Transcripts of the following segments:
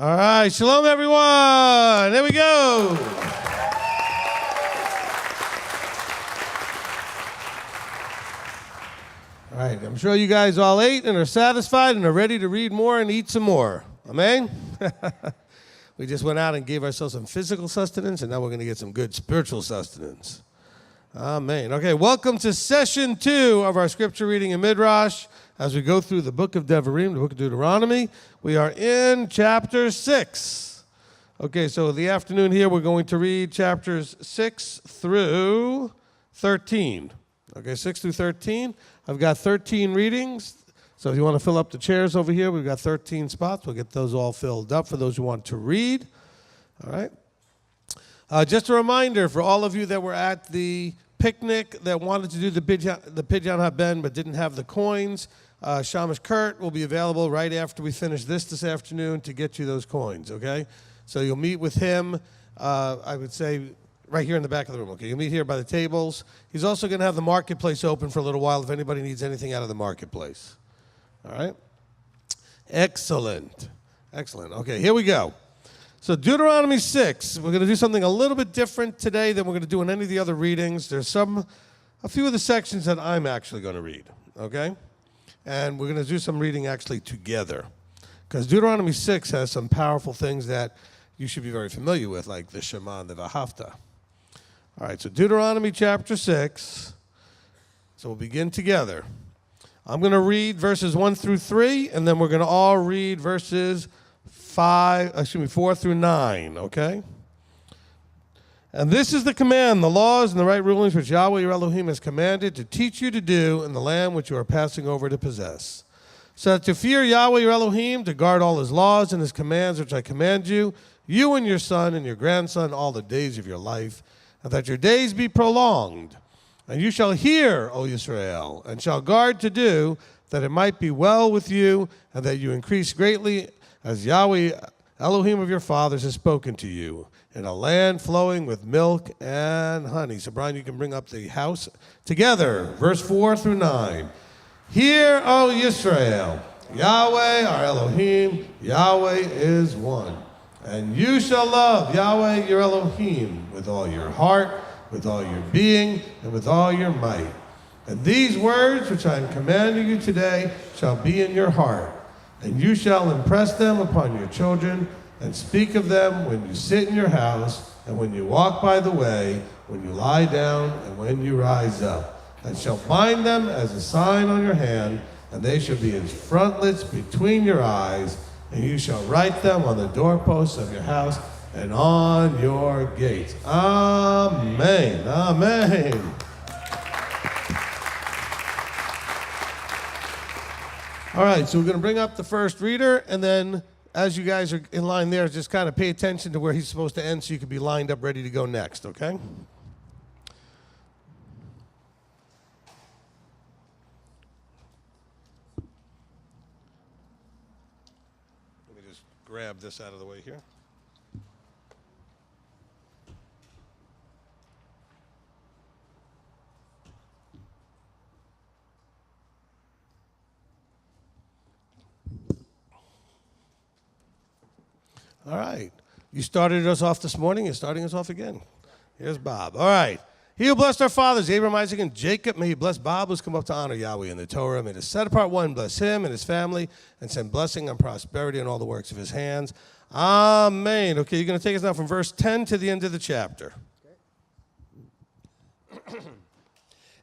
All right, shalom everyone. There we go. All right, I'm sure you guys all ate and are satisfied and are ready to read more and eat some more. Amen? We just went out and gave ourselves some physical sustenance, and now we're going to get some good spiritual sustenance. Amen. Okay, welcome to session 2 of our scripture reading in Midrash. As we go through the book of Devarim, the book of Deuteronomy, we are in chapter 6. Okay, so the afternoon here, we're going to read chapters 6 through 13. Okay, 6 through 13. I've got 13 readings. So if you want to fill up the chairs over here, we've got 13 spots. We'll get those all filled up for those who want to read. All right. Just a reminder for all of you that were at the picnic that wanted to do the Pidyon HaBen but didn't have the coins, Shamash Kurt will be available right after we finish this afternoon to get you those coins, okay? So you'll meet with him, I would say, right here in the back of the room, okay? You'll meet here by the tables. He's also going to have the marketplace open for a little while if anybody needs anything out of the marketplace. All right? Excellent. Excellent. Okay, here we go. So Deuteronomy 6, we're going to do something a little bit different today than we're going to do in any of the other readings. There's a few of the sections that I'm actually going to read, okay? And we're going to do some reading actually together. Because Deuteronomy 6 has some powerful things that you should be very familiar with, like the Shema and the V'ahavta. All right, so Deuteronomy chapter 6. So we'll begin together. I'm going to read verses 1 through 3, and then we're going to all read verses 4 through 9, okay? And this is the command, the laws and the right rulings which Yahweh your Elohim has commanded to teach you to do in the land which you are passing over to possess. So that to fear Yahweh your Elohim, to guard all his laws and his commands which I command you, you and your son and your grandson all the days of your life, and that your days be prolonged. And you shall hear, O Israel, and shall guard to do, that it might be well with you, and that you increase greatly, as Yahweh Elohim of your fathers has spoken to you, in a land flowing with milk and honey. So, Brian, you can bring up the house together. Verse 4 through 9. Hear, O Israel, Yahweh our Elohim, Yahweh is one. And you shall love Yahweh your Elohim with all your heart, with all your being, and with all your might. And these words which I am commanding you today shall be in your heart. And you shall impress them upon your children, and speak of them when you sit in your house, and when you walk by the way, when you lie down, and when you rise up. And shall bind them as a sign on your hand, and they shall be as frontlets between your eyes, and you shall write them on the doorposts of your house and on your gates. Amen. Amen. All right, so we're going to bring up the first reader, and then as you guys are in line there, just kind of pay attention to where he's supposed to end so you can be lined up ready to go next, okay? Let me just grab this out of the way here. All right. You started us off this morning. You're starting us off again. Here's Bob. All right. He who blessed our fathers, Abraham, Isaac, and Jacob, may he bless Bob, who's come up to honor Yahweh in the Torah. May the set-apart one bless him and his family and send blessing and prosperity in all the works of his hands. Amen. Okay, you're going to take us now from verse 10 to the end of the chapter.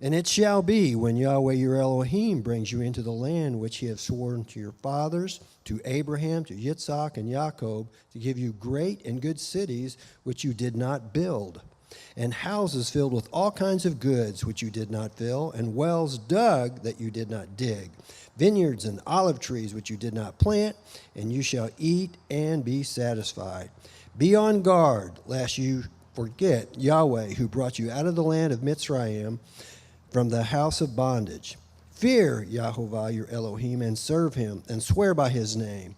And it shall be, when Yahweh your Elohim brings you into the land which he has sworn to your fathers, to Abraham, to Yitzhak, and Jacob, to give you great and good cities which you did not build, and houses filled with all kinds of goods which you did not fill, and wells dug that you did not dig, vineyards and olive trees which you did not plant, and you shall eat and be satisfied. Be on guard, lest you forget Yahweh, who brought you out of the land of Mitzrayim, from the house of bondage. Fear Yahweh your Elohim, and serve him, and swear by his name.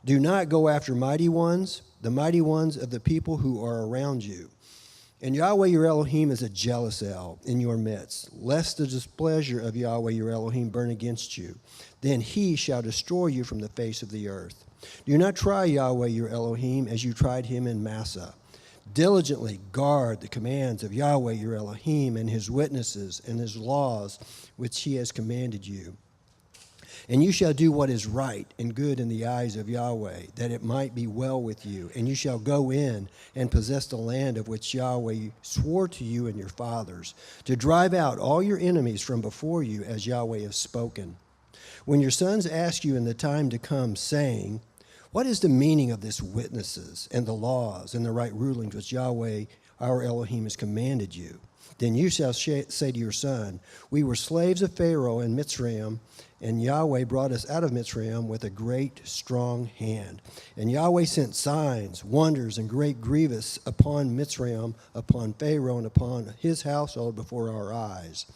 Do not go after mighty ones, the mighty ones of the people who are around you. And Yahweh your Elohim is a jealous El in your midst, lest the displeasure of Yahweh your Elohim burn against you. Then he shall destroy you from the face of the earth. Do not try Yahweh your Elohim as you tried him in Massah. Diligently guard the commands of Yahweh your Elohim and his witnesses and his laws which he has commanded you. And you shall do what is right and good in the eyes of Yahweh, that it might be well with you. And you shall go in and possess the land of which Yahweh swore to you and your fathers, to drive out all your enemies from before you, as Yahweh has spoken. When your sons ask you in the time to come, saying, what is the meaning of this witnesses and the laws and the right rulings which Yahweh our Elohim has commanded you? Then you shall say to your son, we were slaves of Pharaoh in Mitzrayim, and Yahweh brought us out of Mitzrayim with a great, strong hand. And Yahweh sent signs, wonders, and great grievous upon Mitzrayim, upon Pharaoh, and upon his household before our eyes.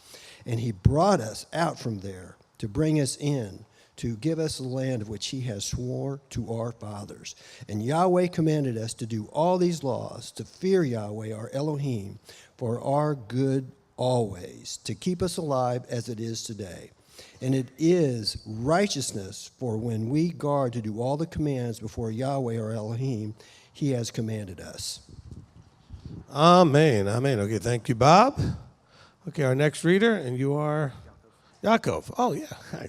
And he brought us out from there to bring us in, to give us the land of which he has sworn to our fathers. And Yahweh commanded us to do all these laws, to fear Yahweh our Elohim, for our good always, to keep us alive as it is today. And it is righteousness, for when we guard to do all the commands before Yahweh our Elohim, he has commanded us. Amen. Amen. Okay, thank you, Bob. Okay, our next reader, and you are Yaakov. Oh, yeah. Hi.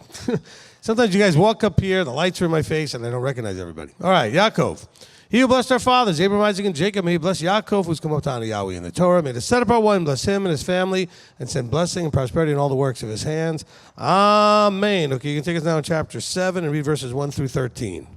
Sometimes you guys walk up here, the lights are in my face, and I don't recognize everybody. All right, Yaakov. He who blessed our fathers, Abraham, Isaac, and Jacob, may he bless Yaakov, who's come up to honor Yahweh in the Torah. May the set apart one bless him and his family, and send blessing and prosperity in all the works of his hands. Amen. Okay, you can take us now in chapter 7 and read verses 1 through 13.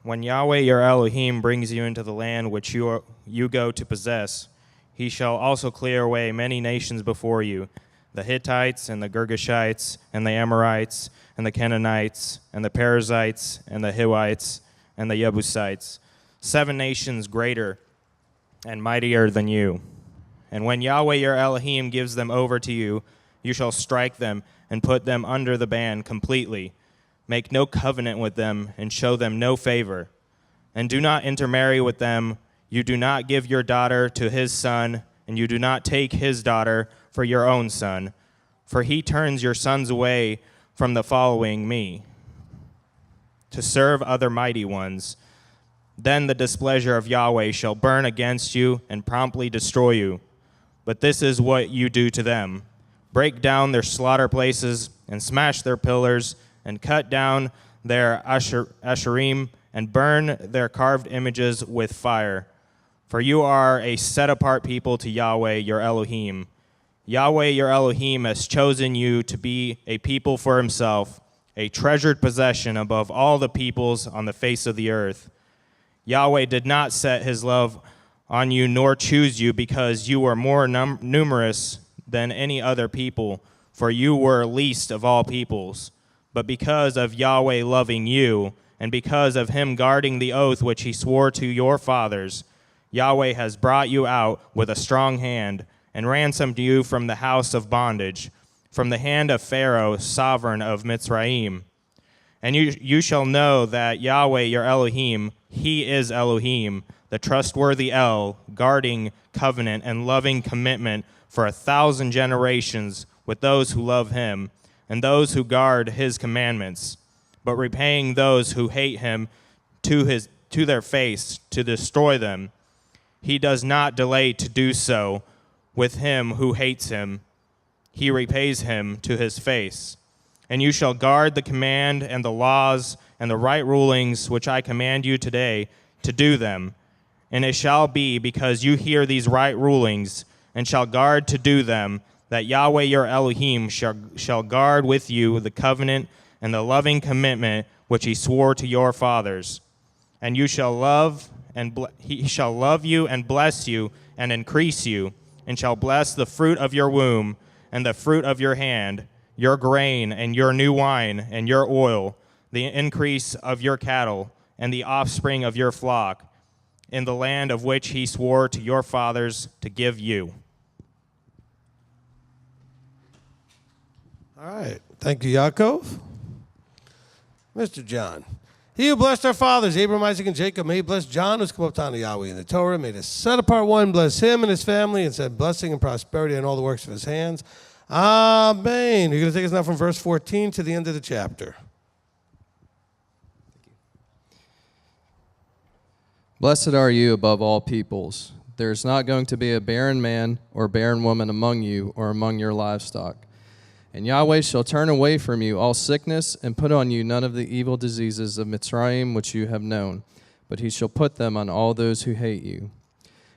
When Yahweh your Elohim brings you into the land which you go to possess, he shall also clear away many nations before you, the Hittites and the Girgashites and the Amorites and the Canaanites and the Perizzites and the Hivites and the Jebusites, 7 nations greater and mightier than you. And when Yahweh your Elohim gives them over to you, you shall strike them and put them under the ban completely. Make no covenant with them and show them no favor. And do not intermarry with them. You do not give your daughter to his son, and you do not take his daughter for your own son, for he turns your sons away from the following me, to serve other mighty ones. Then the displeasure of Yahweh shall burn against you and promptly destroy you. But this is what you do to them. Break down their slaughter places and smash their pillars and cut down their asherim and burn their carved images with fire. For you are a set-apart people to Yahweh your Elohim. Yahweh your Elohim has chosen you to be a people for himself, a treasured possession above all the peoples on the face of the earth. Yahweh did not set his love on you nor choose you because you were more numerous than any other people, for you were least of all peoples. But because of Yahweh loving you, and because of him guarding the oath which he swore to your fathers, Yahweh has brought you out with a strong hand and ransomed you from the house of bondage, from the hand of Pharaoh, sovereign of Mitzrayim. And you shall know that Yahweh your Elohim, he is Elohim, the trustworthy El, guarding covenant and loving commitment for 1,000 generations with those who love him, and those who guard his commandments, but repaying those who hate him to their face, to destroy them. He does not delay to do so with him who hates him. He repays him to his face. And you shall guard the command and the laws and the right rulings which I command you today to do them. And it shall be because you hear these right rulings and shall guard to do them, that Yahweh your Elohim shall guard with you the covenant and the loving commitment which he swore to your fathers. And you shall love he shall love you and bless you and increase you, and shall bless the fruit of your womb and the fruit of your hand, your grain and your new wine and your oil, the increase of your cattle and the offspring of your flock, in the land of which he swore to your fathers to give you. All right. Thank you, Yaakov. Mr. John. He who blessed our fathers, Abraham, Isaac, and Jacob, may he bless John, who's come up to honor Yahweh in the Torah. May the set-apart one bless him and his family, and send blessing and prosperity in all the works of his hands. Amen. You're going to take us now from verse 14 to the end of the chapter. Blessed are you above all peoples. There is not going to be a barren man or barren woman among you or among your livestock. And Yahweh shall turn away from you all sickness and put on you none of the evil diseases of Mitzrayim which you have known, but he shall put them on all those who hate you.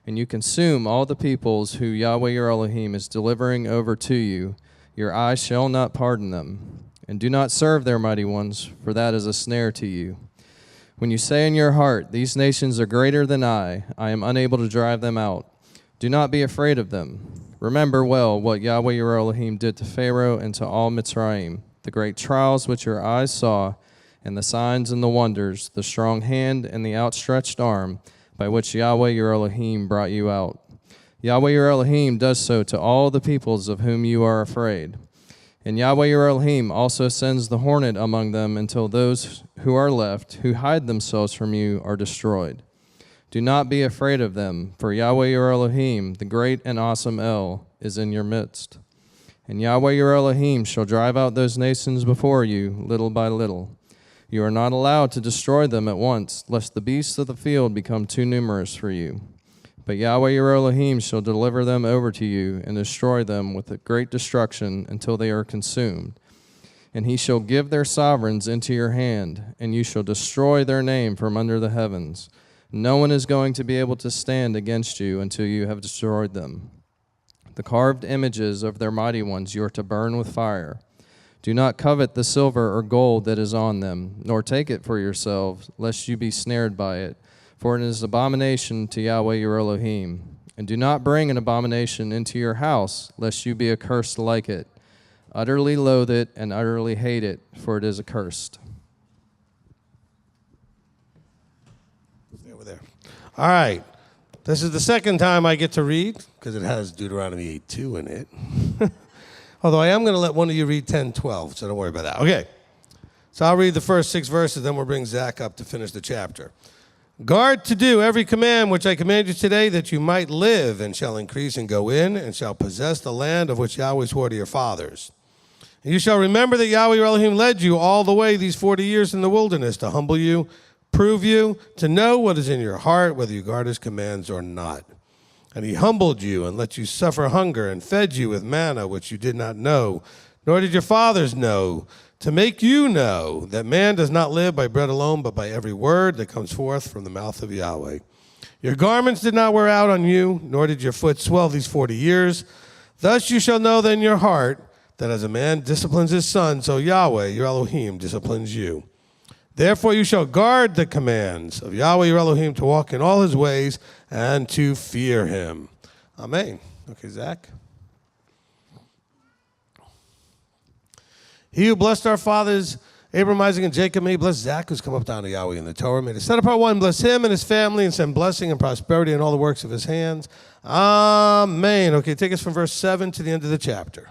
And you consume all the peoples who Yahweh your Elohim is delivering over to you. Your eye shall not pardon them. And do not serve their mighty ones, for that is a snare to you. When you say in your heart, these nations are greater than I am unable to drive them out. Do not be afraid of them. Remember well what Yahweh your Elohim did to Pharaoh and to all Mitzrayim, the great trials which your eyes saw, and the signs and the wonders, the strong hand and the outstretched arm, by which Yahweh your Elohim brought you out. Yahweh your Elohim does so to all the peoples of whom you are afraid. And Yahweh your Elohim also sends the hornet among them until those who are left, who hide themselves from you, are destroyed. Do not be afraid of them, for Yahweh your Elohim, the great and awesome El, is in your midst. And Yahweh your Elohim shall drive out those nations before you, little by little. You are not allowed to destroy them at once, lest the beasts of the field become too numerous for you. But Yahweh your Elohim shall deliver them over to you and destroy them with a great destruction until they are consumed. And he shall give their sovereigns into your hand, and you shall destroy their name from under the heavens. No one is going to be able to stand against you until you have destroyed them. The carved images of their mighty ones you are to burn with fire. Do not covet the silver or gold that is on them, nor take it for yourselves, lest you be snared by it. For it is abomination to Yahweh your Elohim. And do not bring an abomination into your house, lest you be accursed like it. Utterly loathe it and utterly hate it, for it is accursed. Over there. All right. This is the second time I get to read, because it has Deuteronomy 8:2 in it. Although I am going to let one of you read 10:12, so don't worry about that. Okay. So I'll read the first 6 verses, then we'll bring Zach up to finish the chapter. Guard to do every command which I command you today, that you might live, and shall increase and go in, and shall possess the land of which Yahweh swore to your fathers. And you shall remember that Yahweh your Elohim led you all the way these 40 years in the wilderness to humble you, prove you, to know what is in your heart, whether you guard his commands or not. And he humbled you and let you suffer hunger and fed you with manna which you did not know, nor did your fathers know, to make you know that man does not live by bread alone, but by every word that comes forth from the mouth of Yahweh. Your garments did not wear out on you, nor did your foot swell these 40 years. Thus you shall know that in your heart that as a man disciplines his son, so Yahweh your Elohim disciplines you. Therefore you shall guard the commands of Yahweh your Elohim to walk in all his ways and to fear him. Amen. Okay, Zach. He who blessed our fathers, Abraham, Isaac, and Jacob, may he bless Zach, who's come up down to Yahweh in the Torah. May the set apart one bless him and his family and send blessing and prosperity in all the works of his hands. Amen. Okay, take us from verse 7 to the end of the chapter.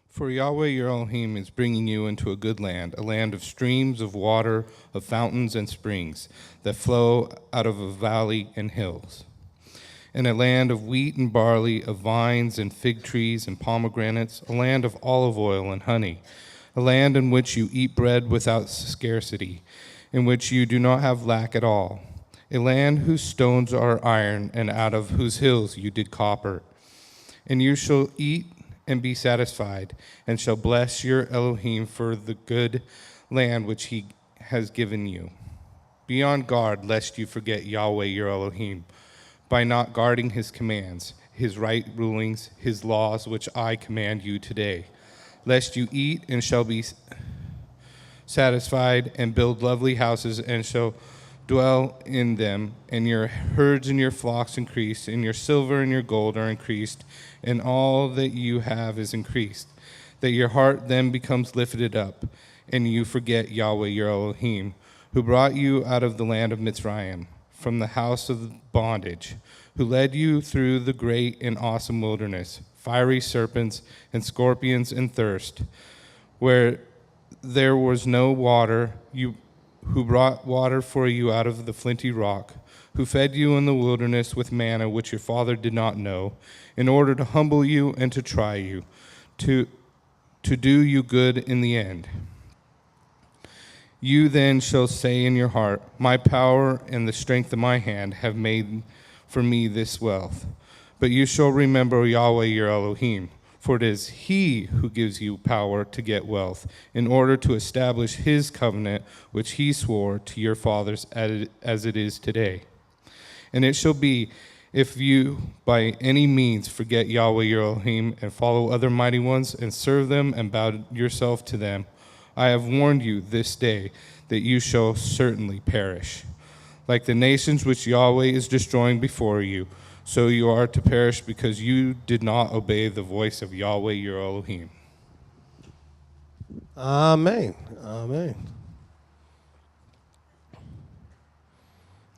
For Yahweh your Elohim is bringing you into a good land, a land of streams of water, of fountains and springs that flow out of a valley and hills, and a land of wheat and barley, of vines and fig trees and pomegranates, a land of olive oil and honey, a land in which you eat bread without scarcity, in which you do not have lack at all, a land whose stones are iron, and out of whose hills you did copper. And you shall eat and be satisfied, and shall bless your Elohim for the good land which he has given you. Be on guard lest you forget Yahweh your Elohim by not guarding his commands, his right rulings, his laws which I command you today, lest you eat and shall be satisfied, and build lovely houses and shall dwell in them, and your herds and your flocks increase, and your silver and your gold are increased, and all that you have is increased, that your heart then becomes lifted up, and you forget Yahweh your Elohim, who brought you out of the land of Mitzrayim, from the house of bondage, who led you through the great and awesome wilderness, fiery serpents and scorpions and thirst, where there was no water, who brought water for you out of the flinty rock, who fed you in the wilderness with manna which your father did not know, in order to humble you and to try you, to do you good in the end. You then shall say in your heart, my power and the strength of my hand have made for me this wealth. But you shall remember Yahweh your Elohim, for it is he who gives you power to get wealth, in order to establish his covenant which he swore to your fathers as it is today. And it shall be, if you by any means forget Yahweh your Elohim and follow other mighty ones and serve them and bow yourself to them, I have warned you this day that you shall certainly perish. Like the nations which Yahweh is destroying before you, so you are to perish because you did not obey the voice of Yahweh your Elohim. Amen. Amen.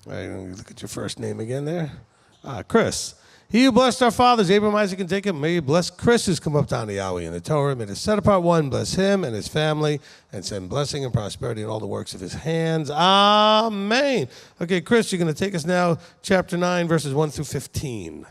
All right, look at your first name again there. Chris. He who blessed our fathers, Abraham, Isaac, and Jacob, may he bless Chris who's come up down to Yahweh in the Torah. May the set apart one bless him and his family and send blessing and prosperity in all the works of his hands. Amen. Okay, Chris, you're going to take us now, chapter 9, verses 1 through 15.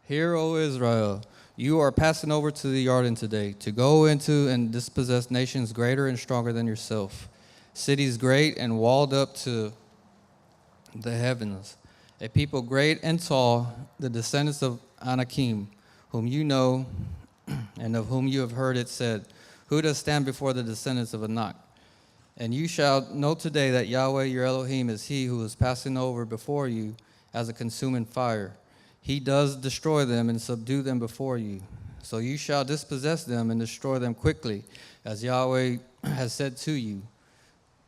Hear, O Israel, you are passing over to the Jordan today to go into and dispossess nations greater and stronger than yourself, cities great and walled up to the heavens, a people great and tall, the descendants of Anakim, whom you know and of whom you have heard it said, who does stand before the descendants of Anak? And you shall know today that Yahweh your Elohim is he who is passing over before you as a consuming fire. He does destroy them and subdue them before you. So you shall dispossess them and destroy them quickly, as Yahweh has said to you.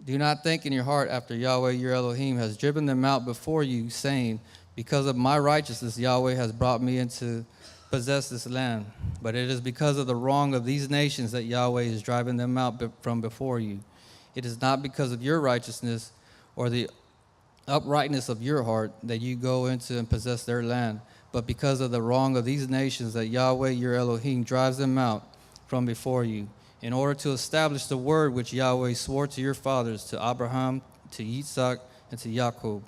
Do not think in your heart after Yahweh your Elohim has driven them out before you, saying, because of my righteousness Yahweh has brought me into possess this land. But it is because of the wrong of these nations that Yahweh is driving them out from before you. It is not because of your righteousness or the uprightness of your heart that you go into and possess their land, but because of the wrong of these nations that Yahweh your Elohim drives them out from before you, in order to establish the word which Yahweh swore to your fathers, to Abraham, to Yitzhak, and to Jacob.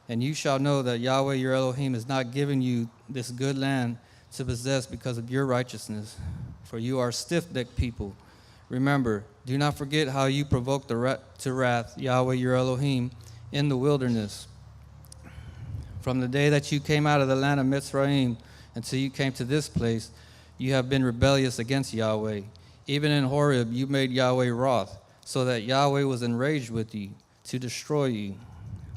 And you shall know that Yahweh your Elohim is not giving you this good land to possess because of your righteousness, for you are stiff-necked people. Remember, do not forget how you provoked to wrath Yahweh your Elohim in the wilderness. From the day that you came out of the land of Mitzrayim until you came to this place, you have been rebellious against Yahweh. Even in Horeb, you made Yahweh wroth, so that Yahweh was enraged with you to destroy you.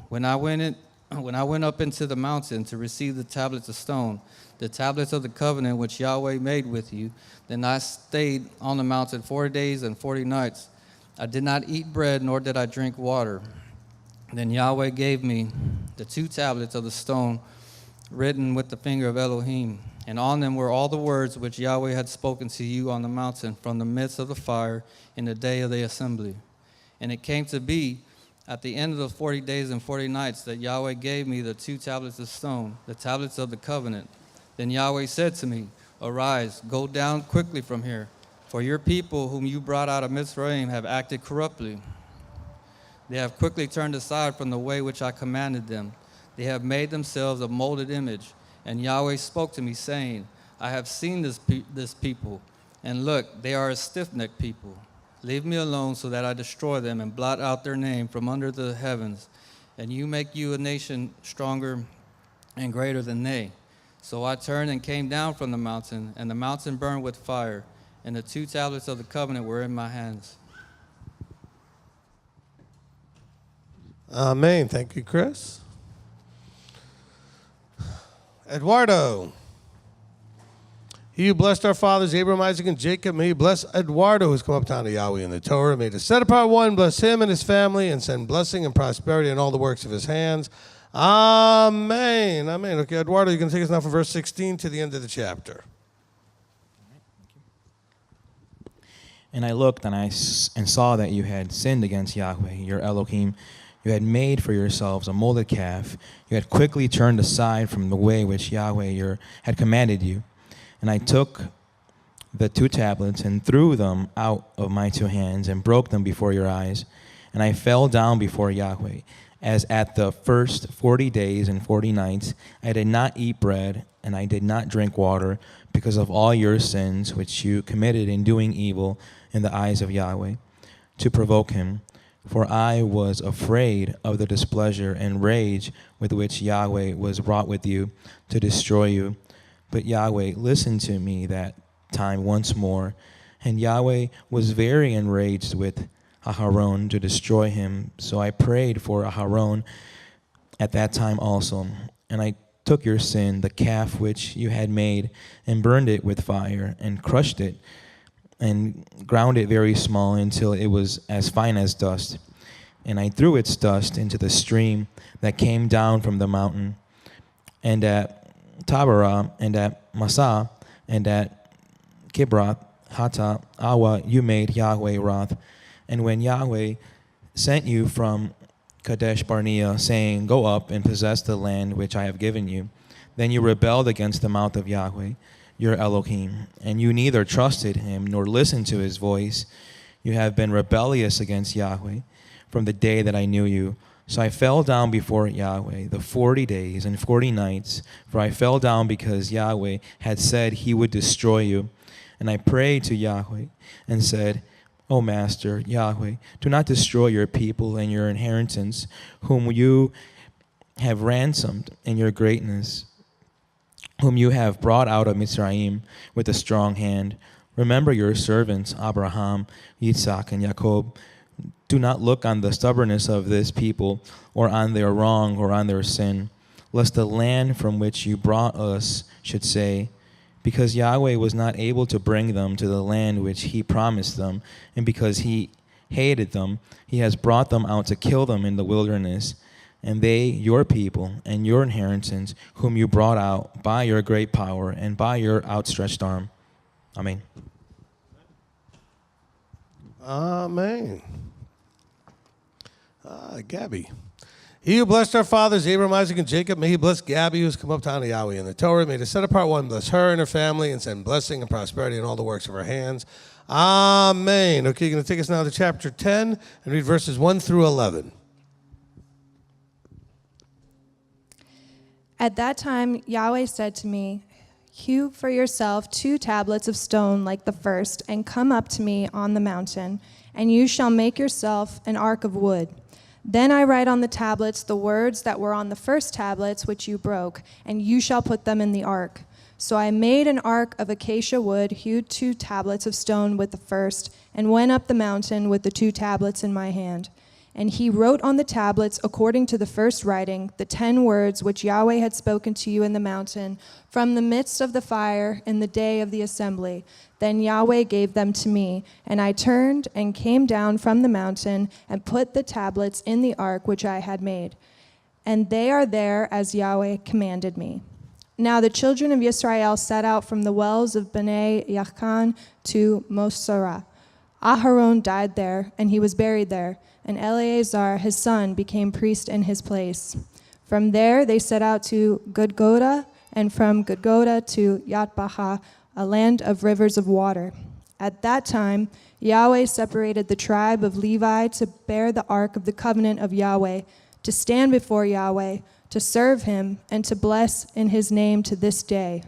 When I went up into the mountain to receive the tablets of stone, the tablets of the covenant which Yahweh made with you, then I stayed on the mountain 40 days and 40 nights. I did not eat bread, nor did I drink water. Then Yahweh gave me the 2 tablets of the stone written with the finger of Elohim, and on them were all the words which Yahweh had spoken to you on the mountain from the midst of the fire in the day of the assembly. And it came to be at the end of the 40 days and 40 nights that Yahweh gave me the 2 tablets of stone, the tablets of the covenant. Then Yahweh said to me, arise, go down quickly from here, for your people whom you brought out of Mitzrayim have acted corruptly. They have quickly turned aside from the way which I commanded them. They have made themselves a molded image. And Yahweh spoke to me, saying, I have seen this people, and look, they are a stiff-necked people. Leave me alone so that I destroy them and blot out their name from under the heavens, and you make you a nation stronger and greater than they. So I turned and came down from the mountain, and the mountain burned with fire, and the 2 tablets of the covenant were in my hands. Amen. Thank you, Chris. Eduardo. He who blessed our fathers, Abraham, Isaac, and Jacob, may he bless Eduardo, who's come up down to Yahweh in the Torah. May the set apart one bless him and his family and send blessing and prosperity in all the works of his hands. Amen. Amen. Okay, Eduardo, you can take us now from verse 16 to the end of the chapter. And I looked and saw that you had sinned against Yahweh, your Elohim. You had made for yourselves a molded calf. You had quickly turned aside from the way which Yahweh had commanded you. And I took the 2 tablets and threw them out of my 2 hands and broke them before your eyes. And I fell down before Yahweh, as at the first 40 days and 40 nights. I did not eat bread, and I did not drink water, because of all your sins which you committed in doing evil in the eyes of Yahweh, to provoke him. For I was afraid of the displeasure and rage with which Yahweh was wrought with you, to destroy you. But Yahweh listened to me that time once more, and Yahweh was very enraged with Aharon to destroy him. So I prayed for Aharon at that time also. And I took your sin, the calf which you had made, and burned it with fire, and crushed it, and ground it very small until it was as fine as dust. And I threw its dust into the stream that came down from the mountain. And at Taberah, and at Massah, and at Kibroth Hatta Awa, you made Yahweh wroth. And when Yahweh sent you from Kadesh Barnea, saying, Go up and possess the land which I have given you, then you rebelled against the mouth of Yahweh, your Elohim, and you neither trusted him nor listened to his voice. You have been rebellious against Yahweh from the day that I knew you. So I fell down before Yahweh the 40 days and 40 nights, for I fell down because Yahweh had said he would destroy you. And I prayed to Yahweh and said, O Master, Yahweh, do not destroy your people and your inheritance, whom you have ransomed in your greatness, whom you have brought out of Mizraim with a strong hand. Remember your servants, Abraham, Yitzhak, and Jacob. Do not look on the stubbornness of this people, or on their wrong, or on their sin, lest the land from which you brought us should say, because Yahweh was not able to bring them to the land which he promised them, and because he hated them, he has brought them out to kill them in the wilderness. And they, your people, and your inheritance, whom you brought out by your great power and by your outstretched arm. Amen. Amen. Gabby. He who blessed our fathers, Abraham, Isaac, and Jacob, may he bless Gabby, who has come up to honor Yahweh in the Torah. May the set apart one bless her and her family and send blessing and prosperity in all the works of her hands. Amen. Okay, you're going to take us now to chapter 10 and read verses 1 through 11. At that time, Yahweh said to me, Hew for yourself 2 tablets of stone like the first, and come up to me on the mountain, and you shall make yourself an ark of wood. Then I write on the tablets the words that were on the first tablets which you broke, and you shall put them in the ark. So I made an ark of acacia wood, hewed 2 tablets of stone with the first, and went up the mountain with the 2 tablets in my hand. And he wrote on the tablets, according to the first writing, the 10 words which Yahweh had spoken to you in the mountain, from the midst of the fire in the day of the assembly. Then Yahweh gave them to me, and I turned and came down from the mountain and put the tablets in the ark which I had made. And they are there as Yahweh commanded me. Now the children of Israel set out from the wells of Bnei Yachan to Mosera. Aharon died there, and he was buried there, and Eleazar his son became priest in his place. From there they set out to Gudgoda, and from Gudgoda to Yatbaha, a land of rivers of water. At that time Yahweh separated the tribe of Levi to bear the ark of the covenant of Yahweh, to stand before Yahweh, to serve him, and to bless in his name to this day.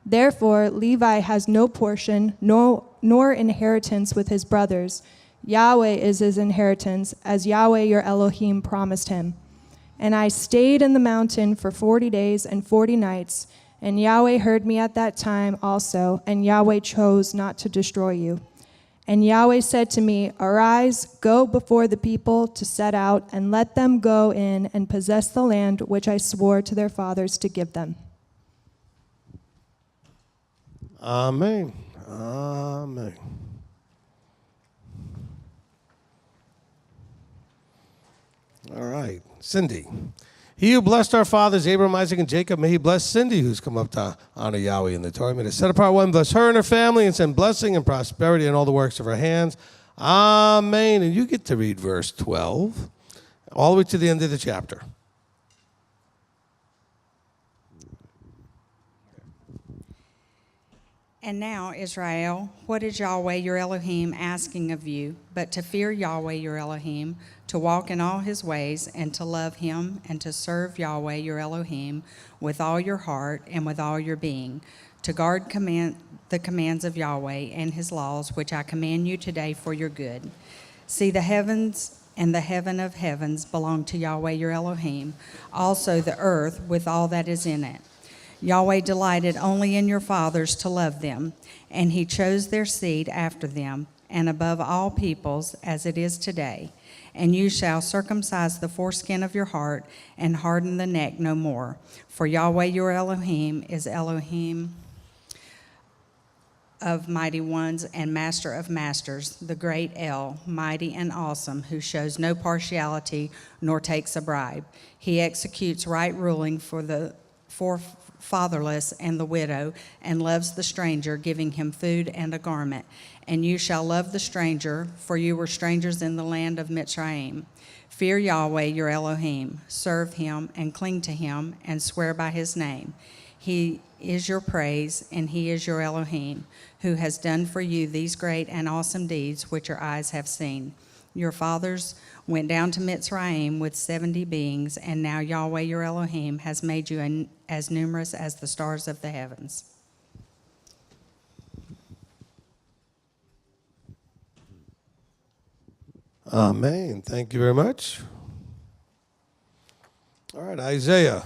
Therefore Levi has no portion, nor inheritance with his brothers. Yahweh is his inheritance, as Yahweh your Elohim promised him. And I stayed in the mountain for 40 days and 40 nights, and Yahweh heard me at that time also, and Yahweh chose not to destroy you. And Yahweh said to me, Arise, go before the people to set out, and let them go in and possess the land which I swore to their fathers to give them. Amen. Amen. All right. Cindy. He who blessed our fathers, Abraham, Isaac, and Jacob, may he bless Cindy, who's come up to honor Yahweh in the Torah. May the set apart one bless her and her family and send blessing and prosperity in all the works of her hands. Amen. And you get to read verse 12 all the way to the end of the chapter. And now, Israel, what is Yahweh your Elohim asking of you, but to fear Yahweh your Elohim, to walk in all his ways, and to love him, and to serve Yahweh your Elohim with all your heart and with all your being, to guard the commands of Yahweh and his laws, which I command you today for your good. See, the heavens and the heaven of heavens belong to Yahweh your Elohim, also the earth with all that is in it. Yahweh delighted only in your fathers to love them, and he chose their seed after them, and above all peoples, as it is today. And you shall circumcise the foreskin of your heart, and harden the neck no more. For Yahweh your Elohim is Elohim of mighty ones and master of masters, the great El, mighty and awesome, who shows no partiality nor takes a bribe. He executes right ruling for fatherless and the widow, and loves the stranger, giving him food and a garment. And you shall love the stranger, for you were strangers in the land of Mitzrayim. Fear Yahweh your Elohim, serve him and cling to him, and swear by his name. He is your praise, and he is your Elohim, who has done for you these great and awesome deeds which your eyes have seen. Your fathers went down to Mitzrayim with 70 beings, and now Yahweh your Elohim has made you as numerous as the stars of the heavens. Amen. Thank you very much. All right, Isaiah.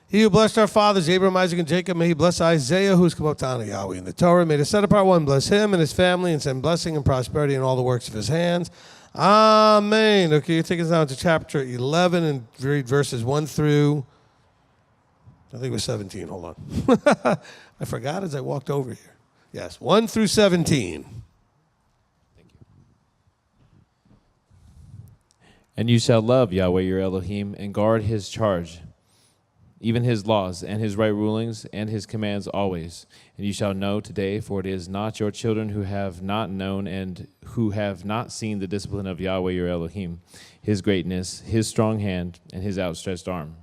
He who blessed our fathers, Abraham, Isaac, and Jacob, may he bless Isaiah, who's come up to honor Yahweh in the Torah. May the set-apart one bless him and his family and send blessing and prosperity in all the works of his hands. Amen. Okay, you take us down to chapter 11 and read verses 1 through, I think it was 17. Hold on. I forgot as I walked over here. Yes, 1 through 17. And you shall love Yahweh your Elohim and guard his charge, even his laws and his right rulings and his commands always. And you shall know today, for it is not your children who have not known and who have not seen the discipline of Yahweh your Elohim, his greatness, his strong hand, and his outstretched arm,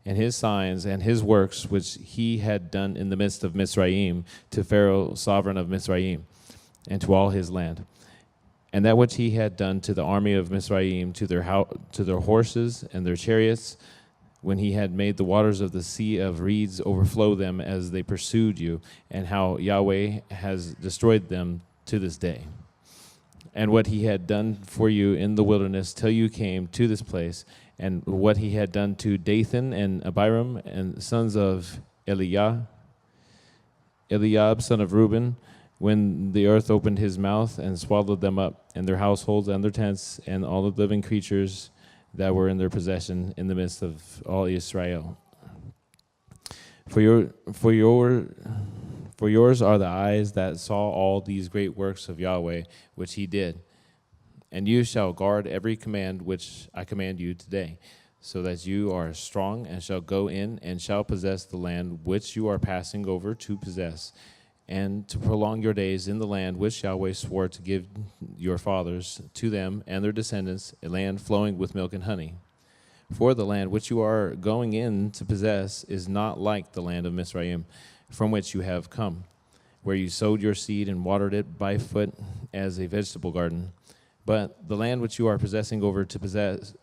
and his signs and his works which he had done in the midst of Mizraim to Pharaoh, sovereign of Mizraim, and to all his land. And that which he had done to the army of Mizraim, to their horses and their chariots, when he had made the waters of the sea of reeds overflow them as they pursued you, and how Yahweh has destroyed them to this day. And what he had done for you in the wilderness till you came to this place, and what he had done to Dathan and Abiram, and sons of Eliab, son of Reuben, when the earth opened his mouth and swallowed them up, and their households and their tents, and all the living creatures that were in their possession in the midst of all Israel. For yours are the eyes that saw all these great works of Yahweh, which he did. And you shall guard every command which I command you today, so that you are strong and shall go in and shall possess the land which you are passing over to possess, and to prolong your days in the land which Yahweh swore to give your fathers to them and their descendants, a land flowing with milk and honey. For the land which you are going in to possess is not like the land of Mizraim, from which you have come, where you sowed your seed and watered it by foot as a vegetable garden. But the land which you are passing over to possess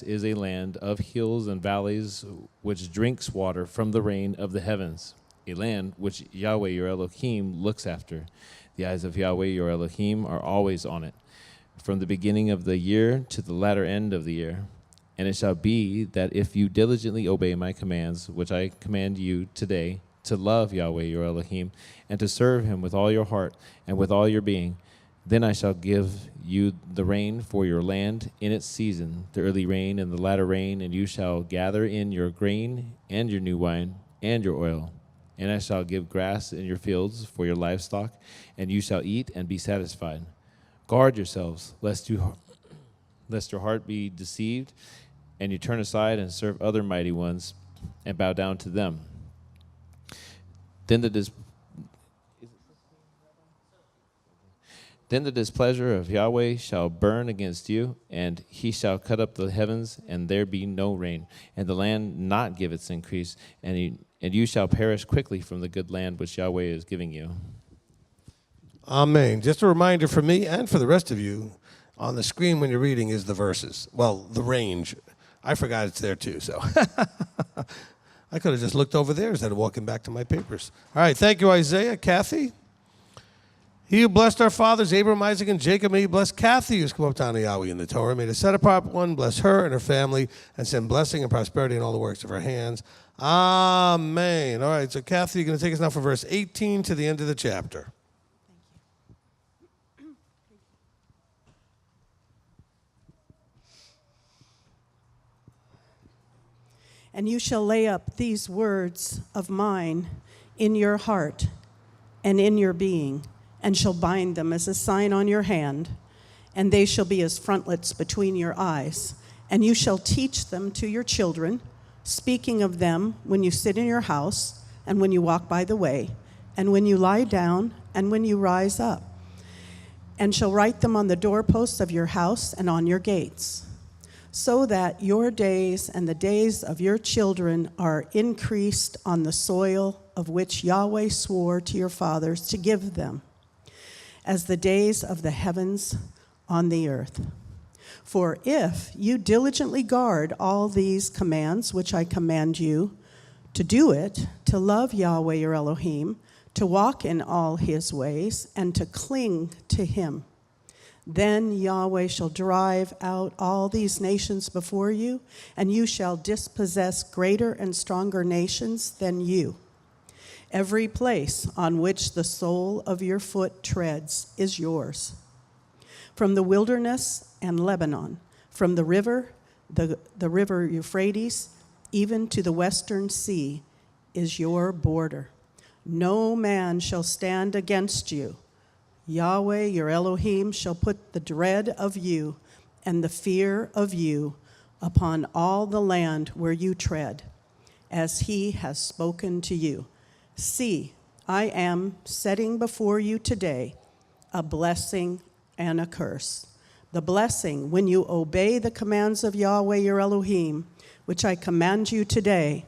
is a land of hills and valleys, which drinks water from the rain of the heavens, a land which Yahweh your Elohim looks after. The eyes of Yahweh your Elohim are always on it, from the beginning of the year to the latter end of the year. And it shall be that if you diligently obey my commands, which I command you today, to love Yahweh your Elohim, and to serve him with all your heart and with all your being, then I shall give you the rain for your land in its season, the early rain and the latter rain, and you shall gather in your grain and your new wine and your oil. And I shall give grass in your fields for your livestock, and you shall eat and be satisfied. Guard yourselves, lest your heart be deceived, and you turn aside and serve other mighty ones, and bow down to them. Then Then the displeasure of Yahweh shall burn against you, and he shall cut up the heavens, and there be no rain, and the land not give its increase, and you shall perish quickly from the good land which Yahweh is giving you. Amen. Just a reminder for me and for the rest of you, on the screen when you're reading is the verses. Well, the range. I forgot it's there too, so I could have just looked over there instead of walking back to my papers. All right, thank you, Isaiah. Kathy? He who blessed our fathers, Abraham, Isaac, and Jacob, may he bless Kathy, who's come up to honor Yahweh in the Torah. May the set-apart one bless her and her family and send blessing and prosperity in all the works of her hands. Amen. All right, so Kathy, you're going to take us now from verse 18 to the end of the chapter. And you shall lay up these words of mine in your heart and in your being, and shall bind them as a sign on your hand, and they shall be as frontlets between your eyes. And you shall teach them to your children, speaking of them when you sit in your house, and when you walk by the way, and when you lie down, and when you rise up. And shall write them on the doorposts of your house and on your gates, so that your days and the days of your children are increased on the soil of which Yahweh swore to your fathers to give them, as the days of the heavens on the earth. For if you diligently guard all these commands which I command you, to do it, to love Yahweh your Elohim, to walk in all his ways, and to cling to him, then Yahweh shall drive out all these nations before you, and you shall dispossess greater and stronger nations than you. Every place on which the sole of your foot treads is yours. From the wilderness and Lebanon, from the river, the river Euphrates, even to the western sea, is your border. No man shall stand against you. Yahweh, your Elohim, shall put the dread of you and the fear of you upon all the land where you tread, as he has spoken to you. See, I am setting before you today a blessing and a curse. The blessing, when you obey the commands of Yahweh, your Elohim, which I command you today,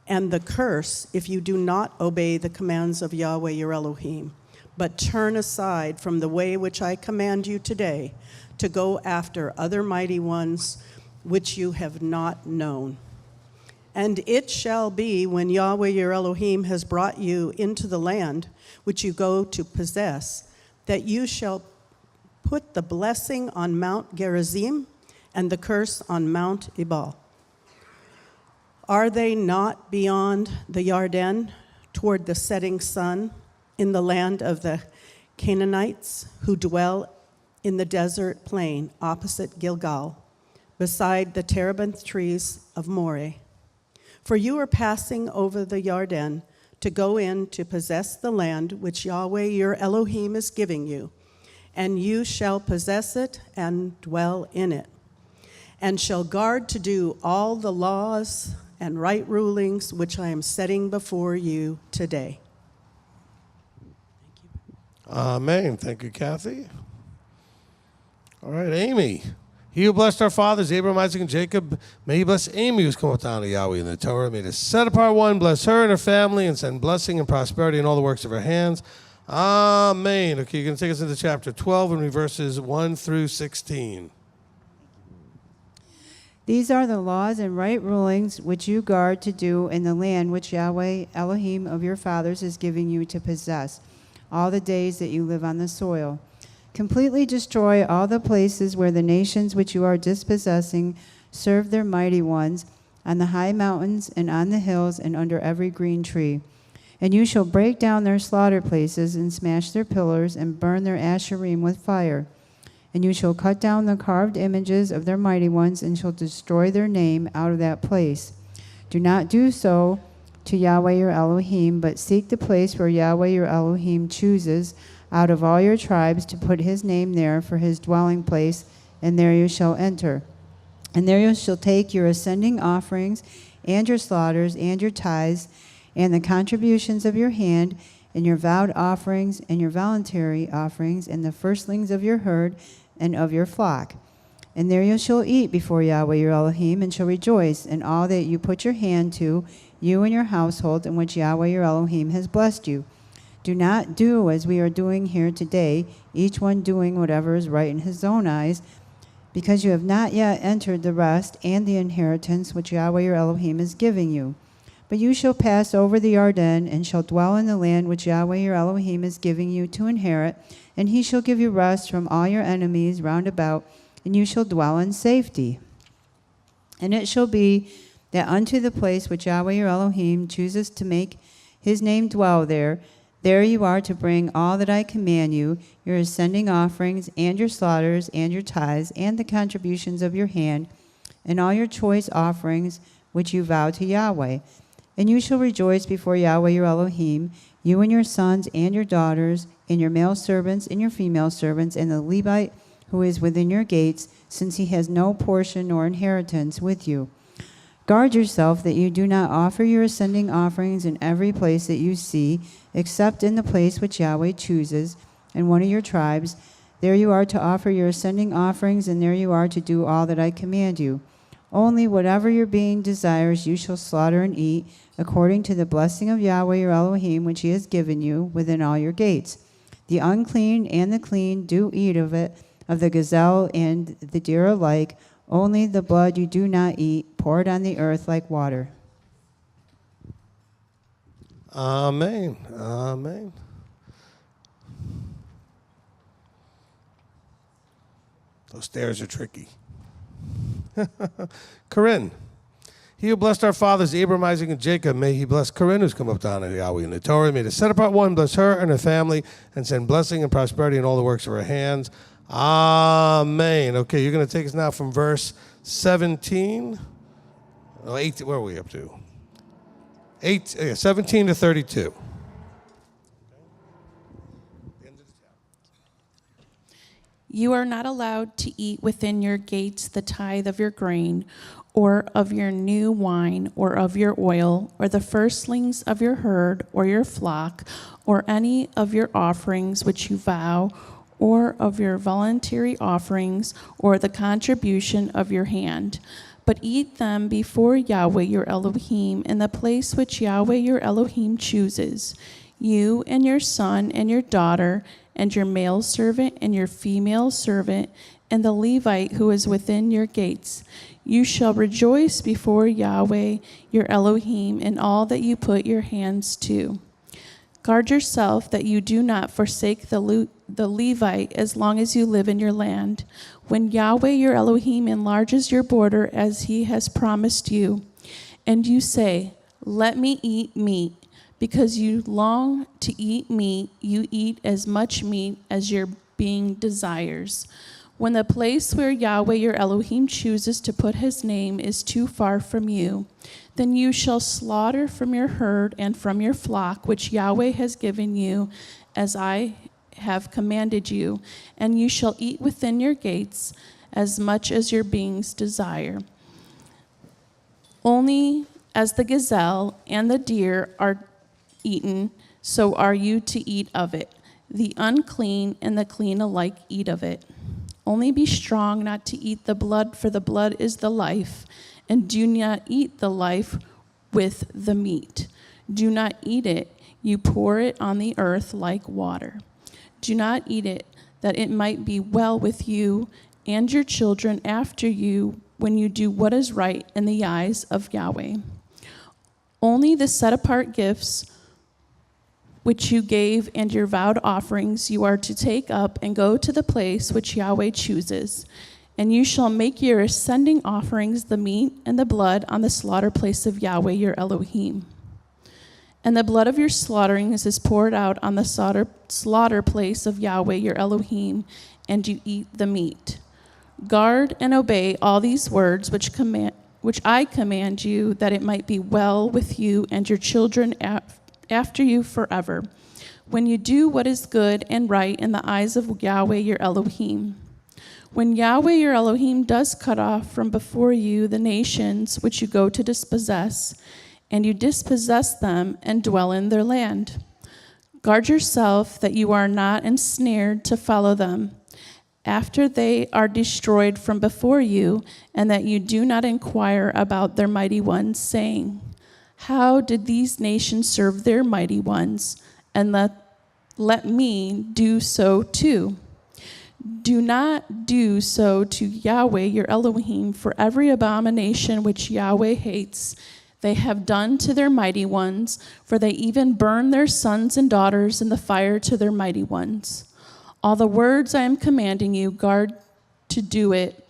and the curse, if you do not obey the commands of Yahweh, your Elohim, but turn aside from the way which I command you today, to go after other mighty ones which you have not known. And it shall be, when Yahweh your Elohim has brought you into the land which you go to possess, that you shall put the blessing on Mount Gerizim and the curse on Mount Ebal. Are they not beyond the Yarden, toward the setting sun, in the land of the Canaanites, who dwell in the desert plain opposite Gilgal, beside the terebinth trees of Moreh? For you are passing over the Yarden to go in to possess the land which Yahweh your Elohim is giving you, and you shall possess it and dwell in it, and shall guard to do all the laws and right rulings which I am setting before you today. Amen. Thank you, Kathy. All right, Amy. He who blessed our fathers, Abraham, Isaac, and Jacob, may he bless Amy, who's come up to honor Yahweh in the Torah. May the set-apart one bless her and her family and send blessing and prosperity in all the works of her hands. Amen. Okay, you're going to take us into chapter 12 and read verses 1 through 16. These are the laws and right rulings which you guard to do in the land which Yahweh, Elohim of your fathers, is giving you to possess, all the days that you live on the soil. Completely destroy all the places where the nations which you are dispossessing serve their mighty ones, on the high mountains and on the hills and under every green tree. And you shall break down their slaughter places and smash their pillars and burn their asherim with fire. And you shall cut down the carved images of their mighty ones and shall destroy their name out of that place. Do not do so to Yahweh your Elohim, but seek the place where Yahweh your Elohim chooses out of all your tribes to put his name there for his dwelling place, and there you shall enter. And there you shall take your ascending offerings and your slaughters and your tithes and the contributions of your hand, and your vowed offerings, and your voluntary offerings, and the firstlings of your herd and of your flock. And there you shall eat before Yahweh your Elohim, and shall rejoice in all that you put your hand to, you and your household, in which Yahweh your Elohim has blessed you. Do not do as we are doing here today, each one doing whatever is right in his own eyes, because you have not yet entered the rest and the inheritance which Yahweh your Elohim is giving you. But you shall pass over the Jordan, and shall dwell in the land which Yahweh your Elohim is giving you to inherit, and he shall give you rest from all your enemies round about, and you shall dwell in safety. And it shall be that unto the place which Yahweh your Elohim chooses to make his name dwell there, there you are to bring all that I command you, your ascending offerings, and your slaughters, and your tithes, and the contributions of your hand, and all your choice offerings which you vow to Yahweh. And you shall rejoice before Yahweh your Elohim, you and your sons and your daughters, and your male servants and your female servants, and the Levite who is within your gates, since he has no portion nor inheritance with you. Guard yourself that you do not offer your ascending offerings in every place that you see, except in the place which Yahweh chooses, in one of your tribes. There you are to offer your ascending offerings, and there you are to do all that I command you. Only whatever your being desires you shall slaughter and eat, according to the blessing of Yahweh your Elohim, which he has given you within all your gates. The unclean and the clean do eat of it, of the gazelle and the deer alike. Only the blood you do not eat, pour it on the earth like water. Amen. Amen. Those stairs are tricky. Corinne. He who blessed our fathers, Abraham, Isaac, and Jacob, may he bless Corinne, who's come up to honor Yahweh in the Torah. May the set apart one bless her and her family, and send blessing and prosperity in all the works of her hands. Amen. Okay, you're going to take us now from verse 17. Oh, 18, where are we up to? 17 to 32. You are not allowed to eat within your gates the tithe of your grain, or of your new wine, or of your oil, or the firstlings of your herd, or your flock, or any of your offerings which you vow, or of your voluntary offerings, or the contribution of your hand. But eat them before Yahweh your Elohim in the place which Yahweh your Elohim chooses, you and your son and your daughter, and your male servant and your female servant, and the Levite who is within your gates. You shall rejoice before Yahweh your Elohim in all that you put your hands to. Guard yourself that you do not forsake the Levite as long as you live in your land. When Yahweh your Elohim enlarges your border as he has promised you, and you say, let me eat meat, because you long to eat meat, you eat as much meat as your being desires. When the place where Yahweh your Elohim chooses to put his name is too far from you, then you shall slaughter from your herd and from your flock, which Yahweh has given you, as I have commanded you, and you shall eat within your gates as much as your beings desire. Only as the gazelle and the deer are eaten, so are you to eat of it. The unclean and the clean alike eat of it. Only be strong not to eat the blood, for the blood is the life, and do not eat the life with the meat. Do not eat it, you pour it on the earth like water. Do not eat it, that it might be well with you and your children after you when you do what is right in the eyes of Yahweh. Only the set-apart gifts which you gave and your vowed offerings you are to take up and go to the place which Yahweh chooses. And you shall make your ascending offerings the meat and the blood on the slaughter place of Yahweh your Elohim. And the blood of your slaughterings is poured out on the slaughter place of Yahweh your Elohim, and you eat the meat. Guard and obey all these words which I command you, that it might be well with you and your children after you forever, when you do what is good and right in the eyes of Yahweh your Elohim. When Yahweh your Elohim does cut off from before you the nations which you go to dispossess, and you dispossess them and dwell in their land. Guard yourself that you are not ensnared to follow them after they are destroyed from before you, and that you do not inquire about their mighty ones, saying, how did these nations serve their mighty ones? And let me do so too. Do not do so to Yahweh your Elohim, for every abomination which Yahweh hates they have done to their mighty ones, for they even burn their sons and daughters in the fire to their mighty ones. All the words I am commanding you, guard to do it.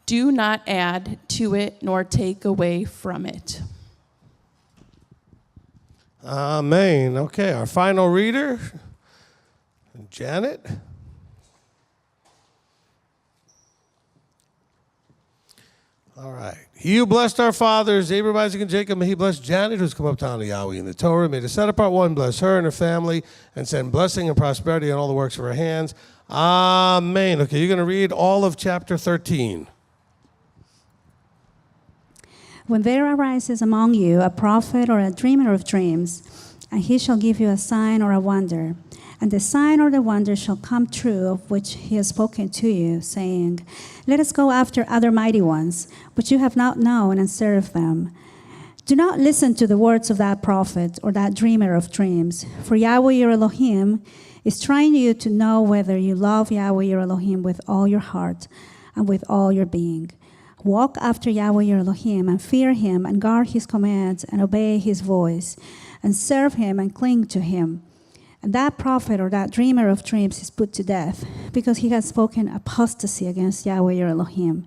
Do not add to it nor take away from it. Amen. Okay, our final reader, Janet. All right. He who blessed our fathers, Abraham, Isaac, and Jacob, may he bless Janet, who's come up to honor Yahweh in the Torah. May the set-apart one bless her and her family and send blessing and prosperity on all the works of her hands. Amen. Okay, you're going to read all of chapter 13. When there arises among you a prophet or a dreamer of dreams, and he shall give you a sign or a wonder, and the sign or the wonder shall come true of which he has spoken to you, saying, let us go after other mighty ones, which you have not known, and serve them. Do not listen to the words of that prophet or that dreamer of dreams, for Yahweh your Elohim is trying you to know whether you love Yahweh your Elohim with all your heart and with all your being. Walk after Yahweh your Elohim, and fear him, and guard his commands, and obey his voice, and serve him, and cling to him. And that prophet or that dreamer of dreams is put to death, because he has spoken apostasy against Yahweh your Elohim,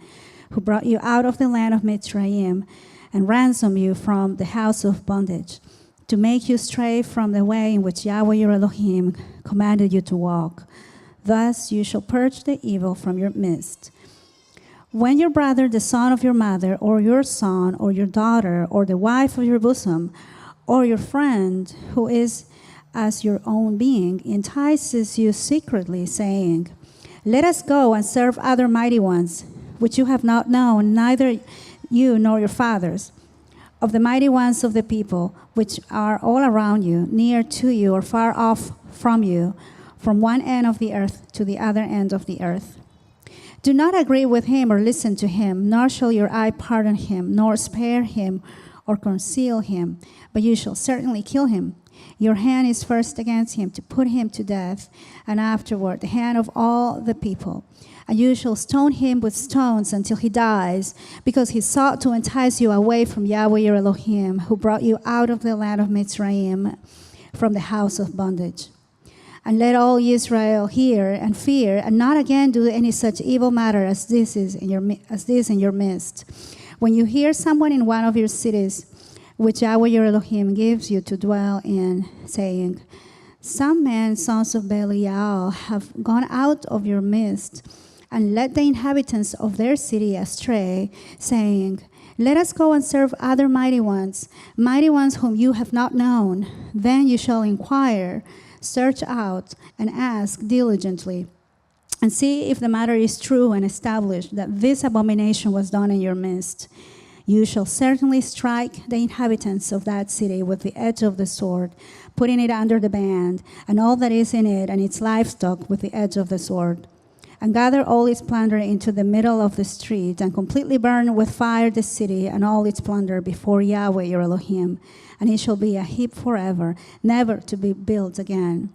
who brought you out of the land of Mitzrayim and ransomed you from the house of bondage, to make you stray from the way in which Yahweh your Elohim commanded you to walk. Thus you shall purge the evil from your midst. When your brother, the son of your mother, or your son, or your daughter, or the wife of your bosom, or your friend who is as your own being, entices you secretly, saying, let us go and serve other mighty ones, which you have not known, neither you nor your fathers, of the mighty ones of the people, which are all around you, near to you or far off from you, from one end of the earth to the other end of the earth. Do not agree with him or listen to him, nor shall your eye pardon him, nor spare him or conceal him, but you shall certainly kill him. Your hand is first against him to put him to death, and afterward the hand of all the people. And you shall stone him with stones until he dies, because he sought to entice you away from Yahweh your Elohim, who brought you out of the land of Mitzrayim, from the house of bondage. And let all Israel hear and fear, and not again do any such evil matter as this in your midst. When you hear someone in one of your cities, which Yahweh your Elohim gives you to dwell in, saying, some men, sons of Belial, have gone out of your midst, and led the inhabitants of their city astray, saying, let us go and serve other mighty ones whom you have not known. Then you shall inquire, search out, and ask diligently, and see if the matter is true, and establish that this abomination was done in your midst. You shall certainly strike the inhabitants of that city with the edge of the sword, putting it under the band, and all that is in it, and its livestock with the edge of the sword. And gather all its plunder into the middle of the street, and completely burn with fire the city and all its plunder before Yahweh your Elohim. And it shall be a heap forever, never to be built again.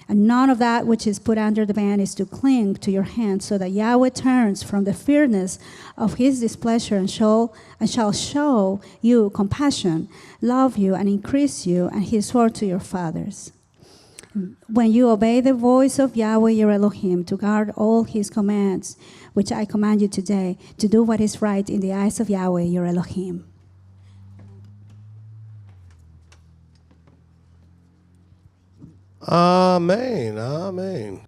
And none of that which is put under the band is to cling to your hand, so that Yahweh turns from the fierceness of his displeasure and shall show you compassion, love you, and increase you, and he swore to your fathers. When you obey the voice of Yahweh your Elohim to guard all his commands, which I command you today, to do what is right in the eyes of Yahweh your Elohim. Amen. Amen.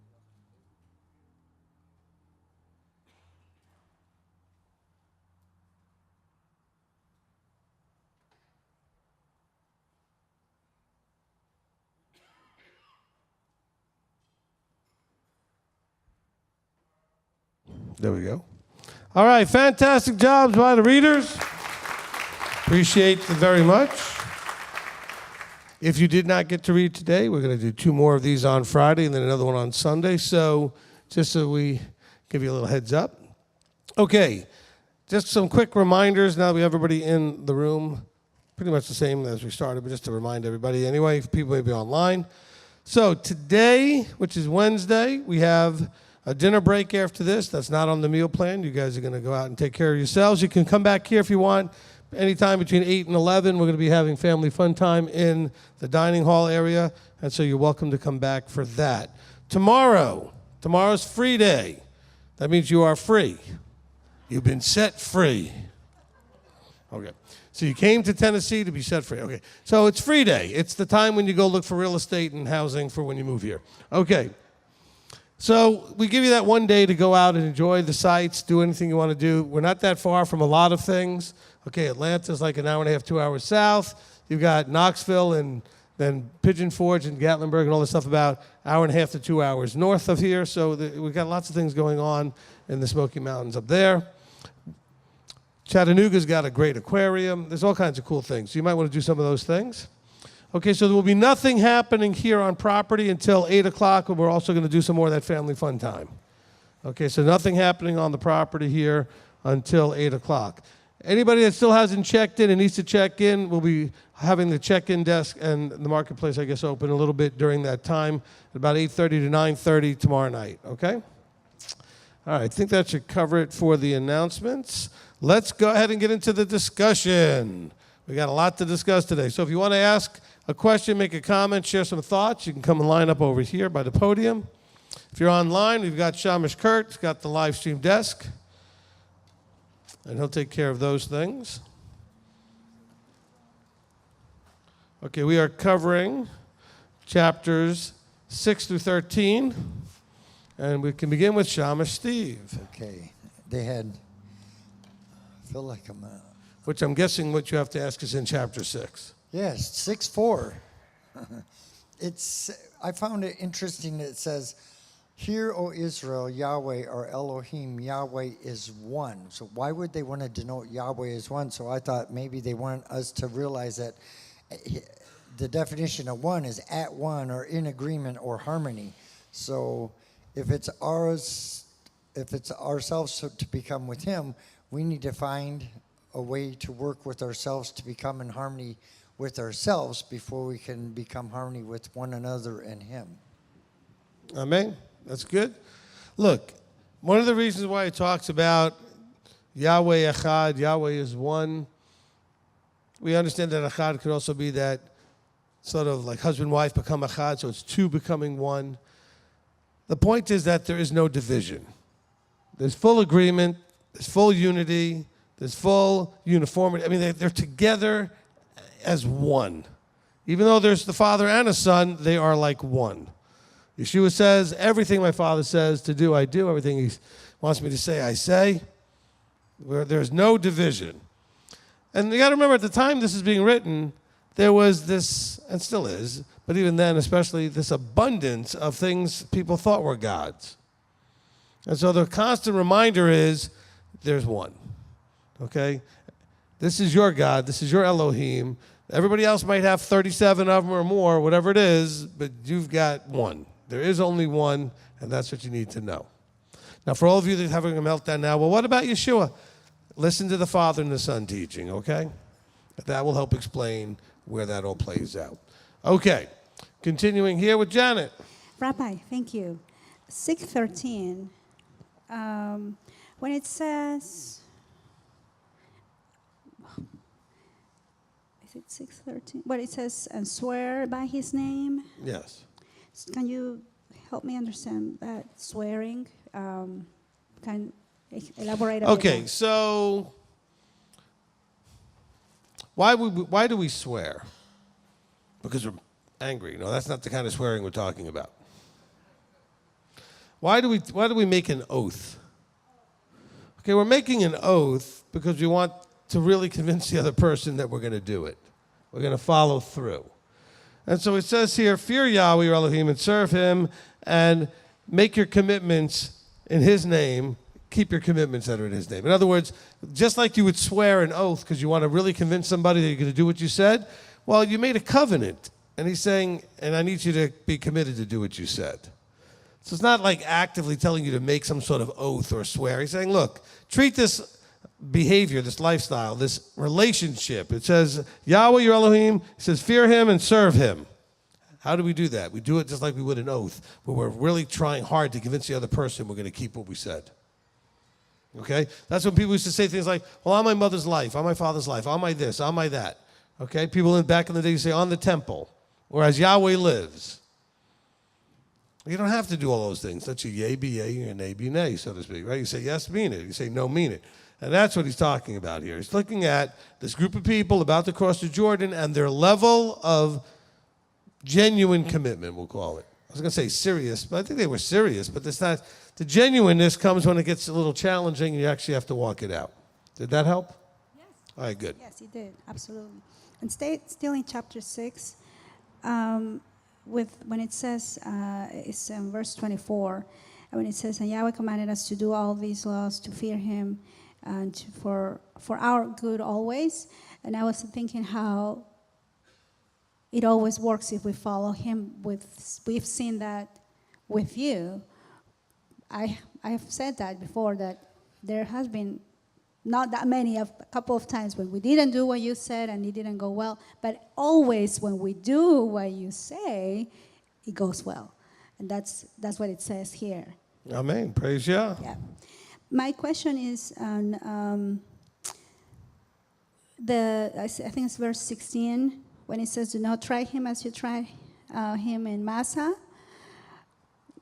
There we go. All right, fantastic jobs by the readers. Appreciate it very much. If you did not get to read today, we're going to do 2 more of these on Friday and then another one on Sunday. So just so we give you a little heads up. Okay, just some quick reminders now that we have everybody in the room. Pretty much the same as we started, but just to remind everybody anyway, if people may be online. So today, which is Wednesday, we have a dinner break after this. That's not on the meal plan. You guys are going to go out and take care of yourselves. You can come back here if you want. Anytime between 8 and 11, we're going to be having family fun time in the dining hall area, and so you're welcome to come back for that. Tomorrow's free day. That means you are free. You've been set free. Okay. So you came to Tennessee to be set free. Okay. So it's free day. It's the time when you go look for real estate and housing for when you move here. Okay. So we give you that one day to go out and enjoy the sights, do anything you want to do. We're not that far from a lot of things. Okay, Atlanta's like an hour and a half, 2 hours south. You've got Knoxville and then Pigeon Forge and Gatlinburg and all this stuff about hour and a half to 2 hours north of here. So we've got lots of things going on in the Smoky Mountains up there. Chattanooga's got a great aquarium. There's all kinds of cool things. So you might want to do some of those things. Okay, so there will be nothing happening here on property until 8 o'clock, and we're also going to do some more of that family fun time. Okay, so nothing happening on the property here until 8 o'clock. Anybody that still hasn't checked in and needs to check in, we'll be having the check-in desk and the marketplace, I guess, open a little bit during that time, at about 8:30 to 9:30 tomorrow night, okay? All right, I think that should cover it for the announcements. Let's go ahead and get into the discussion. We got a lot to discuss today. So if you want to ask a question, make a comment, share some thoughts, you can come and line up over here by the podium. If you're online, we've got Shamish Kurt, he's got the live stream desk, and he'll take care of those things. Okay, we are covering chapters 6 through 13, and we can begin with Shamish Steve. Okay, they had, I feel like I'm which I'm guessing what you have to ask is in chapter 6. Yes, 6:4. I found it interesting that it says, "Hear, O Israel, Yahweh, our Elohim, Yahweh is one." So why would they want to denote Yahweh as one? So I thought maybe they want us to realize that the definition of one is at one or in agreement or harmony. So if it's ourselves to become with him, we need to find a way to work with ourselves to become in harmony with ourselves before we can become harmony with one another and him. Amen. That's good. Look, one of the reasons why it talks about Yahweh Echad, Yahweh is one, we understand that Echad could also be that sort of like husband-wife become Echad, so it's two becoming one. The point is that there is no division. There's full agreement, there's full unity, there's full uniformity. I mean, they're together as one. Even though there's the Father and a Son, they are like one. Yeshua says, everything my Father says to do, I do. Everything he wants me to say, I say. Where there's no division. And you got to remember, at the time this is being written, there was this, and still is, but even then especially, this abundance of things people thought were gods. And so the constant reminder is, there's one. Okay? This is your God. This is your Elohim. Everybody else might have 37 of them or more, whatever it is, but you've got one. There is only one, and that's what you need to know. Now, for all of you that are having a meltdown now, well, what about Yeshua? Listen to the Father and the Son teaching, okay? That will help explain where that all plays out. Okay, continuing here with Janet. Rabbi, thank you. 6:13, when it says, is it 6:13? But it says, and swear by his name. Yes. Can you help me understand that swearing? Can you elaborate a bit Okay, more? so why do we swear? Because we're angry. No, that's not the kind of swearing we're talking about. Why do we make an oath? Okay, we're making an oath because we want to really convince the other person that we're going to do it. We're going to follow through. And so it says here, fear Yahweh your Elohim and serve him and make your commitments in his name. Keep your commitments that are in his name. In other words, just like you would swear an oath because you want to really convince somebody that you're going to do what you said, well, you made a covenant And he's saying, and I need you to be committed to do what you said. So it's not like actively telling you to make some sort of oath or swear. He's saying, look, treat this behavior, this lifestyle, this relationship. It says, Yahweh your Elohim, he says, fear him and serve him. How do we do that? We do it just like we would an oath, where we're really trying hard to convince the other person we're going to keep what we said. Okay? That's when people used to say things like, well, on my mother's life, on my father's life, on my this, on my that. Okay? People back in the day used to say, on the temple, or as Yahweh lives. You don't have to do all those things. Let your yea be yea, your nay be nay, so to speak, right? You say yes, mean it. You say no, mean it. And that's what he's talking about here. He's looking at this group of people about to cross the Jordan and their level of genuine commitment, we'll call it. I was going to say serious, but I think they were serious, but it's not. The genuineness comes when it gets a little challenging and you actually have to walk it out. Did that help? Yes. All right, good. Yes, it did. Absolutely. And still in chapter 6, when it says, it's in verse 24, and when it says, and Yahweh commanded us to do all these laws, to fear him, and for our good always. And I was thinking how it always works if we follow him. We've seen that with you. I have said that before, that there has been not that many, a couple of times when we didn't do what you said and it didn't go well, but always when we do what you say, it goes well. And that's what it says here. Amen. Praise Yah. Yeah. My question is on I think it's verse 16, when it says, do not try him as you tried him in Massah.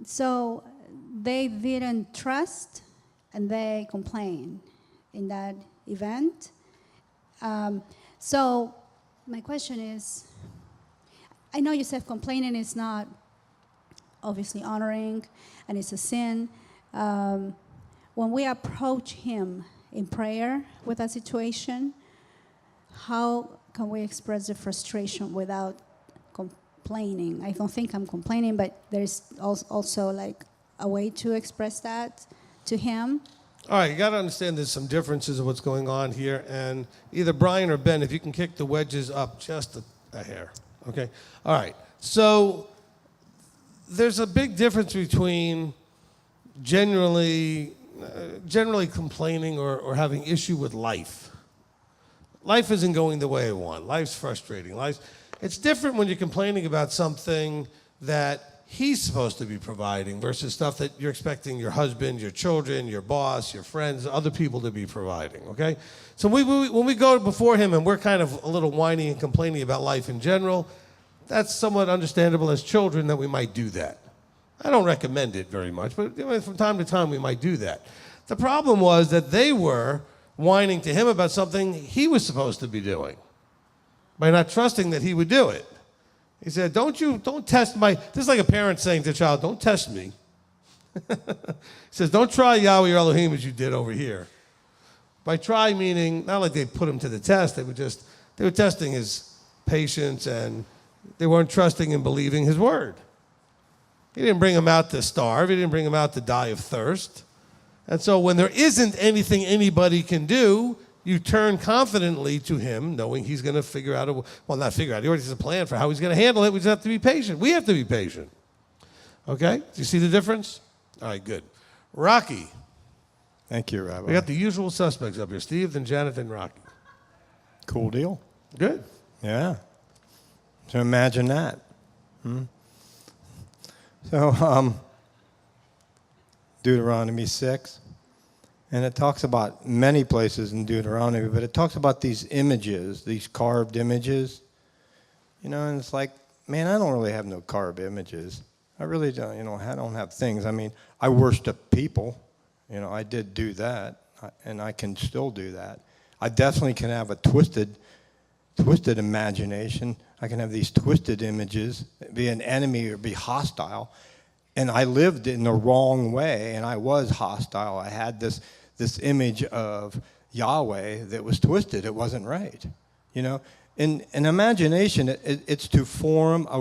So they didn't trust and they complained in that event. So my question is, I know you said complaining is not obviously honoring and it's a sin. When we approach him in prayer with a situation, how can we express the frustration without complaining? I don't think I'm complaining, but there's also like a way to express that to him. All right, you got to understand there's some differences of what's going on here, and either Brian or Ben, if you can kick the wedges up just a hair, okay? All right, so there's a big difference between generally complaining or having issue with life. Life isn't going the way I want. Life's frustrating. It's different when you're complaining about something that he's supposed to be providing versus stuff that you're expecting your husband, your children, your boss, your friends, other people to be providing, okay? So when we go before him and we're kind of a little whiny and complaining about life in general, that's somewhat understandable as children that we might do that. I don't recommend it very much, but from time to time we might do that. The problem was that they were whining to him about something he was supposed to be doing by not trusting that he would do it. He said, don't test this is like a parent saying to a child, don't test me. He says, don't try Yahweh your Elohim as you did over here. By try meaning, not like they put him to the test, they were testing his patience and they weren't trusting and believing his word. He didn't bring him out to starve, he didn't bring him out to die of thirst. And so when there isn't anything anybody can do, you turn confidently to him, knowing he's going to figure out, he already has a plan for how he's going to handle it. We just have to be patient. We have to be patient. Okay? Do you see the difference? All right, good. Rocky. Thank you, Rabbi. We got the usual suspects up here, Steve, then Janet, then Rocky. Cool deal. Good. Yeah. So imagine that. So, Deuteronomy 6. And it talks about many places in Deuteronomy, but it talks about these images, these carved images. And it's like, man, I don't really have no carved images. I really don't, I don't have things. I mean, I worship people. I did do that, and I can still do that. I definitely can have a twisted imagination. I can have these twisted images, be an enemy or be hostile. And I lived in the wrong way, and I was hostile. I had this image of Yahweh that was twisted. It wasn't right. In imagination, it's to form I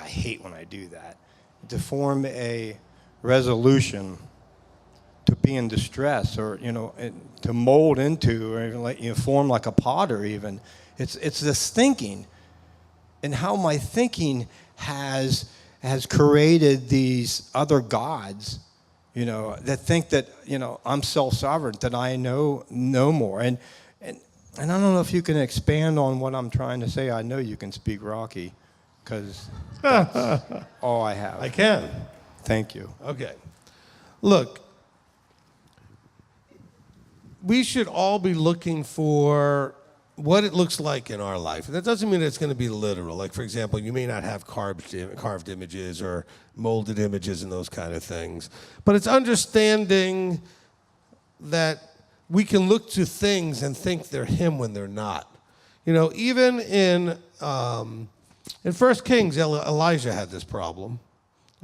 hate when I do that. To form a resolution to be in distress, or to mold into, or even like form like a potter. Even it's this thinking, and how my thinking has created these other gods, that think that I'm self-sovereign, that I know more, and I don't know if you can expand on what I'm trying to say. I know you can speak Rocky, because that's all I have. I can. Thank you. Okay. Look, we should all be looking for what it looks like in our life. And that doesn't mean it's going to be literal. Like, for example, you may not have carved images or molded images and those kind of things. But it's understanding that we can look to things and think they're him when they're not. Even in 1 Kings, Elijah had this problem.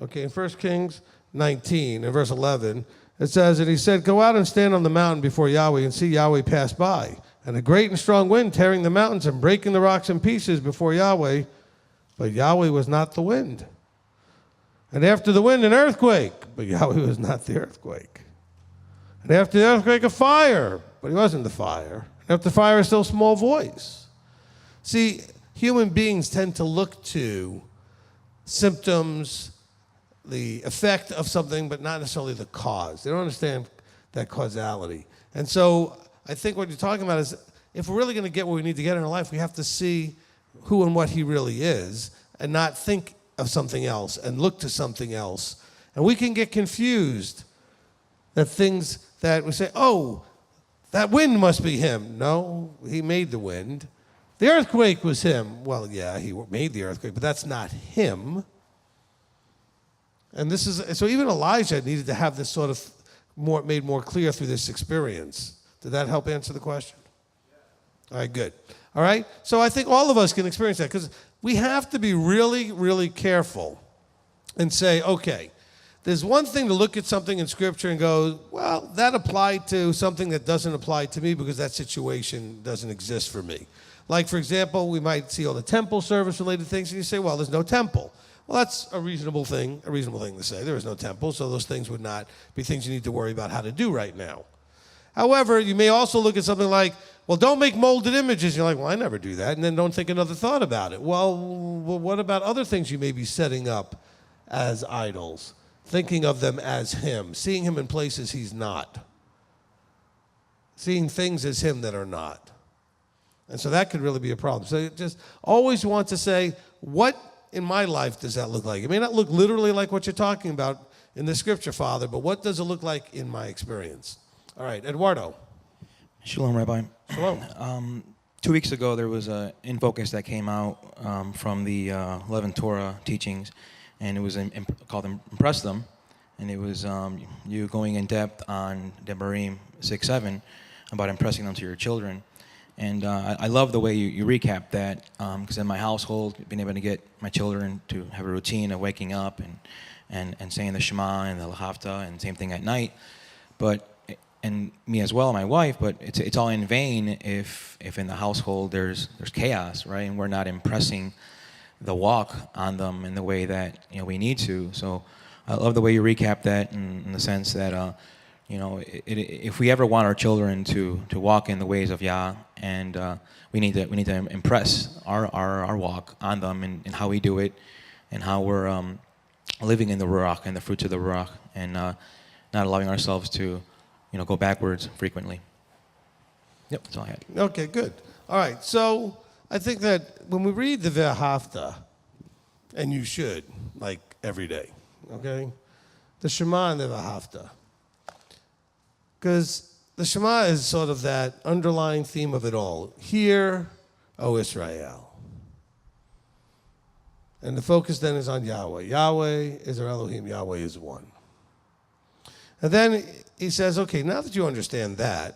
Okay, in 1 Kings 19, in verse 11, it says, "And he said, go out and stand on the mountain before Yahweh, and see Yahweh pass by. And a great and strong wind tearing the mountains and breaking the rocks in pieces before Yahweh. But Yahweh was not the wind. And after the wind, an earthquake. But Yahweh was not the earthquake. And after the earthquake, a fire. But he wasn't the fire. And after the fire, a still small voice." See, human beings tend to look to symptoms, the effect of something, but not necessarily the cause. They don't understand that causality. And so I think what you're talking about is, if we're really going to get what we need to get in our life, we have to see who and what he really is, and not think of something else and look to something else. And we can get confused that things that we say, oh, that wind must be him. No, he made the wind. The earthquake was him. Well, yeah, he made the earthquake, but that's not him. And this is, so even Elijah needed to have this sort of made more clear through this experience. Did that help answer the question? All right, good. All right, so I think all of us can experience that, because we have to be really, really careful and say, okay, there's one thing to look at something in Scripture and go, well, that applied to something that doesn't apply to me because that situation doesn't exist for me. Like, for example, we might see all the temple service-related things, and you say, well, there's no temple. Well, that's a reasonable thing to say. There is no temple, so those things would not be things you need to worry about how to do right now. However, you may also look at something like, well, don't make molded images. You're like, well, I never do that, and then don't think another thought about it. Well, what about other things you may be setting up as idols? Thinking of them as him, seeing him in places he's not, seeing things as him that are not. And so that could really be a problem. So you just always want to say, what in my life does that look like? It may not look literally like what you're talking about in the Scripture, Father, but what does it look like in my experience? All right, Eduardo. Shalom, Rabbi. Shalom. 2 weeks ago, there was an In Focus that came out from the 11 Torah teachings, and it was called Impress Them, and it was you going in depth on Devarim 6:7 about impressing them to your children. And I love the way you recap that, because in my household, being able to get my children to have a routine of waking up and saying the Shema and the Lahafta, and same thing at night, and me as well, my wife, but it's all in vain if in the household there's chaos, right? And we're not impressing the walk on them in the way that we need to. So I love the way you recap that in the sense that if we ever want our children to walk in the ways of Yah, and we need to impress our walk on them and how we do it, and how we're living in the Ruach and the fruits of the Ruach, and not allowing ourselves to go backwards frequently. Yep, that's all I had. Okay, good. All right, so I think that when we read the V'ahavta, and you should, like every day, okay? The Shema and the V'ahavta. Because the Shema is sort of that underlying theme of it all. Hear, O Israel. And the focus then is on Yahweh. Yahweh is our Elohim. Yahweh is one. And then he says, okay, now that you understand that,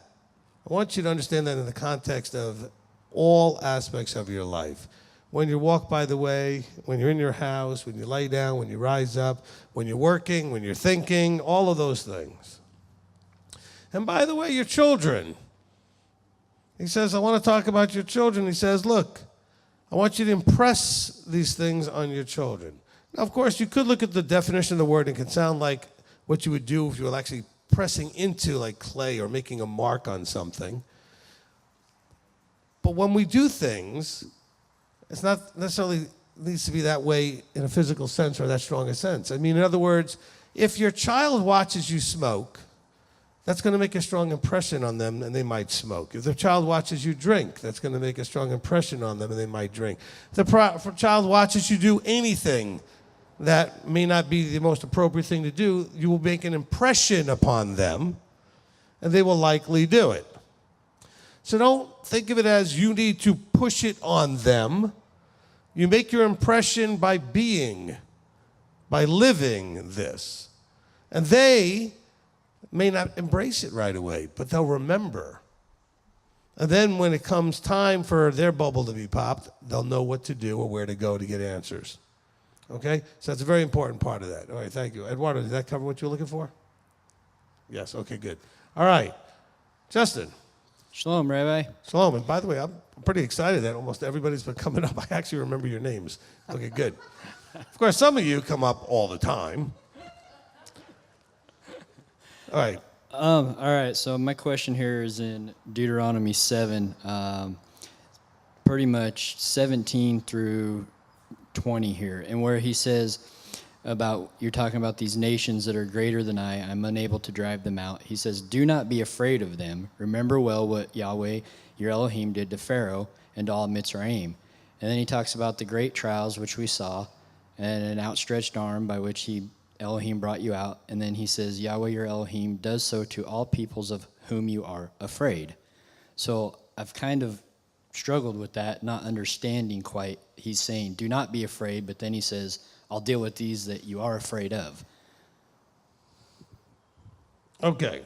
I want you to understand that in the context of all aspects of your life. When you walk by the way, when you're in your house, when you lay down, when you rise up, when you're working, when you're thinking, all of those things. And by the way, your children. He says, I want to talk about your children. He says, look, I want you to impress these things on your children. Now, of course, you could look at the definition of the word, and it can sound like what you would do if you were actually pressing into like clay or making a mark on something. But when we do things, it's not necessarily needs to be that way in a physical sense or that strong a sense. I mean, in other words, if your child watches you smoke, that's going to make a strong impression on them, and they might smoke. If the child watches you drink, that's going to make a strong impression on them, and they might drink. If the child watches you do anything that may not be the most appropriate thing to do, you will make an impression upon them, and they will likely do it. So don't think of it as you need to push it on them. You make your impression by being, by living this. And they may not embrace it right away, but they'll remember. And then when it comes time for their bubble to be popped, they'll know what to do or where to go to get answers. Okay? So that's a very important part of that. All right, thank you. Eduardo, did that cover what you were looking for? Yes, okay, good. All right. Justin. Shalom, Rabbi. Shalom. And by the way, I'm pretty excited that almost everybody's been coming up. I actually remember your names. Okay, good. Of course, some of you come up all the time. All right. All right, so my question here is in Deuteronomy 7, pretty much 17 through 20 here, and where he says about, you're talking about these nations that are greater than I'm unable to drive them out. He says, do not be afraid of them. Remember well what Yahweh, your Elohim, did to Pharaoh and to all Mitzrayim. And then he talks about the great trials which we saw, and an outstretched arm by which Elohim brought you out. And then he says, Yahweh your Elohim does so to all peoples of whom you are afraid. So I've kind of struggled with that, not understanding quite. He's saying, do not be afraid, but then he says, I'll deal with these that you are afraid of. Okay.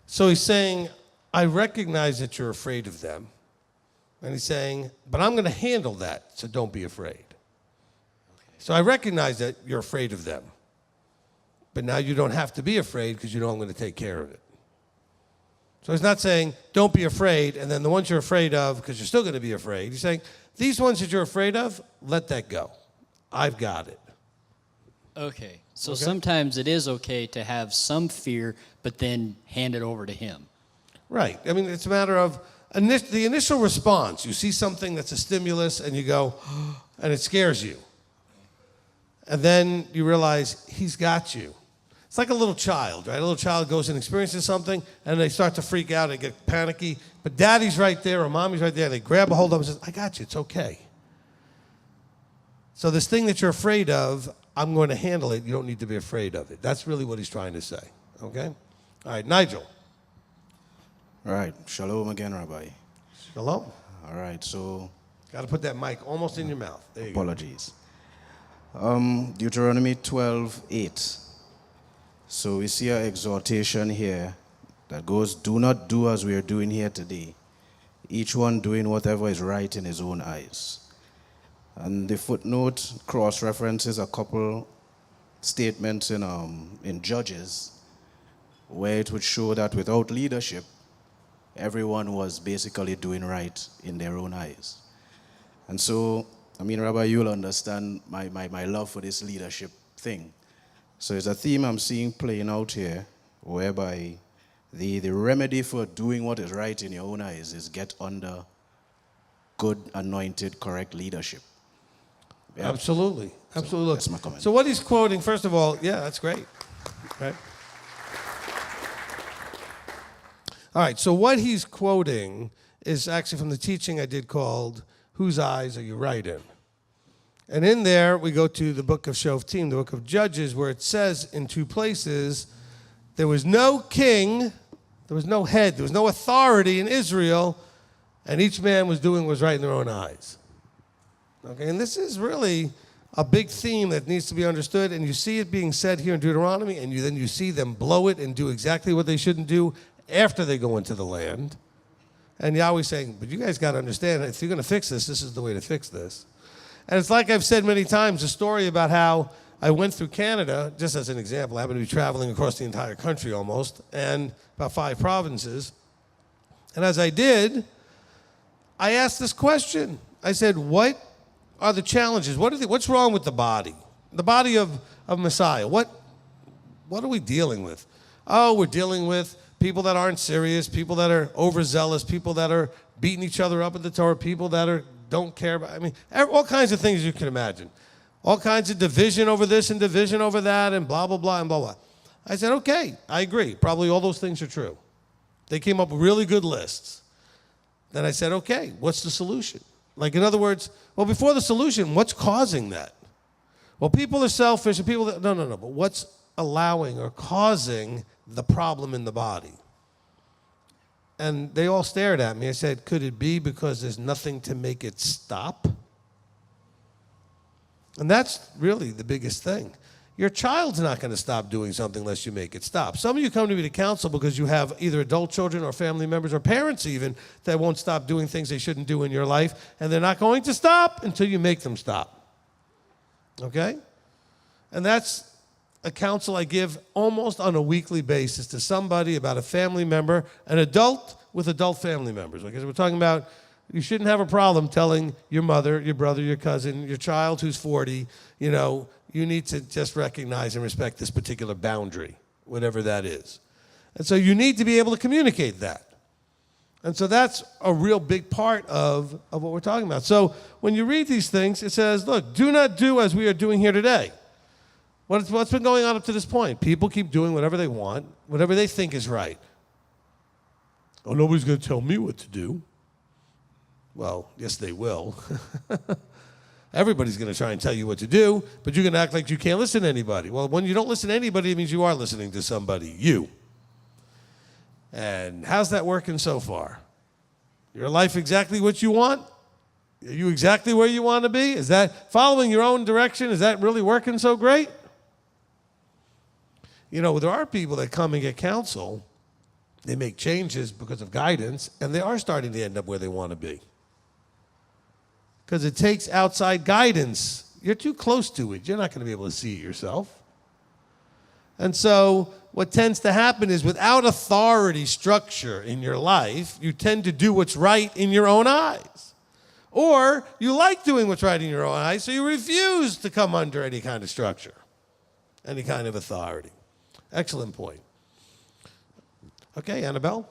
So he's saying, I recognize that you're afraid of them. And he's saying, but I'm going to handle that, so don't be afraid. So I recognize that you're afraid of them. But now you don't have to be afraid because you know I'm going to take care of it. So he's not saying, don't be afraid, and then the ones you're afraid of, because you're still going to be afraid. He's saying, these ones that you're afraid of, let that go. I've got it. Okay. So sometimes it is okay to have some fear, but then hand it over to him. Right. I mean, it's a matter of the initial response. You see something that's a stimulus, and you go, and it scares you. And then you realize he's got you. It's like a little child, right? A little child goes and experiences something, and they start to freak out and get panicky. But daddy's right there or mommy's right there, and they grab a hold of him and says, I got you, it's okay. So this thing that you're afraid of, I'm going to handle it. You don't need to be afraid of it. That's really what he's trying to say, okay? All right, Nigel. All right, shalom again, Rabbi. Shalom. All right, so... Got to put that mic almost in your mouth. There you apologies. Deuteronomy 12:8. So we see an exhortation here that goes, do not do as we are doing here today, each one doing whatever is right in his own eyes. And the footnote cross-references a couple statements in Judges where it would show that without leadership, everyone was basically doing right in their own eyes. And so, I mean, Rabbi, you'll understand my love for this leadership thing. So it's a theme I'm seeing playing out here, whereby the remedy for doing what is right in your own eyes is get under good, anointed, correct leadership. Yeah. Absolutely. Absolutely. That's my comment. So what he's quoting, first of all, yeah, that's great. Right? All right, so what he's quoting is actually from the teaching I did called Whose Eyes Are You Right In? And in there, we go to the book of Shoftim, the book of Judges, where it says in two places, there was no king, there was no head, there was no authority in Israel, and each man was doing what was right in their own eyes. Okay, and this is really a big theme that needs to be understood, and you see it being said here in Deuteronomy, and then you see them blow it and do exactly what they shouldn't do after they go into the land. And Yahweh's saying, but you guys got to understand, if you're going to fix this, this is the way to fix this. And it's like I've said many times, a story about how I went through Canada, just as an example. I happened to be traveling across the entire country almost, and about 5 provinces. And as I did, I asked this question. I said, what are the challenges? What's wrong with the body of Messiah? What are we dealing with? oh, we're dealing with people that aren't serious, people that are overzealous, people that are beating each other up at the Torah, people that don't care about, all kinds of things you can imagine. All kinds of division over this and division over that and blah, blah, blah, and blah, blah. I said, okay, I agree. Probably all those things are true. They came up with really good lists. Then I said, okay, what's the solution? Like, in other words, well, before the solution, what's causing that? Well, people are selfish and people, no, but what's allowing or causing the problem in the body? And they all stared at me. I said, could it be because there's nothing to make it stop? And that's really the biggest thing. Your child's not going to stop doing something unless you make it stop. Some of you come to me to counsel because you have either adult children or family members or parents even that won't stop doing things they shouldn't do in your life, and they're not going to stop until you make them stop. Okay? And that's a counsel I give almost on a weekly basis to somebody about a family member, an adult with adult family members. Because we're talking about you shouldn't have a problem telling your mother, your brother, your cousin, your child who's 40, you need to just recognize and respect this particular boundary, whatever that is. And so you need to be able to communicate that. And so that's a real big part of what we're talking about. So when you read these things, it says, look, do not do as we are doing here today. What's been going on up to this point? People keep doing whatever they want, whatever they think is right. Oh, nobody's going to tell me what to do. Well, yes, they will. Everybody's going to try and tell you what to do, but you're going to act like you can't listen to anybody. Well, when you don't listen to anybody, it means you are listening to somebody, you. And how's that working so far? Your life exactly what you want? Are you exactly where you want to be? Is that following your own direction? Is that really working so great? There are people that come and get counsel. They make changes because of guidance, and they are starting to end up where they want to be. Because it takes outside guidance. You're too close to it. You're not going to be able to see it yourself. And so what tends to happen is without authority structure in your life, you tend to do what's right in your own eyes. Or you like doing what's right in your own eyes, so you refuse to come under any kind of structure, any kind of authority. Excellent point. Okay, Annabelle?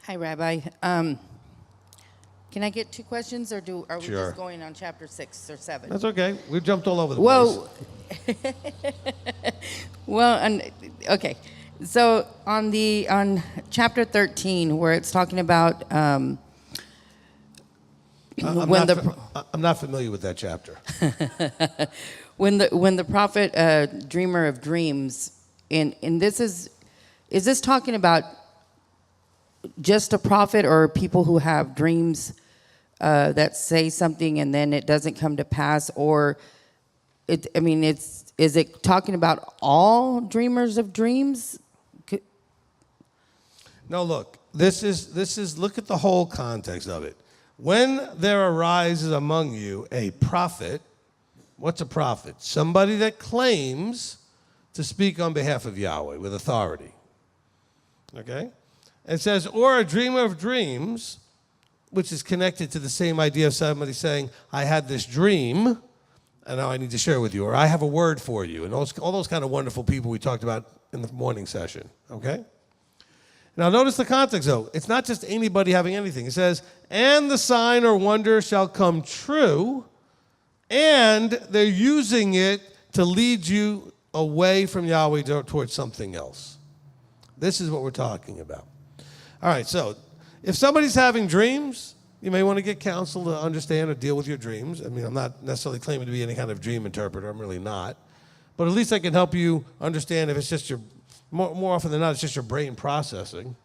Hi, Rabbi. Can I get two questions, or are we Sure. just going on chapter 6 or 7? That's okay. We've jumped all over the place. Well, okay. So on chapter 13, where it's talking about I'm not familiar with that chapter. when the prophet, dreamer of dreams, and this is this talking about just a prophet or people who have dreams that say something and then it doesn't come to pass, or is it talking about all dreamers of dreams? No, look, this is look at the whole context of it. When there arises among you a prophet, what's a prophet? Somebody that claims to speak on behalf of Yahweh with authority. Okay? It says, or a dreamer of dreams, which is connected to the same idea of somebody saying, I had this dream, and now I need to share with you, or I have a word for you, and all those kind of wonderful people we talked about in the morning session, okay? Now notice the context, though. It's not just anybody having anything. It says, and the sign or wonder shall come true, and they're using it to lead you away from Yahweh towards something else. This is what we're talking about. All right, so if somebody's having dreams, you may want to get counsel to understand or deal with your dreams. I'm not necessarily claiming to be any kind of dream interpreter. I'm really not. But at least I can help you understand if it's just more often than not, it's just your brain processing.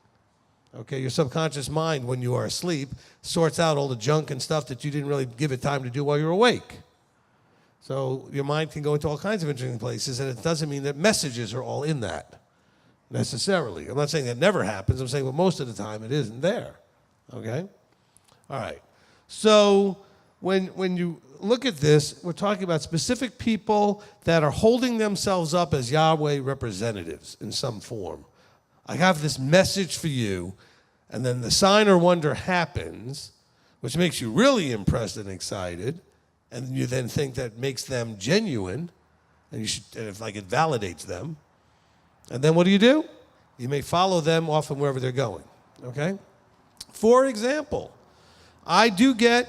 Okay, your subconscious mind, when you are asleep, sorts out all the junk and stuff that you didn't really give it time to do while you're awake. So your mind can go into all kinds of interesting places, and it doesn't mean that messages are all in that necessarily. I'm not saying that never happens. I'm saying, well, most of the time it isn't there. Okay? All right. So when you look at this, we're talking about specific people that are holding themselves up as Yahweh representatives in some form. I have this message for you, and then the sign or wonder happens, which makes you really impressed and excited, and you then think that makes them genuine, and it validates them. And then what do? You may follow them often wherever they're going, okay? For example, I do get,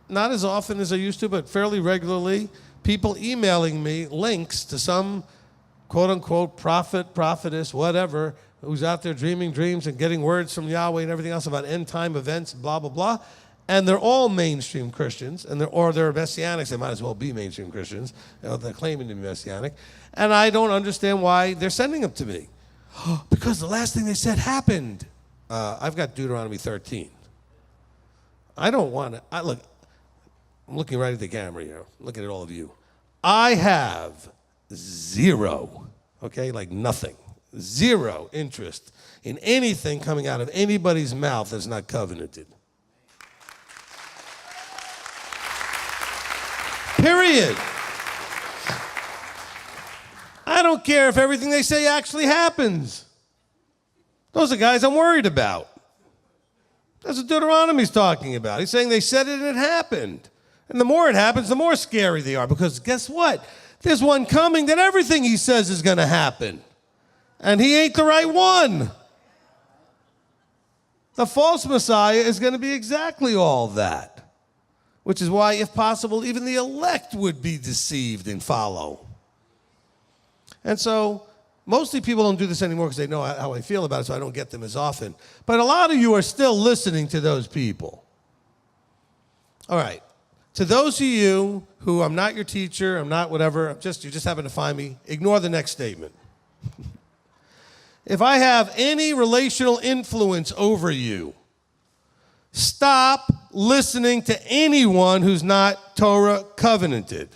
not as often as I used to, but fairly regularly, people emailing me links to some quote-unquote prophet, prophetess, whatever, who's out there dreaming dreams and getting words from Yahweh and everything else about end-time events, blah, blah, blah. And they're all mainstream Christians, and they're Messianics. They might as well be mainstream Christians. You know, they're claiming to be Messianic. And I don't understand why they're sending them to me. Because the last thing they said happened. I've got Deuteronomy 13. I don't want to. Look, I'm looking right at the camera here. Looking at all of you. I have zero, okay, like nothing, zero interest in anything coming out of anybody's mouth that's not covenanted. Period. I don't care if everything they say actually happens. Those are guys I'm worried about. That's what Deuteronomy's talking about. He's saying they said it and it happened. And the more it happens, the more scary they are. Because guess what? There's one coming that everything he says is going to happen. And he ain't the right one. The false Messiah is going to be exactly all that. Which is why, if possible, even the elect would be deceived and follow. And so, mostly people don't do this anymore because they know how I feel about it, so I don't get them as often. But a lot of you are still listening to those people. All right. To those of you who I'm not your teacher, I'm not whatever, you just happen to find me, ignore the next statement. If I have any relational influence over you, stop listening to anyone who's not Torah covenanted.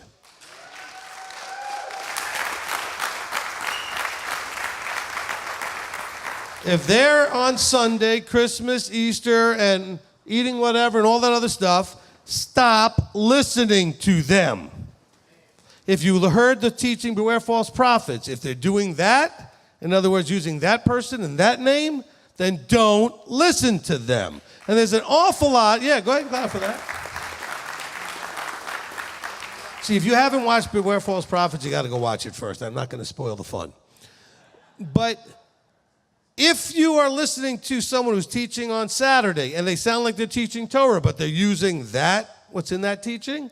If they're on Sunday, Christmas, Easter, and eating whatever and all that other stuff, stop listening to them. If you heard the teaching, beware false prophets, if they're doing that, in other words, using that person and that name, then don't listen to them. And there's an awful lot. Yeah, go ahead and clap for that. See, if you haven't watched Beware False Prophets, you got to go watch it first. I'm not going to spoil the fun. But if you are listening to someone who's teaching on Saturday and they sound like they're teaching Torah, but they're using that, what's in that teaching,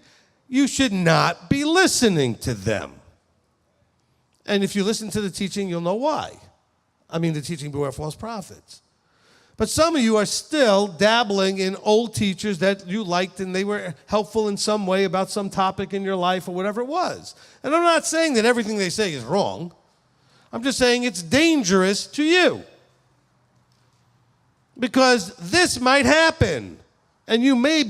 you should not be listening to them. And if you listen to the teaching, you'll know why. I mean, the teaching Beware False Prophets. But some of you are still dabbling in old teachers that you liked and they were helpful in some way about some topic in your life or whatever it was. And I'm not saying that everything they say is wrong. I'm just saying it's dangerous to you. Because this might happen. And you may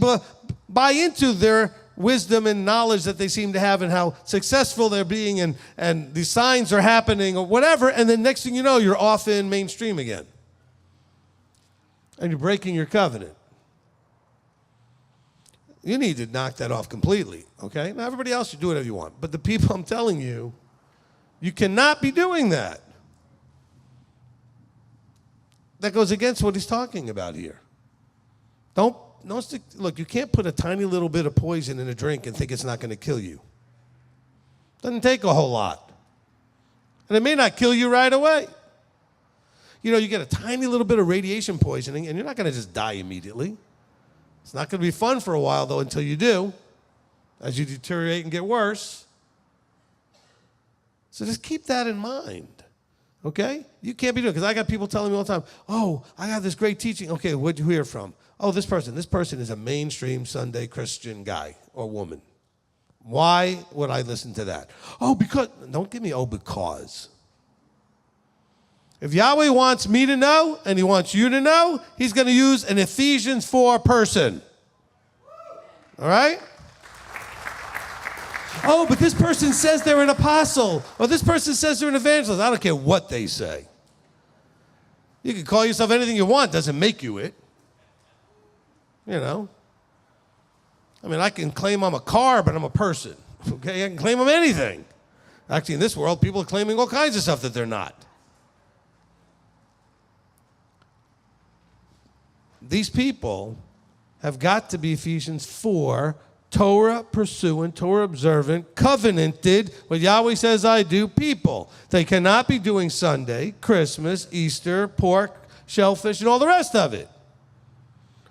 buy into their wisdom and knowledge that they seem to have and how successful they're being and the signs are happening or whatever. And then next thing you know, you're off in mainstream again. And you're breaking your covenant. You need to knock that off completely, okay? Now, everybody else, you do whatever you want. But the people I'm telling you, you cannot be doing that. That goes against what he's talking about here. Don't stick, look, you can't put a tiny little bit of poison in a drink and think it's not going to kill you. Doesn't take a whole lot. And it may not kill you right away. You know, you get a tiny little bit of radiation poisoning, and you're not going to just die immediately. It's not going to be fun for a while, though, until you do, as you deteriorate and get worse. So just keep that in mind, okay? You can't be doing it, because I got people telling me all the time, oh, I got this great teaching. Okay, where'd you hear from? Oh, this person is a mainstream Sunday Christian guy or woman. Why would I listen to that? Oh, because, don't give me because. If Yahweh wants me to know and he wants you to know, he's going to use an Ephesians 4 person. All right? Oh, but this person says they're an apostle, or this person says they're an evangelist. I don't care what they say. You can call yourself anything you want, doesn't make you it. You know? I mean, I can claim I'm a car, but I'm a person. Okay? I can claim I'm anything. Actually, in this world, people are claiming all kinds of stuff that they're not. These people have got to be Ephesians 4 Torah pursuant, Torah observant, covenanted, what Yahweh says I do, people. They cannot be doing Sunday, Christmas, Easter, pork, shellfish, and all the rest of it.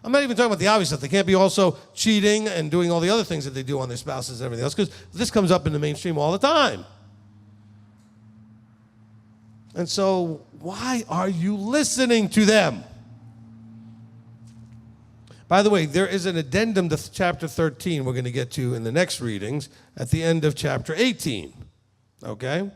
I'm not even talking about the obvious stuff. They can't be also cheating and doing all the other things that they do on their spouses and everything else, because this comes up in the mainstream all the time. And so, why are you listening to them? By the way, there is an addendum to chapter 13 we're going to get to in the next readings at the end of chapter 18. Okay?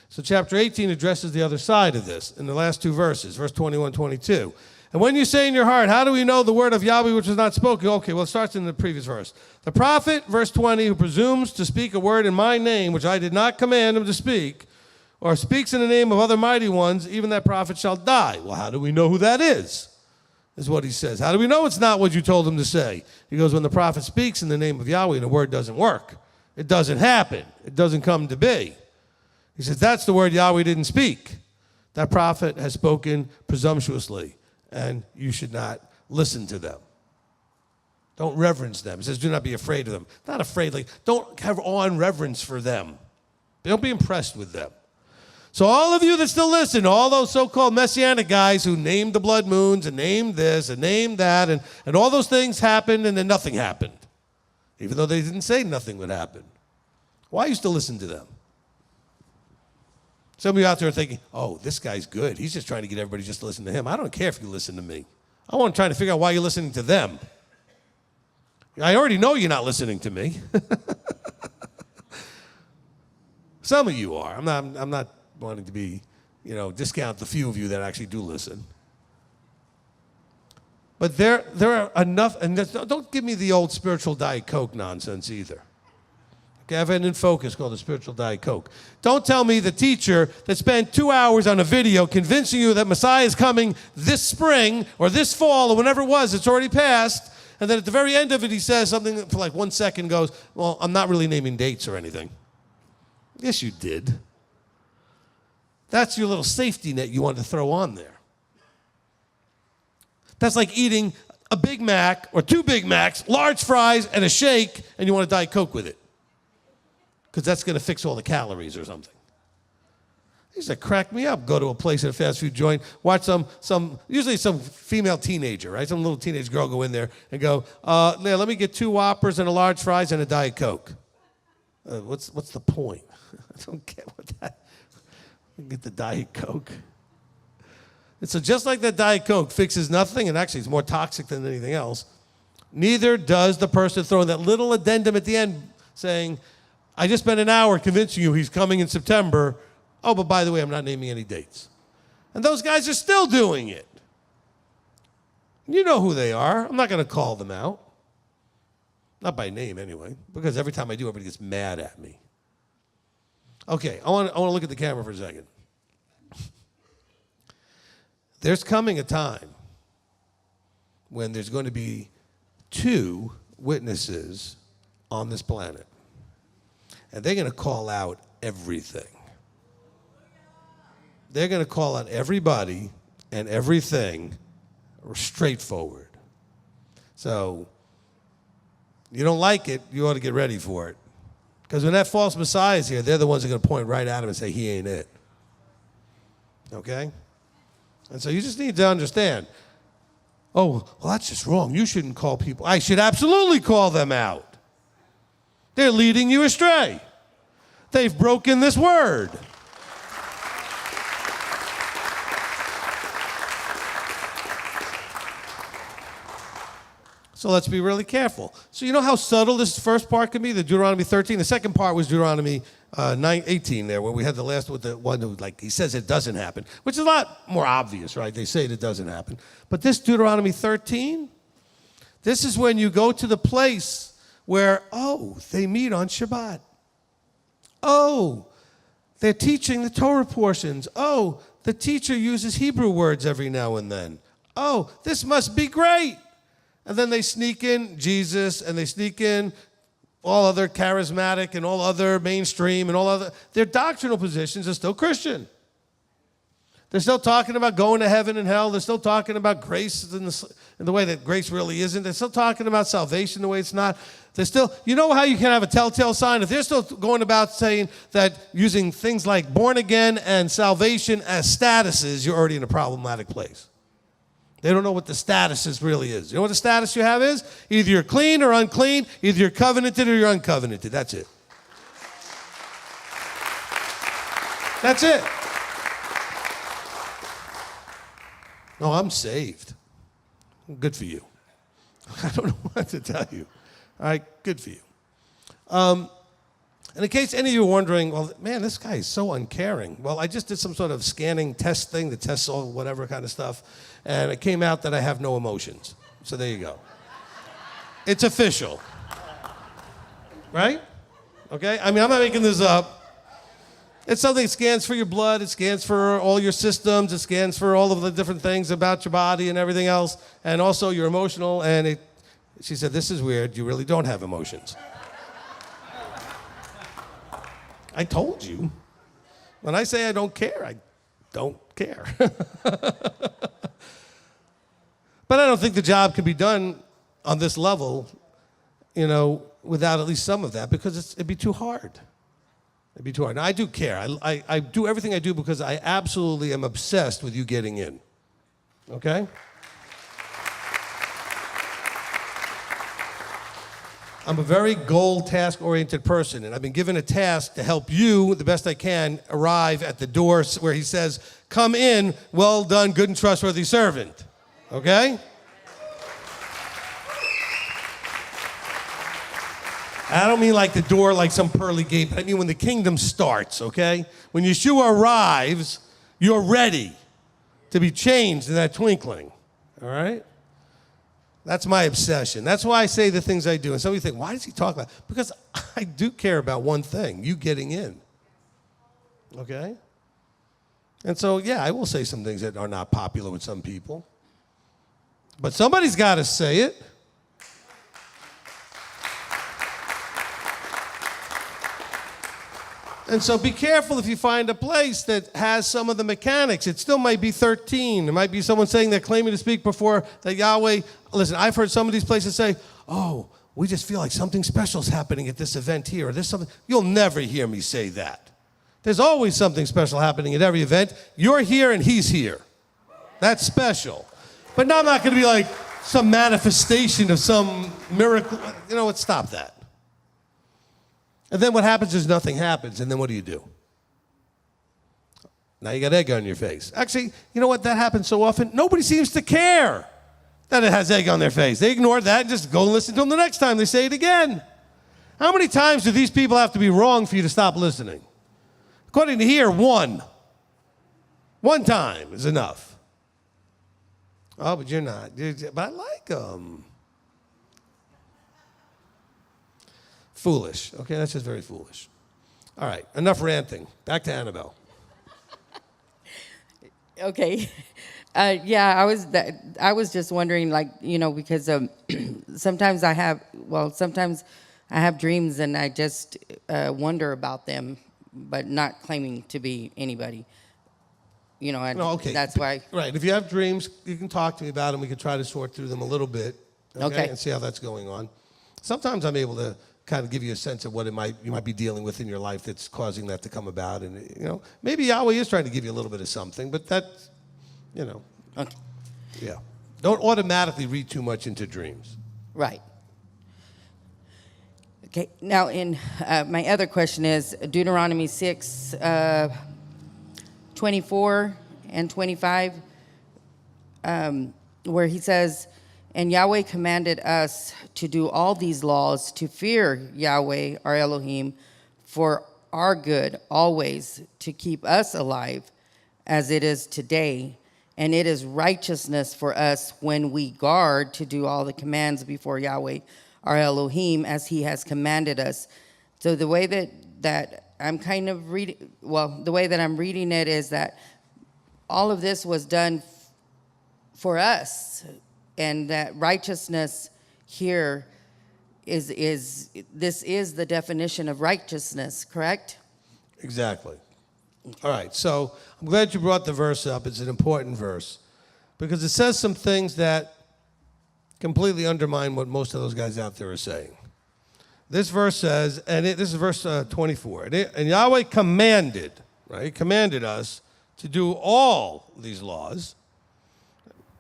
So chapter 18 addresses the other side of this in the last two verses, verse 21, 22. And when you say in your heart, how do we know the word of Yahweh which was not spoken? Okay, well, it starts in the previous verse. The prophet, verse 20, who presumes to speak a word in my name, which I did not command him to speak, or speaks in the name of other mighty ones, even that prophet shall die. Well, how do we know who that is what he says. How do we know it's not what you told him to say? He goes, when the prophet speaks in the name of Yahweh, the word doesn't work. It doesn't happen. It doesn't come to be. He says, that's the word Yahweh didn't speak. That prophet has spoken presumptuously, and you should not listen to them. Don't reverence them. He says, do not be afraid of them. Not afraid, like, don't have awe and reverence for them. Don't be impressed with them. So all of you that still listen, all those so-called Messianic guys who named the blood moons and named this and named that, and all those things happened and then nothing happened, even though they didn't say nothing would happen. Why are you still listening to them? Some of you out there are thinking, oh, this guy's good. He's just trying to get everybody just to listen to him. I don't care if you listen to me. I want to try to figure out why you're listening to them. I already know you're not listening to me. Some of you are. I'm not wanting to be, discount the few of you that actually do listen. But there are enough, and don't give me the old spiritual Diet Coke nonsense either. Okay, I have an In Focus called the Spiritual Diet Coke. Don't tell me the teacher that spent 2 hours on a video convincing you that Messiah is coming this spring or this fall or whenever it was, it's already passed, and then at the very end of it he says something for like 1 second, goes, well, I'm not really naming dates or anything. Yes, you did. That's your little safety net you wanted to throw on there. That's like eating a Big Mac or 2 Big Macs, large fries, and a shake, and you want to Diet Coke with it. Because that's going to fix all the calories or something. These that crack me up. Go to a place at a fast food joint, watch usually some female teenager, right? Some little teenage girl go in there and go, let me get 2 Whoppers and a large fries and a Diet Coke. What's the point? I don't get what that. Get the Diet Coke. And so just like that Diet Coke fixes nothing, and actually it's more toxic than anything else, neither does the person throwing that little addendum at the end saying, I just spent an hour convincing you he's coming in September. Oh, but by the way, I'm not naming any dates. And those guys are still doing it. You know who they are. I'm not going to call them out. Not by name, anyway, because every time I do, everybody gets mad at me. Okay, I want to look at the camera for a second. There's coming a time when there's going to be 2 witnesses on this planet. And they're going to call out everything. They're going to call out everybody and everything straightforward. So, you don't like it, you ought to get ready for it. Because when that false Messiah is here, they're the ones that are going to point right at him and say, he ain't it. Okay? And so you just need to understand, oh, well, that's just wrong. You shouldn't call people. I should absolutely call them out. They're leading you astray. They've broken this word. So let's be really careful. So you know how subtle this first part can be, the Deuteronomy 13? The second part was Deuteronomy 18 there, where we had the last with the one who, he says it doesn't happen, which is a lot more obvious, right? They say it doesn't happen. But this Deuteronomy 13, this is when you go to the place where, they meet on Shabbat. They're teaching the Torah portions. The teacher uses Hebrew words every now and then. This must be great. And then they sneak in Jesus, and they sneak in all other charismatic and all other mainstream and all other. Their doctrinal positions are still Christian. They're still talking about going to heaven and hell. They're still talking about grace in the way that grace really isn't. They're still talking about salvation the way it's not. They're still, you know how you can have a telltale sign? If they're still going about saying that using things like born again and salvation as statuses, you're already in a problematic place. They don't know what the status really is. You know what the status you have is? Either you're clean or unclean, either you're covenanted or you're uncovenanted. That's it. That's it. No, I'm saved. Good for you. I don't know what to tell you. All right, good for you. And in case any of you are wondering, well, man, this guy is so uncaring. Well, I just did some sort of scanning test thing that tests all whatever kind of stuff, and it came out that I have no emotions. So there you go. It's official. Right? Okay? I mean, I'm not making this up. It's something that scans for your blood, it scans for all your systems, it scans for all of the different things about your body and everything else, and also you're emotional, and she said, this is weird, you really don't have emotions. I told you. When I say I don't care, I don't care. But I don't think the job can be done on this level, without at least some of that, because it'd be too hard. It'd be too hard. Now, I do care. I do everything I do because I absolutely am obsessed with you getting in. Okay? I'm a very goal, task-oriented person, and I've been given a task to help you, the best I can, arrive at the door where he says, come in, well done, good and trustworthy servant. Okay? I don't mean like the door like some pearly gate, but I mean when the kingdom starts, okay? When Yeshua arrives, you're ready to be changed in that twinkling, all right? That's my obsession. That's why I say the things I do. And some of you think, why does he talk about it? Because I do care about one thing, you getting in, okay? And so, yeah, I will say some things that are not popular with some people. But somebody's got to say it. And so be careful if you find a place that has some of the mechanics. It still might be 13. There might be someone saying they're claiming to speak before that Yahweh. Listen, I've heard some of these places say, oh, we just feel like something special is happening at this event here. Or there's something. You'll never hear me say that. There's always something special happening at every event. You're here and he's here. That's special. But now I'm not going to be like some manifestation of some miracle. You know what? Stop that. And then what happens is nothing happens, and then what do? Now you got egg on your face. Actually, you know what? That happens so often, nobody seems to care that it has egg on their face. They ignore that and just go and listen to them the next time they say it again. How many times do these people have to be wrong for you to stop listening? According to here, one. One time is enough. Oh, but you're not. But I like them. Foolish. Okay, that's just very foolish. All right, enough ranting. Back to Annabelle. Okay. Yeah, I was just wondering, because sometimes I have dreams and I just wonder about them, but not claiming to be anybody. Okay. That's why. Right. If you have dreams, you can talk to me about them. We can try to sort through them a little bit. Okay. And see how that's going on. Sometimes I'm able to kind of give you a sense of what you might be dealing with in your life that's causing that to come about. And, maybe Yahweh is trying to give you a little bit of something, but that's, Okay. Yeah. Don't automatically read too much into dreams. Right. Okay. Now, my other question is Deuteronomy 6, 24 and 25, where he says, and Yahweh commanded us to do all these laws, to fear Yahweh, our Elohim, for our good always, to keep us alive as it is today. And it is righteousness for us when we guard to do all the commands before Yahweh, our Elohim, as he has commanded us. So the way that I'm kind of reading, the way that I'm reading it is that all of this was done for us. And that righteousness here is the definition of righteousness, correct? Exactly. All right, so I'm glad you brought the verse up. It's an important verse because it says some things that completely undermine what most of those guys out there are saying. This verse says, this is verse 24, and Yahweh commanded, right? Commanded us to do all these laws.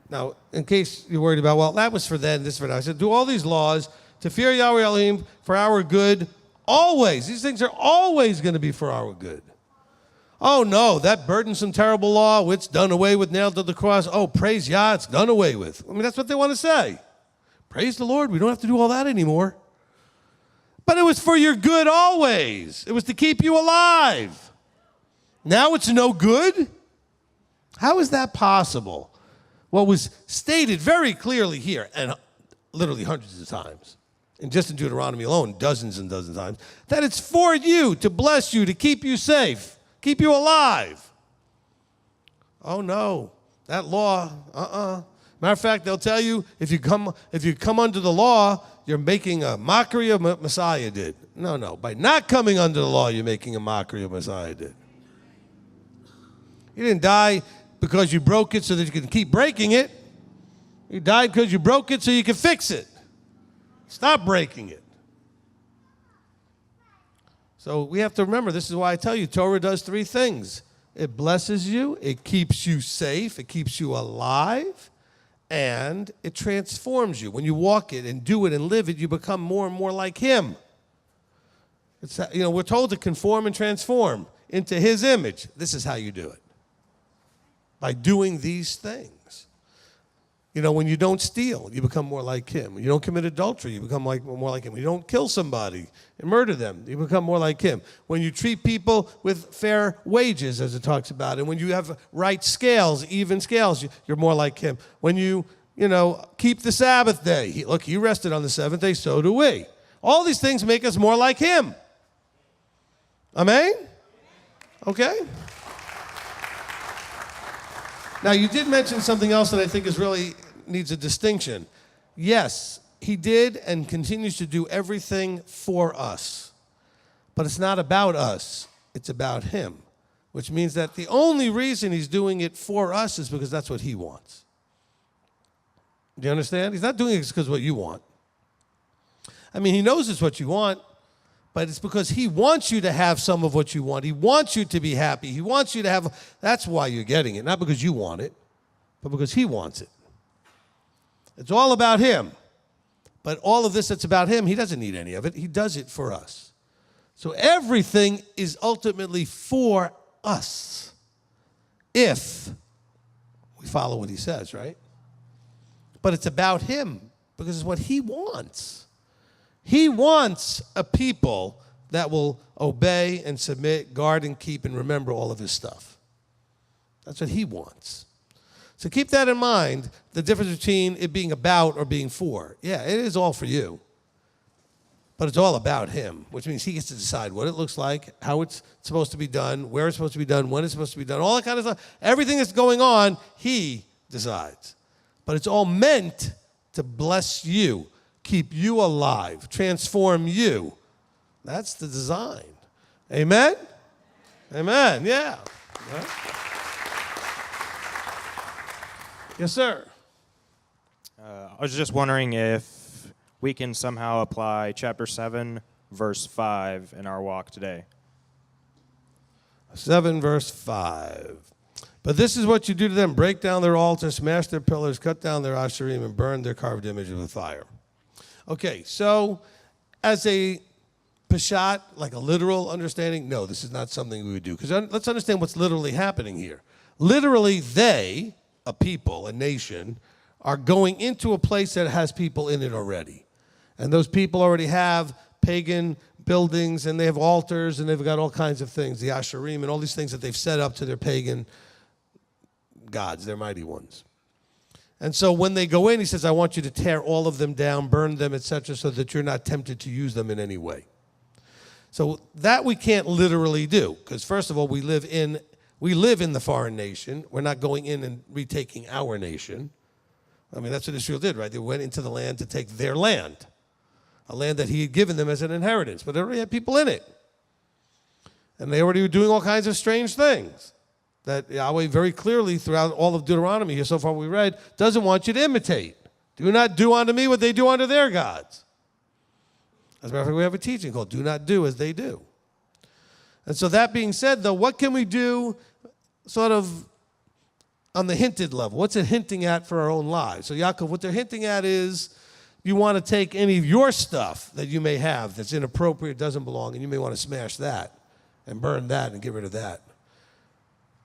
Now, in case you're worried about, well, that was for then, this for now. I said, do all these laws to fear Yahweh Elohim for our good always. These things are always going to be for our good. Oh, no, that burdensome, terrible law, it's done away with, nailed to the cross. Oh, praise Yah, it's done away with. I mean, that's what they want to say. Praise the Lord, we don't have to do all that anymore. But it was for your good always. It was to keep you alive. Now it's no good? How is that possible? What was stated very clearly here, and literally hundreds of times, and just in Deuteronomy alone, dozens and dozens of times, that it's for you, to bless you, to keep you safe, keep you alive. Oh no, that law, Matter of fact, they'll tell you if you come under the law, you're making a mockery of what Messiah did. No, by not coming under the law, you're making a mockery of what Messiah did. You didn't die because you broke it so that you can keep breaking it. You died because you broke it so you can fix it. Stop breaking it. So we have to remember, this is why I tell you, Torah does three things. It blesses you, it keeps you safe, it keeps you alive, and it transforms you. When you walk it and do it and live it, you become more and more like Him. It's, we're told to conform and transform into His image. This is how you do it. By doing these things. When you don't steal, you become more like Him. When you don't commit adultery, you become more like Him. When you don't kill somebody and murder them, you become more like Him. When you treat people with fair wages, as it talks about, and when you have right scales, even scales, you're more like Him. When you keep the Sabbath day. He rested on the seventh day, so do we. All these things make us more like Him. Amen? Okay? Now, you did mention something else that I think really needs a distinction. Yes, He did and continues to do everything for us. But it's not about us. It's about Him. Which means that the only reason He's doing it for us is because that's what He wants. Do you understand? He's not doing it because of what you want. I mean, He knows it's what you want, but it's because He wants you to have some of what you want. He wants you to be happy. He wants you to have, that's why you're getting it. Not because you want it, but because He wants it. It's all about Him. But all of this that's about Him, He doesn't need any of it. He does it for us. So everything is ultimately for us if we follow what He says, right? But it's about Him because it's what He wants. He wants a people that will obey and submit, guard and keep and remember all of His stuff. That's what He wants. So keep that in mind, the difference between it being about or being for. Yeah, it is all for you. But it's all about Him, which means He gets to decide what it looks like, how it's supposed to be done, where it's supposed to be done, when it's supposed to be done, all that kind of stuff. Everything that's going on, He decides. But it's all meant to bless you, keep you alive, transform you. That's the design. Amen? Amen, yeah. Right. Yes, sir. I was just wondering if we can somehow apply chapter 7, verse 5 in our walk today. 7, verse 5. But this is what you do to them. Break down their altars, smash their pillars, cut down their asherim, and burn their carved images with fire. Okay, so as a peshat, like a literal understanding, no, this is not something we would do. Because let's understand what's literally happening here. Literally, they, a people, a nation, are going into a place that has people in it already. And those people already have pagan buildings, and they have altars, and they've got all kinds of things, the asherim, and all these things that they've set up to their pagan gods, their mighty ones. And so when they go in, He says, I want you to tear all of them down, burn them, etc., so that you're not tempted to use them in any way. So that we can't literally do, because first of all, we live in the foreign nation. We're not going in and retaking our nation. I mean, that's what Israel did, right? They went into the land to take their land, a land that He had given them as an inheritance, but it already had people in it. And they already were doing all kinds of strange things that Yahweh very clearly throughout all of Deuteronomy here so far we read doesn't want you to imitate. Do not do unto me what they do unto their gods. As a matter of fact, we have a teaching called Do Not Do As They Do. And so that being said, though, what can we do sort of on the hinted level? What's it hinting at for our own lives? So Yaakov, what they're hinting at is you want to take any of your stuff that you may have that's inappropriate, doesn't belong, and you may want to smash that and burn that and get rid of that.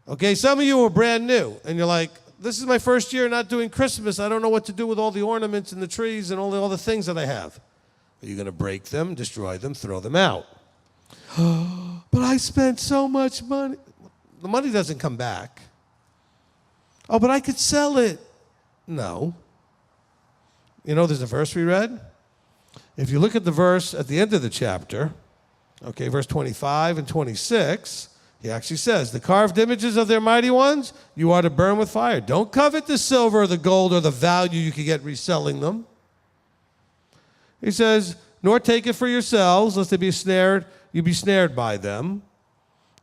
Okay, some of you are brand new, and you're like, this is my first year not doing Christmas. I don't know what to do with all the ornaments and the trees and all the things that I have. Are you going to break them, destroy them, throw them out? But I spent so much money. The money doesn't come back. Oh, but I could sell it. No. You know, there's a verse we read. If you look at the verse at the end of the chapter, okay, verse 25 and 26, he actually says, the carved images of their mighty ones, you are to burn with fire. Don't covet the silver or the gold or the value you could get reselling them. He says, nor take it for yourselves, lest they be snared, you be snared by them.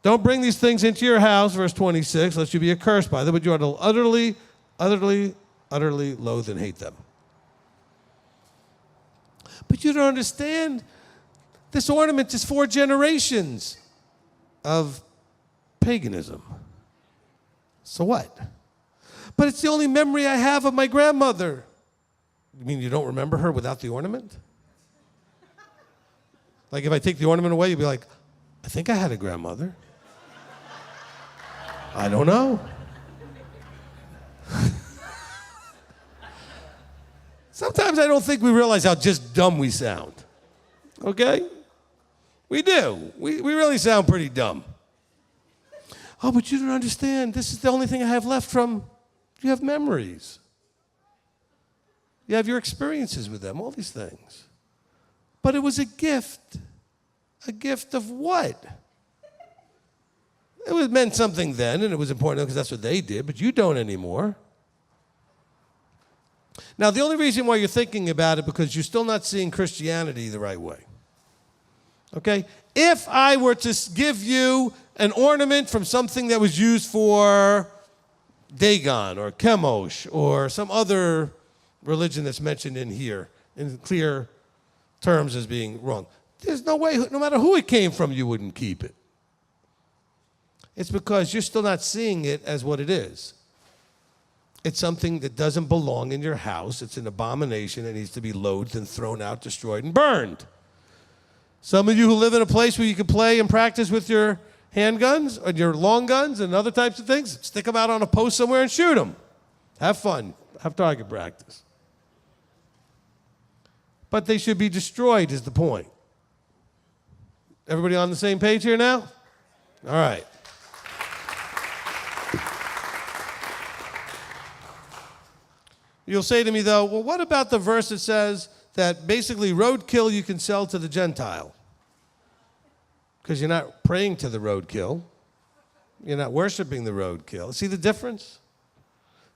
Don't bring these things into your house, verse 26, lest you be accursed by them, but you are to utterly, utterly, utterly loathe and hate them. But you don't understand, this ornament is 4 generations of paganism. So what? But it's the only memory I have of my grandmother. You mean you don't remember her without the ornament? Like if I take the ornament away, you'd be like, I think I had a grandmother. I don't know. Sometimes I don't think we realize how just dumb we sound. Okay? We do. We really sound pretty dumb. Oh, but you don't understand. This is the only thing I have left from, you have memories. You have your experiences with them, all these things. But it was a gift. A gift of what? It meant something then, and it was important because that's what they did, but you don't anymore. Now, the only reason why you're thinking about it because you're still not seeing Christianity the right way. Okay? If I were to give you an ornament from something that was used for Dagon or Chemosh or some other religion that's mentioned in here in clear terms as being wrong, there's no way, no matter who it came from, you wouldn't keep it. It's because you're still not seeing it as what it is. It's something that doesn't belong in your house. It's an abomination. It needs to be loathed and thrown out, destroyed, and burned. Some of you who live in a place where you can play and practice with your handguns and your long guns and other types of things, stick them out on a post somewhere and shoot them. Have fun. Have target practice. But they should be destroyed is the point. Everybody on the same page here now? All right. You'll say to me, though, well, what about the verse that says that basically roadkill you can sell to the Gentile? Because you're not praying to the roadkill. You're not worshiping the roadkill. See the difference?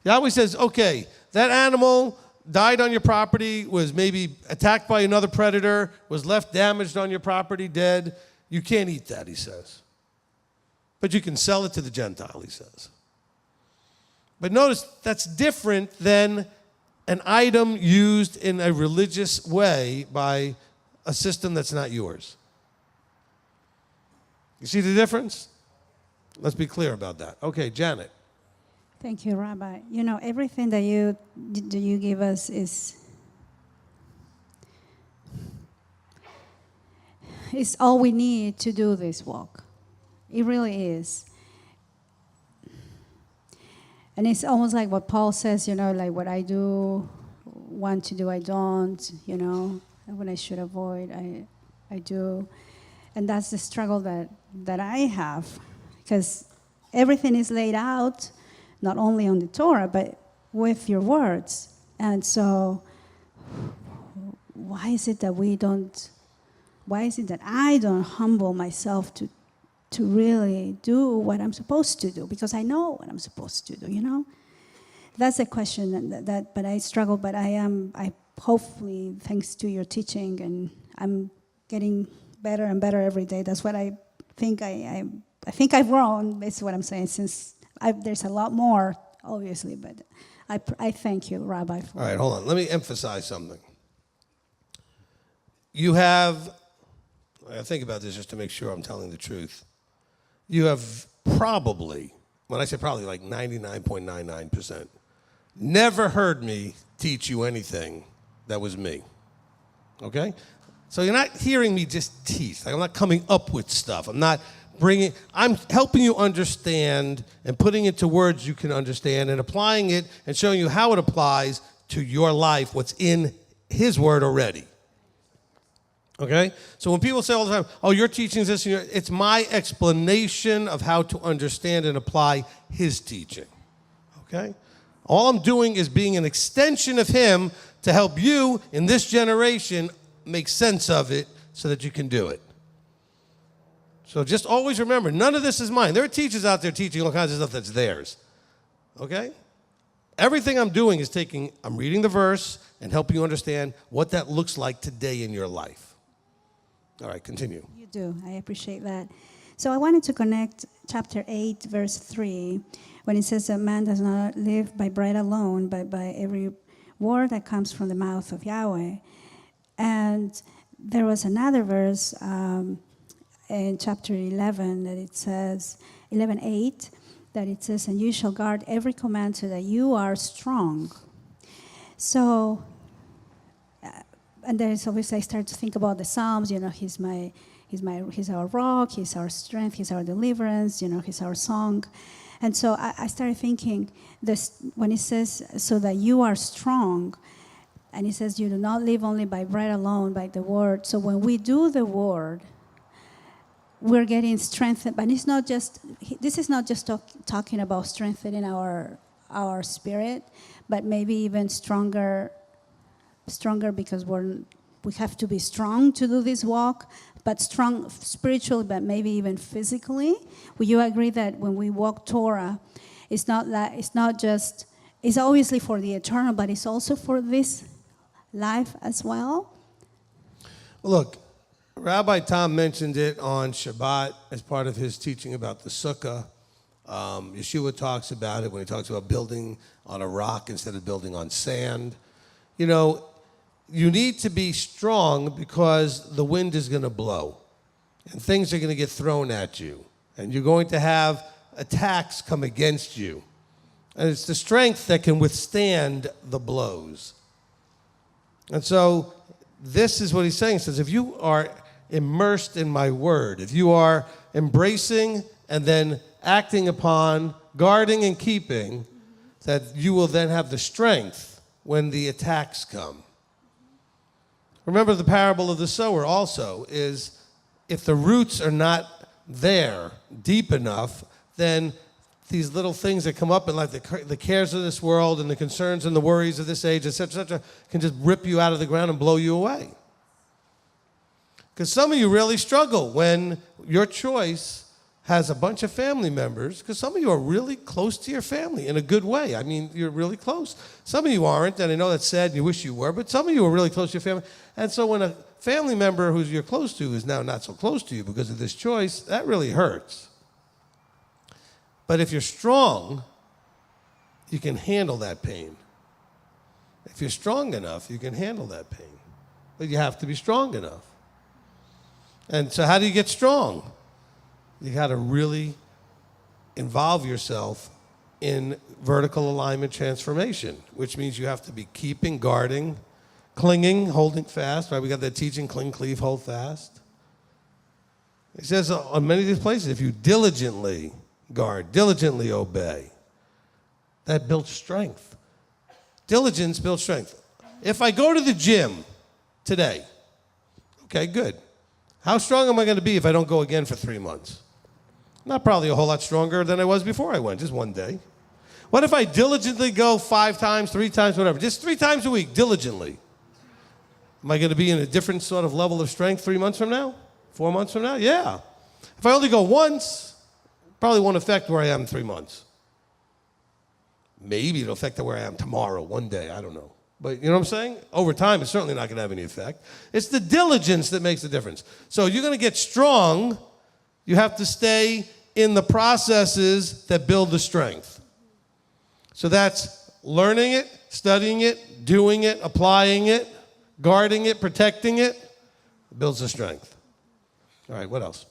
Yahweh says, okay, that animal died on your property, was maybe attacked by another predator, was left damaged on your property, dead. You can't eat that, he says. But you can sell it to the Gentile, he says. But notice, that's different than an item used in a religious way by a system that's not yours. You see the difference? Let's be clear about that. Okay, Janet. Thank you, Rabbi. You know, everything that you give us is all we need to do this walk. It really is. And it's almost like what Paul says, you know, like what I do, want to do, I don't, you know, and what I should avoid, I do. And that's the struggle that I have, because everything is laid out, not only on the Torah, but with your words. And so why is it that I don't humble myself to really do what I'm supposed to do, because I know what I'm supposed to do, you know? That's a question but I struggle, but I hopefully, thanks to your teaching, and I'm getting better and better every day. That's what I think I think I've grown. Is what I'm saying. Since there's a lot more, obviously, but I thank you, Rabbi. For All right, hold on. Let me emphasize something. You have, I think about this just to make sure I'm telling the truth. You have probably, when I say probably, like 99.99%, never heard me teach you anything that was me. Okay? So you're not hearing me just teach. Like I'm not coming up with stuff. I'm helping you understand and putting it to words you can understand and applying it and showing you how it applies to your life, what's in His Word already. Okay? So when people say all the time, oh, you're teaching this, it's my explanation of how to understand and apply His teaching. Okay? All I'm doing is being an extension of Him to help you in this generation make sense of it so that you can do it. So just always remember, none of this is mine. There are teachers out there teaching all kinds of stuff that's theirs. Okay? Everything I'm doing is I'm reading the verse and helping you understand what that looks like today in your life. All right, continue. You do. I appreciate that. So I wanted to connect chapter 8, verse 3, when it says that man does not live by bread alone, but by every word that comes from the mouth of Yahweh. And there was another verse in chapter 11 that it says, 11:8, that it says, and you shall guard every command so that you are strong. So, and then it's obviously I start to think about the Psalms, he's our rock, he's our strength, he's our deliverance, he's our song. And so I started thinking this when it says, so that you are strong, and it says you do not live only by bread alone, by the word. So when we do the word, we're getting strengthened. But this is not just talking about strengthening our spirit, but maybe even stronger because we have to be strong to do this walk, but strong spiritually, but maybe even physically. Would you agree that when we walk Torah, it's obviously for the eternal, but it's also for this life as well? Look, Rabbi Tom mentioned it on Shabbat as part of his teaching about the Sukkah. Yeshua talks about it when he talks about building on a rock instead of building on sand. You need to be strong because the wind is going to blow and things are going to get thrown at you and you're going to have attacks come against you. And it's the strength that can withstand the blows. And so this is what he's saying. He says, if you are immersed in my word, if you are embracing and then acting upon, guarding and keeping, that you will then have the strength when the attacks come. Remember the parable of the sower also is if the roots are not there deep enough, then these little things that come up in life, the cares of this world and the concerns and the worries of this age, et cetera, can just rip you out of the ground and blow you away. Because some of you really struggle when your choice has a bunch of family members, because some of you are really close to your family in a good way. I mean, you're really close. Some of you aren't, and I know that's sad and you wish you were, but some of you are really close to your family. And so when a family member who you're close to is now not so close to you because of this choice, that really hurts. But if you're strong, you can handle that pain. If you're strong enough, you can handle that pain. But you have to be strong enough. And so how do you get strong? You got to really involve yourself in vertical alignment transformation, which means you have to be keeping, guarding, clinging, holding fast, right? We got that teaching, cling, cleave, hold fast. It says on many of these places, if you diligently guard, diligently obey, that builds strength. Diligence builds strength. If I go to the gym today, okay, good. How strong am I going to be if I don't go again for 3 months? Not probably a whole lot stronger than I was before I went, just one day. What if I diligently go 5 times, 3 times, whatever, just 3 times a week, diligently? Am I going to be in a different sort of level of strength 3 months from now? 4 months from now? Yeah. If I only go once, probably won't affect where I am in 3 months. Maybe it'll affect where I am tomorrow, one day, I don't know. But you know what I'm saying? Over time, it's certainly not going to have any effect. It's the diligence that makes the difference. So you're going to get strong. You have to stay in the processes that build the strength. So that's learning it, studying it, doing it, applying it, guarding it, protecting it. It builds the strength. All right, what else?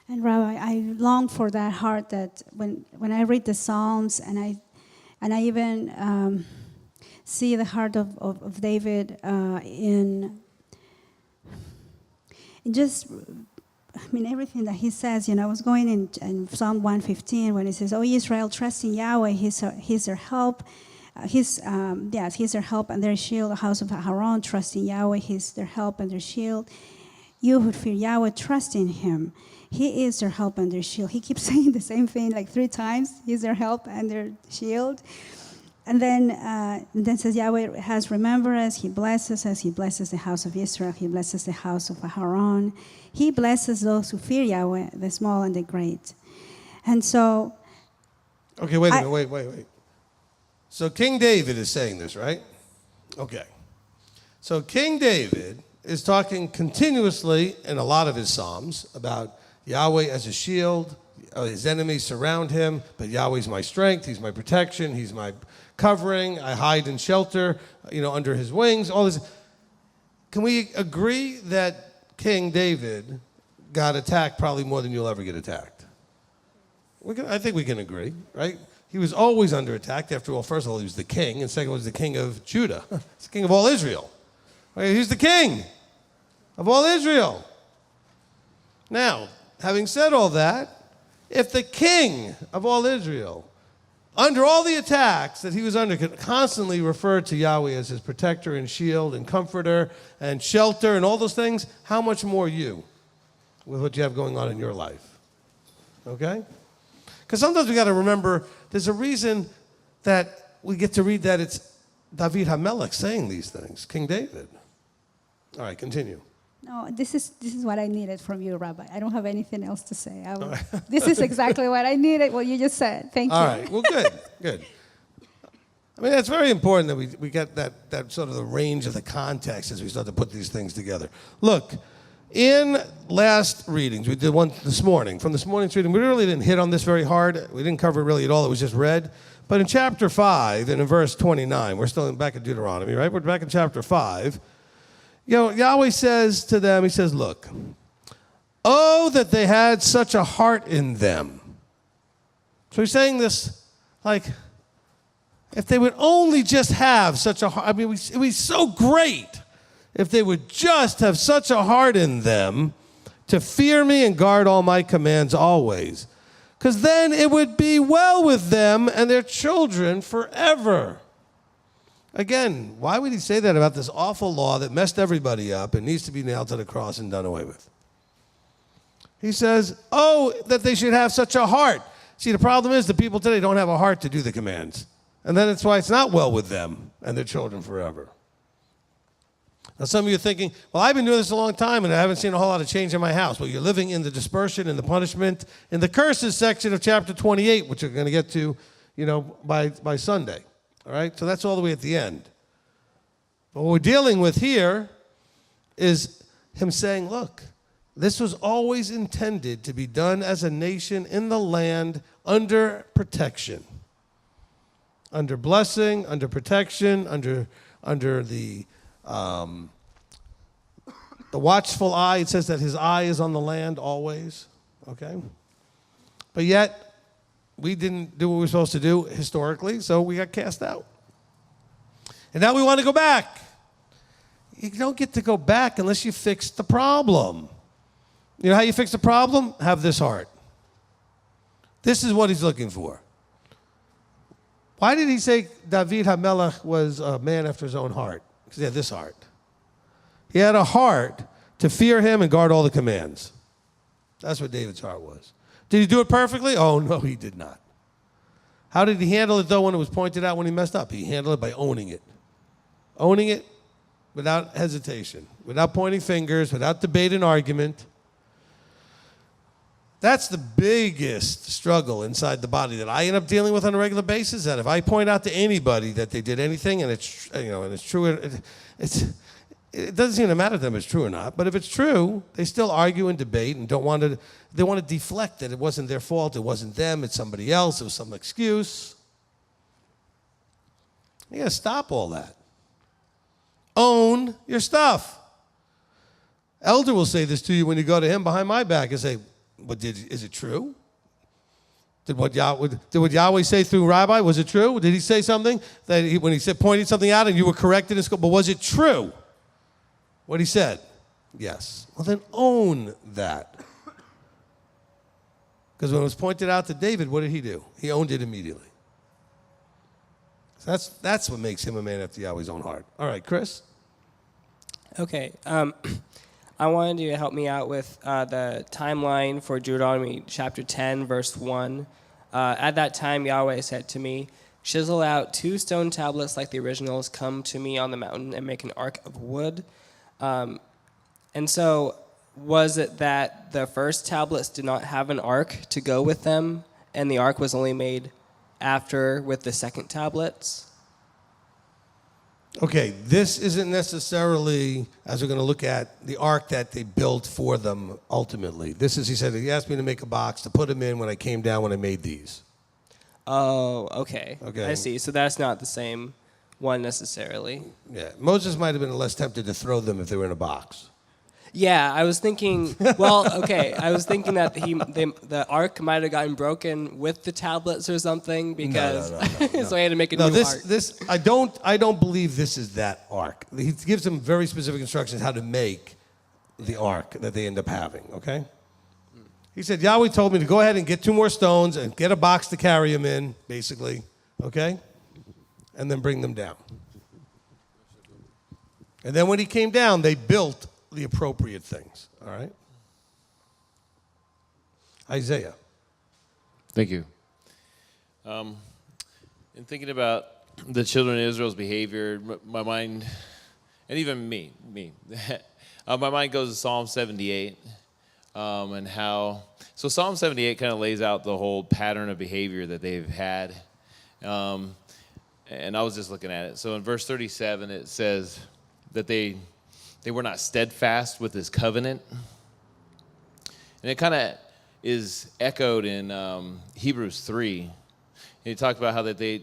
And Rabbi, I long for that heart that when I read the Psalms and I even see the heart of David in just, I mean, everything that he says. I was going in Psalm 115 when it says, "O Israel, trust in Yahweh, He's their help. He's their help and their shield. The house of Aaron, trust in Yahweh, He's their help and their shield. You who fear Yahweh, trust in Him. He is their help and their shield." He keeps saying the same thing like 3 times. He's their help and their shield. And then says, Yahweh has remembered us. He blesses us. He blesses the house of Israel. He blesses the house of Aaron. He blesses those who fear Yahweh, the small and the great. And so... Okay, wait a minute. Wait. So King David is saying this, right? Okay. So King David is talking continuously in a lot of his Psalms about Yahweh as a shield. His enemies surround him, but Yahweh's my strength. He's my protection. He's my covering. I hide in shelter, under his wings. All this. Can we agree that King David got attacked probably more than you'll ever get attacked? I think we can agree, right? He was always under attack. After all, first of all, he was the king, and second, he was the king of Judah. He's the king of all Israel. Right? He's the king of all Israel. Now, having said all that, if the king of all Israel, under all the attacks that he was under, could constantly refer to Yahweh as his protector and shield and comforter and shelter and all those things, how much more you with what you have going on in your life? Okay? Because sometimes we got to remember there's a reason that we get to read that it's David HaMelech saying these things, King David. All right, continue. No, this is what I needed from you, Rabbi. I don't have anything else to say. This is exactly what I needed, what you just said. Thank you. All right, well, good. I mean, that's very important that we get that sort of the range of the context as we start to put these things together. Look, in last readings, we did one this morning. From this morning's reading, we really didn't hit on this very hard. We didn't cover it really at all. It was just read. But in chapter 5 and in verse 29, we're still back in Deuteronomy, right? We're back in chapter 5. Yahweh says to them, he says, look, oh, that they had such a heart in them. So he's saying this like, if they would only just have such a heart, I mean, it would be so great if they would just have such a heart in them to fear me and guard all my commands always. Because then it would be well with them and their children forever. Again, why would he say that about this awful law that messed everybody up and needs to be nailed to the cross and done away with? He says, oh, that they should have such a heart. See, the problem is the people today don't have a heart to do the commands. And then that's why it's not well with them and their children forever. Now, some of you are thinking, well, I've been doing this a long time and I haven't seen a whole lot of change in my house. Well, you're living in the dispersion and the punishment in the curses section of chapter 28, which we're going to get to, by Sunday. All right? So that's all the way at the end. But what we're dealing with here is him saying, look, this was always intended to be done as a nation in the land under protection. Under blessing, under protection, under the watchful eye. It says that his eye is on the land always. Okay? But yet, we didn't do what we were supposed to do historically, so we got cast out. And now we want to go back. You don't get to go back unless you fix the problem. You know how you fix the problem? Have this heart. This is what he's looking for. Why did he say David HaMelech was a man after his own heart? Because he had this heart. He had a heart to fear him and guard all the commands. That's what David's heart was. Did he do it perfectly? Oh, no, he did not. How did he handle it, though, when it was pointed out when he messed up? He handled it by owning it. Owning it without hesitation, without pointing fingers, without debate and argument. That's the biggest struggle inside the body that I end up dealing with on a regular basis. That if I point out to anybody that they did anything and it's true, it doesn't seem to matter to them if it's true or not. But if it's true, they still argue and debate and they want to deflect that it wasn't their fault, it wasn't them, it's somebody else, it was some excuse. You gotta stop all that. Own your stuff. Elder will say this to you when you go to him behind my back and say, is it true? Did what Yahweh say through Rabbi, was it true? Did he say something that when he said pointed something out and you were corrected in school, but was it true? What he said? Yes. Well, then own that. Because when it was pointed out to David, what did he do? He owned it immediately. So that's what makes him a man after Yahweh's own heart. All right, Chris? Okay. I wanted you to help me out with the timeline for Deuteronomy chapter 10, verse 1. At that time, Yahweh said to me, "Chisel out 2 stone tablets like the originals, come to me on the mountain and make an ark of wood." And so was it that the first tablets did not have an ark to go with them, and the ark was only made after with the second tablets? Okay, this isn't necessarily, as we're going to look at, the ark that they built for them ultimately. This is, he said, he asked me to make a box to put them in when I came down when I made these. Oh, okay. Okay. I see. So that's not the same one necessarily. Yeah, Moses might have been less tempted to throw them if they were in a box. Yeah, I was thinking, well, okay, I was thinking that the ark might have gotten broken with the tablets or something because No. so I had to make a new ark. I don't believe this is that ark. He gives them very specific instructions how to make the ark that they end up having, okay? He said, Yahweh told me to go ahead and get 2 more stones and get a box to carry them in, basically, okay? And then bring them down. And then when he came down, they built the appropriate things, all right? Isaiah. Thank you. In thinking about the children of Israel's behavior, my mind, and even me, my mind goes to Psalm 78, and how, so Psalm 78 kind of lays out the whole pattern of behavior that they've had, and I was just looking at it. So in verse 37, it says that they were not steadfast with his covenant. And it kind of is echoed in Hebrews 3. And he talked about how that they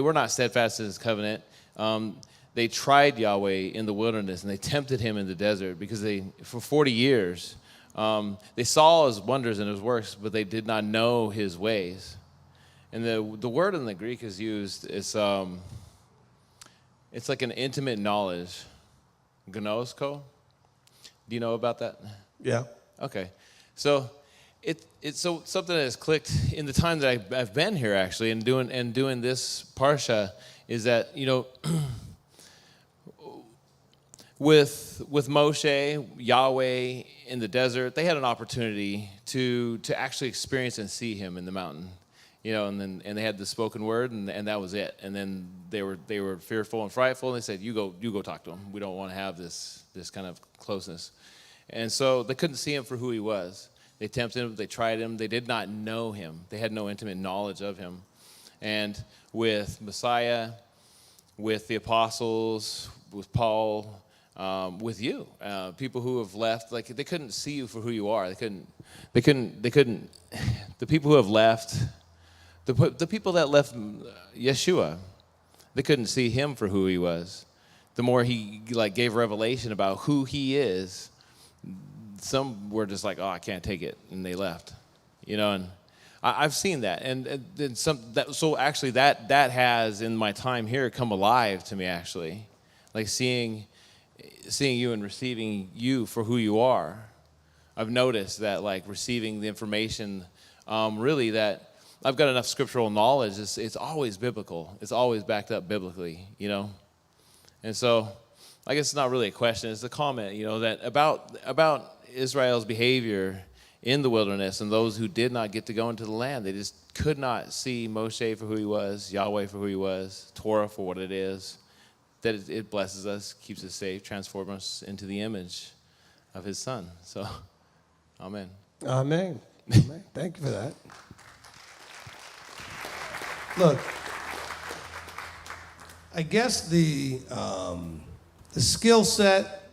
were not steadfast in his covenant. They tried Yahweh in the wilderness, and they tempted him in the desert because for 40 years, they saw his wonders and his works, but they did not know his ways. And the word in the Greek is used, it's like an intimate knowledge. Gnosko? Do you know about that? Yeah. Okay. So it's so something that has clicked in the time that I've been here actually and doing this parsha is that, with Moshe, Yahweh in the desert, they had an opportunity to actually experience and see him in the mountain. And they had the spoken word, and that was it. And then they were fearful and frightful, and they said, "You go talk to him. We don't want to have this kind of closeness." And so they couldn't see him for who he was. They tempted him. They tried him. They did not know him. They had no intimate knowledge of him. And with Messiah, with the apostles, with Paul, with you, people who have left, like they couldn't see you for who you are. They couldn't. The people who have left. The people that left Yeshua, they couldn't see him for who he was. The more he gave revelation about who he is, some were just like, "Oh, I can't take it," and they left. And I've seen that, and so actually that has in my time here come alive to me actually, like seeing you and receiving you for who you are. I've noticed that receiving the information, really that. I've got enough scriptural knowledge. It's always biblical. It's always backed up biblically, And so, I guess it's not really a question. It's a comment, that about Israel's behavior in the wilderness and those who did not get to go into the land. They just could not see Moshe for who he was, Yahweh for who he was, Torah for what it is. That it blesses us, keeps us safe, transforms us into the image of his Son. So, amen. Amen. Amen. Thank you for that. Look, I guess the The skill set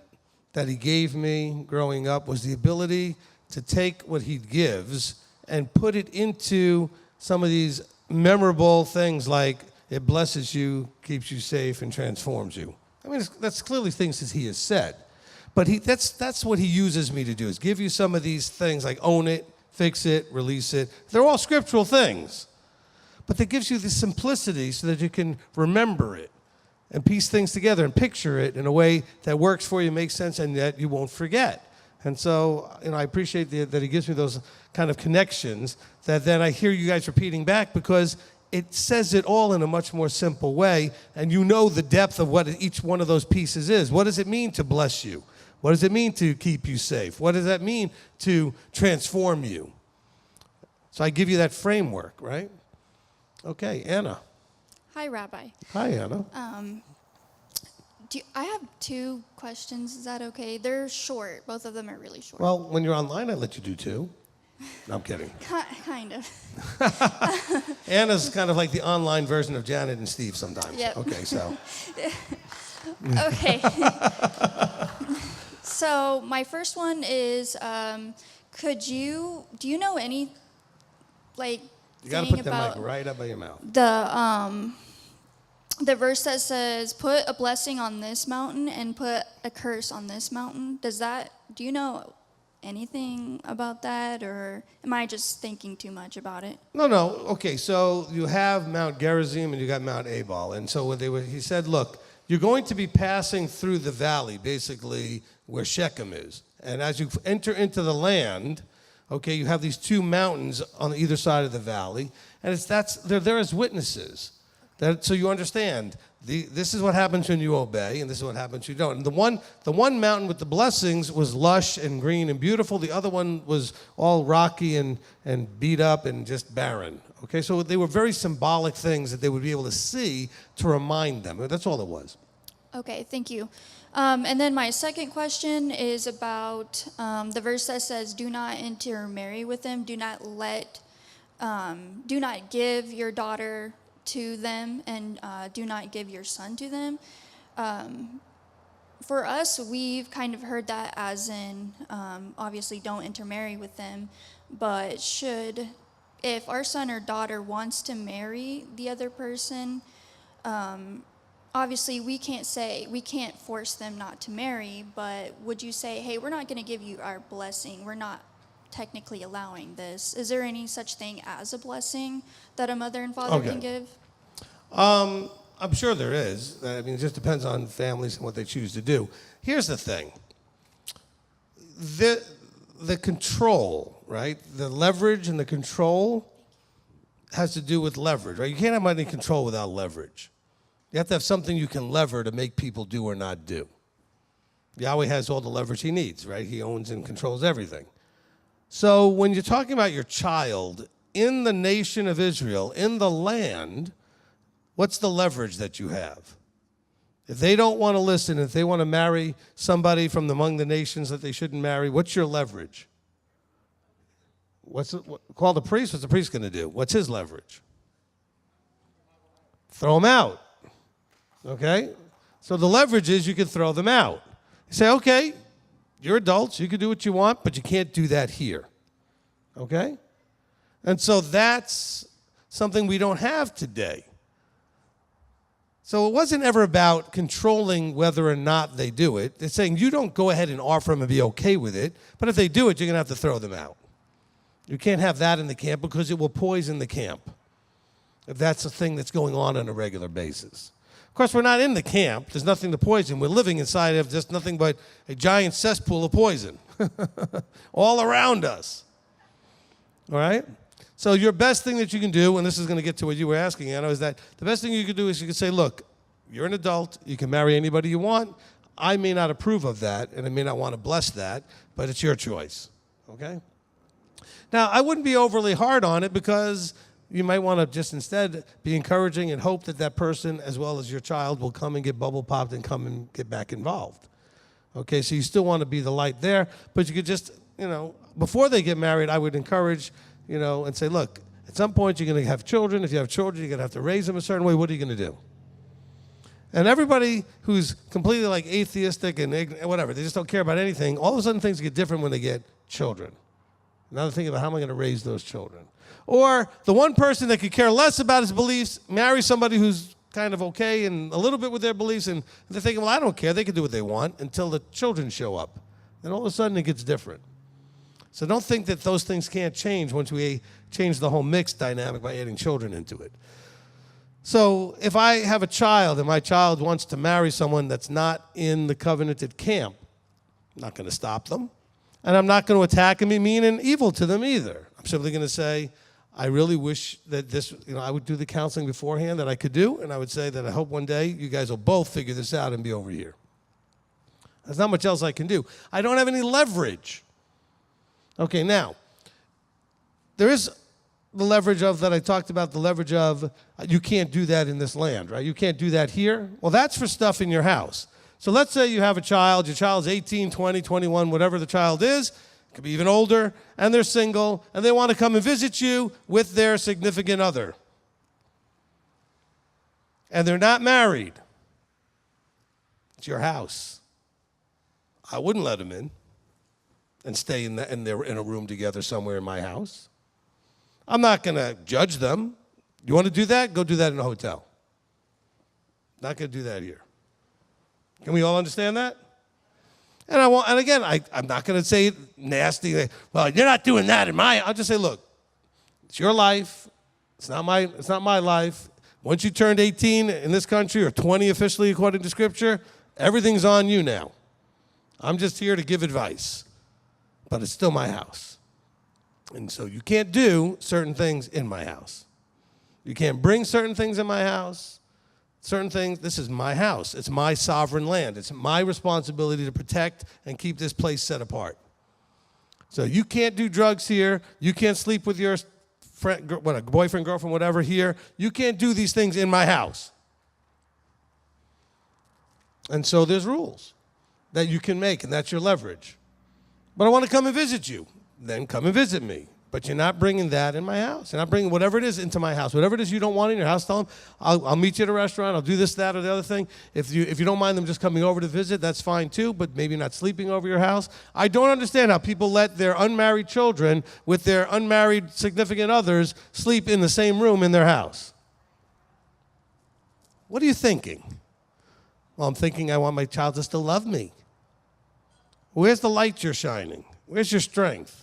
that he gave me growing up was the ability to take what he gives and put it into some of these memorable things like it blesses you, keeps you safe, and transforms you. I mean, that's clearly things that he has said. But that's what he uses me to do, is give you some of these things like own it, fix it, release it. They're all scriptural things. But that gives you the simplicity so that you can remember it and piece things together and picture it in a way that works for you, makes sense, and that you won't forget. And so, I appreciate that he gives me those kind of connections that then I hear you guys repeating back, because it says it all in a much more simple way, and you know the depth of what each one of those pieces is. What does it mean to bless you? What does it mean to keep you safe? What does that mean to transform you? So I give you that framework, right? Okay, Anna. Hi, Rabbi. Hi, Anna. I have 2 questions. Is that okay? They're short. Both of them are really short. Well, when you're online, I let you do 2. No, I'm kidding. Kind of. Anna's kind of like the online version of Janet and Steve sometimes. Yep. Okay, so. Okay. So my first one is, do you know any, like, You got to thing put the about mic right up by your mouth. the verse that says, put a blessing on this mountain and put a curse on this mountain? Do you know anything about that, or am I just thinking too much about it? No. Okay, so you have Mount Gerizim and you got Mount Ebal. And so he said, look, you're going to be passing through the valley, basically where Shechem is. And as you enter into the land, okay, you have these 2 mountains on either side of the valley. And they're there as witnesses. So you understand, this is what happens when you obey, and this is what happens when you don't. And the one mountain with the blessings was lush and green and beautiful. The other one was all rocky and beat up and just barren. Okay, so they were very symbolic things that they would be able to see to remind them. That's all it was. Okay, thank you. And then my second question is about the verse that says, do not intermarry with them. Do not give your daughter to them, and do not give your son to them. For us, we've kind of heard that as in, obviously don't intermarry with them, but if our son or daughter wants to marry the other person, obviously we can't force them not to marry, but would you say, hey, we're not going to give you our blessing, we're not technically allowing this? Is there any such thing as a blessing that a mother and father can give? I'm sure there is. I mean, it just depends on families and what they choose to do. Here's the thing. The control, right? The leverage and the control has to do with leverage, right? You can't have any control without leverage. You have to have something you can lever to make people do or not do. Yahweh has all the leverage he needs, right? He owns and controls everything. So when you're talking about your child in the nation of Israel, in the land, what's the leverage that you have? If they don't want to listen, if they want to marry somebody from among the nations that they shouldn't marry, what's your leverage? Call the priest. What's the priest going to do? What's his leverage? Throw them out. Okay? So the leverage is you can throw them out. You say, okay, you're adults, you can do what you want, but you can't do that here. Okay? And so that's something we don't have today. So it wasn't ever about controlling whether or not they do it. It's saying you don't go ahead and offer them and be okay with it, but if they do it, you're going to have to throw them out. You can't have that in the camp because it will poison the camp, if that's a thing that's going on a regular basis. Of course, we're not in the camp. There's nothing to poison. We're living inside of just nothing but a giant cesspool of poison all around us. All right? So your best thing that you can do, and this is going to get to what you were asking, Anna, is that the best thing you can do is you can say, look, you're an adult. You can marry anybody you want. I may not approve of that, and I may not want to bless that, but it's your choice. Okay? Now, I wouldn't be overly hard on it because you might want to just instead be encouraging and hope that that person, as well as your child, will come and get bubble popped and come and get back involved. Okay, so you still want to be the light there, but you could just, before they get married, I would encourage, and say, look, at some point you're going to have children. If you have children, you're going to have to raise them a certain way. What are you going to do? And everybody who's completely like atheistic and whatever, they just don't care about anything, all of a sudden things get different when they get children. Now they're thinking about how am I going to raise those children? Or the one person that could care less about his beliefs marries somebody who's kind of okay and a little bit with their beliefs, and they're thinking, well, I don't care. They can do what they want until the children show up. And all of a sudden it gets different. So don't think that those things can't change once we change the whole mixed dynamic by adding children into it. So if I have a child and my child wants to marry someone that's not in the covenanted camp, I'm not going to stop them. And I'm not going to attack and be mean and evil to them either. I'm simply going to say, I really wish that this, I would do the counseling beforehand that I could do, and I would say that I hope one day you guys will both figure this out and be over here. There's not much else I can do. I don't have any leverage. Okay, now, there is the leverage of that I talked about, the leverage of you can't do that in this land, right? You can't do that here. Well, that's for stuff in your house. So let's say you have a child, your child's 18, 20, 21, whatever the child is, could be even older, and they're single, and they want to come and visit you with their significant other. And they're not married. It's your house. I wouldn't let them in and stay in a room together somewhere in my house. I'm not going to judge them. You want to do that? Go do that in a hotel. Not going to do that here. Can we all understand that? And I'm not going to say it nasty. Well, you're not doing that in my. I'll just say, look, it's your life. It's not my life. Once you turned 18 in this country, or 20 officially according to Scripture, everything's on you now. I'm just here to give advice, but it's still my house. And so you can't do certain things in my house. You can't bring certain things in my house. Certain things, this is my house. It's my sovereign land. It's my responsibility to protect and keep this place set apart. So you can't do drugs here. You can't sleep with your friend, boyfriend, girlfriend, whatever here. You can't do these things in my house. And so there's rules that you can make, and that's your leverage. But I want to come and visit you. Then come and visit me. But you're not bringing that in my house. You're not bringing whatever it is into my house. Whatever it is you don't want in your house, tell them, I'll meet you at a restaurant. I'll do this, that, or the other thing. If you don't mind them just coming over to visit, that's fine too, but maybe not sleeping over your house. I don't understand how people let their unmarried children with their unmarried significant others sleep in the same room in their house. What are you thinking? Well, I'm thinking I want my child to still love me. Where's the light you're shining? Where's your strength?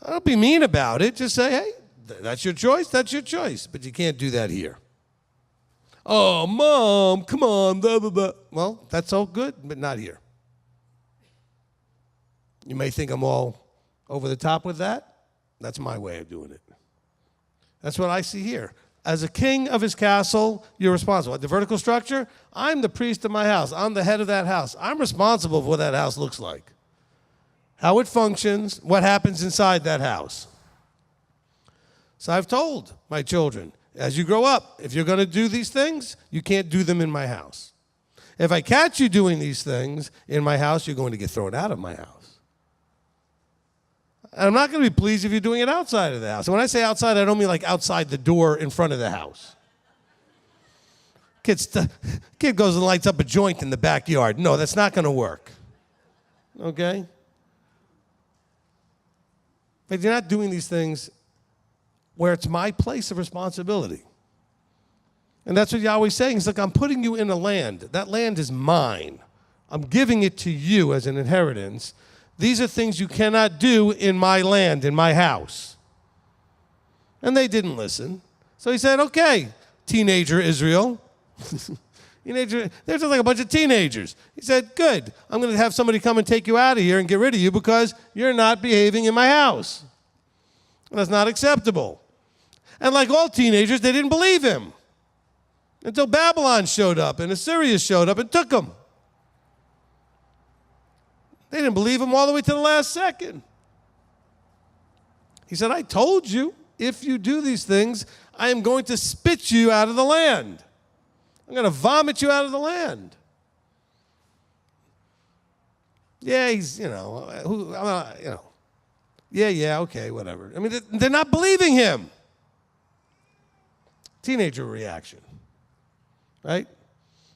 Don't be mean about it. Just say, hey, that's your choice. That's your choice. But you can't do that here. Oh, Mom, come on. Blah, blah, blah. Well, that's all good, but not here. You may think I'm all over the top with that. That's my way of doing it. That's what I see here. As a king of his castle, you're responsible. The vertical structure, I'm the priest of my house. I'm the head of that house. I'm responsible for what that house looks like. How it functions, what happens inside that house. So I've told my children, as you grow up, if you're going to do these things, you can't do them in my house. If I catch you doing these things in my house, you're going to get thrown out of my house. And I'm not going to be pleased if you're doing it outside of the house. And when I say outside, I don't mean like outside the door in front of the house. Kid goes and lights up a joint in the backyard. No, that's not going to work. Okay? But you're not doing these things where it's my place of responsibility. And that's what Yahweh's saying. He's like, I'm putting you in a land. That land is mine. I'm giving it to you as an inheritance. These are things you cannot do in my land, in my house. And they didn't listen. So he said, okay, teenager Israel. They're just like a bunch of teenagers. He said, good, I'm going to have somebody come and take you out of here and get rid of you because you're not behaving in my house. And that's not acceptable. And like all teenagers, they didn't believe him until Babylon showed up and Assyria showed up and took them. They didn't believe him all the way to the last second. He said, I told you, if you do these things, I am going to spit you out of the land. I'm going to vomit you out of the land. Yeah, he's, yeah, okay, whatever. I mean, they're not believing him. Teenager reaction, right?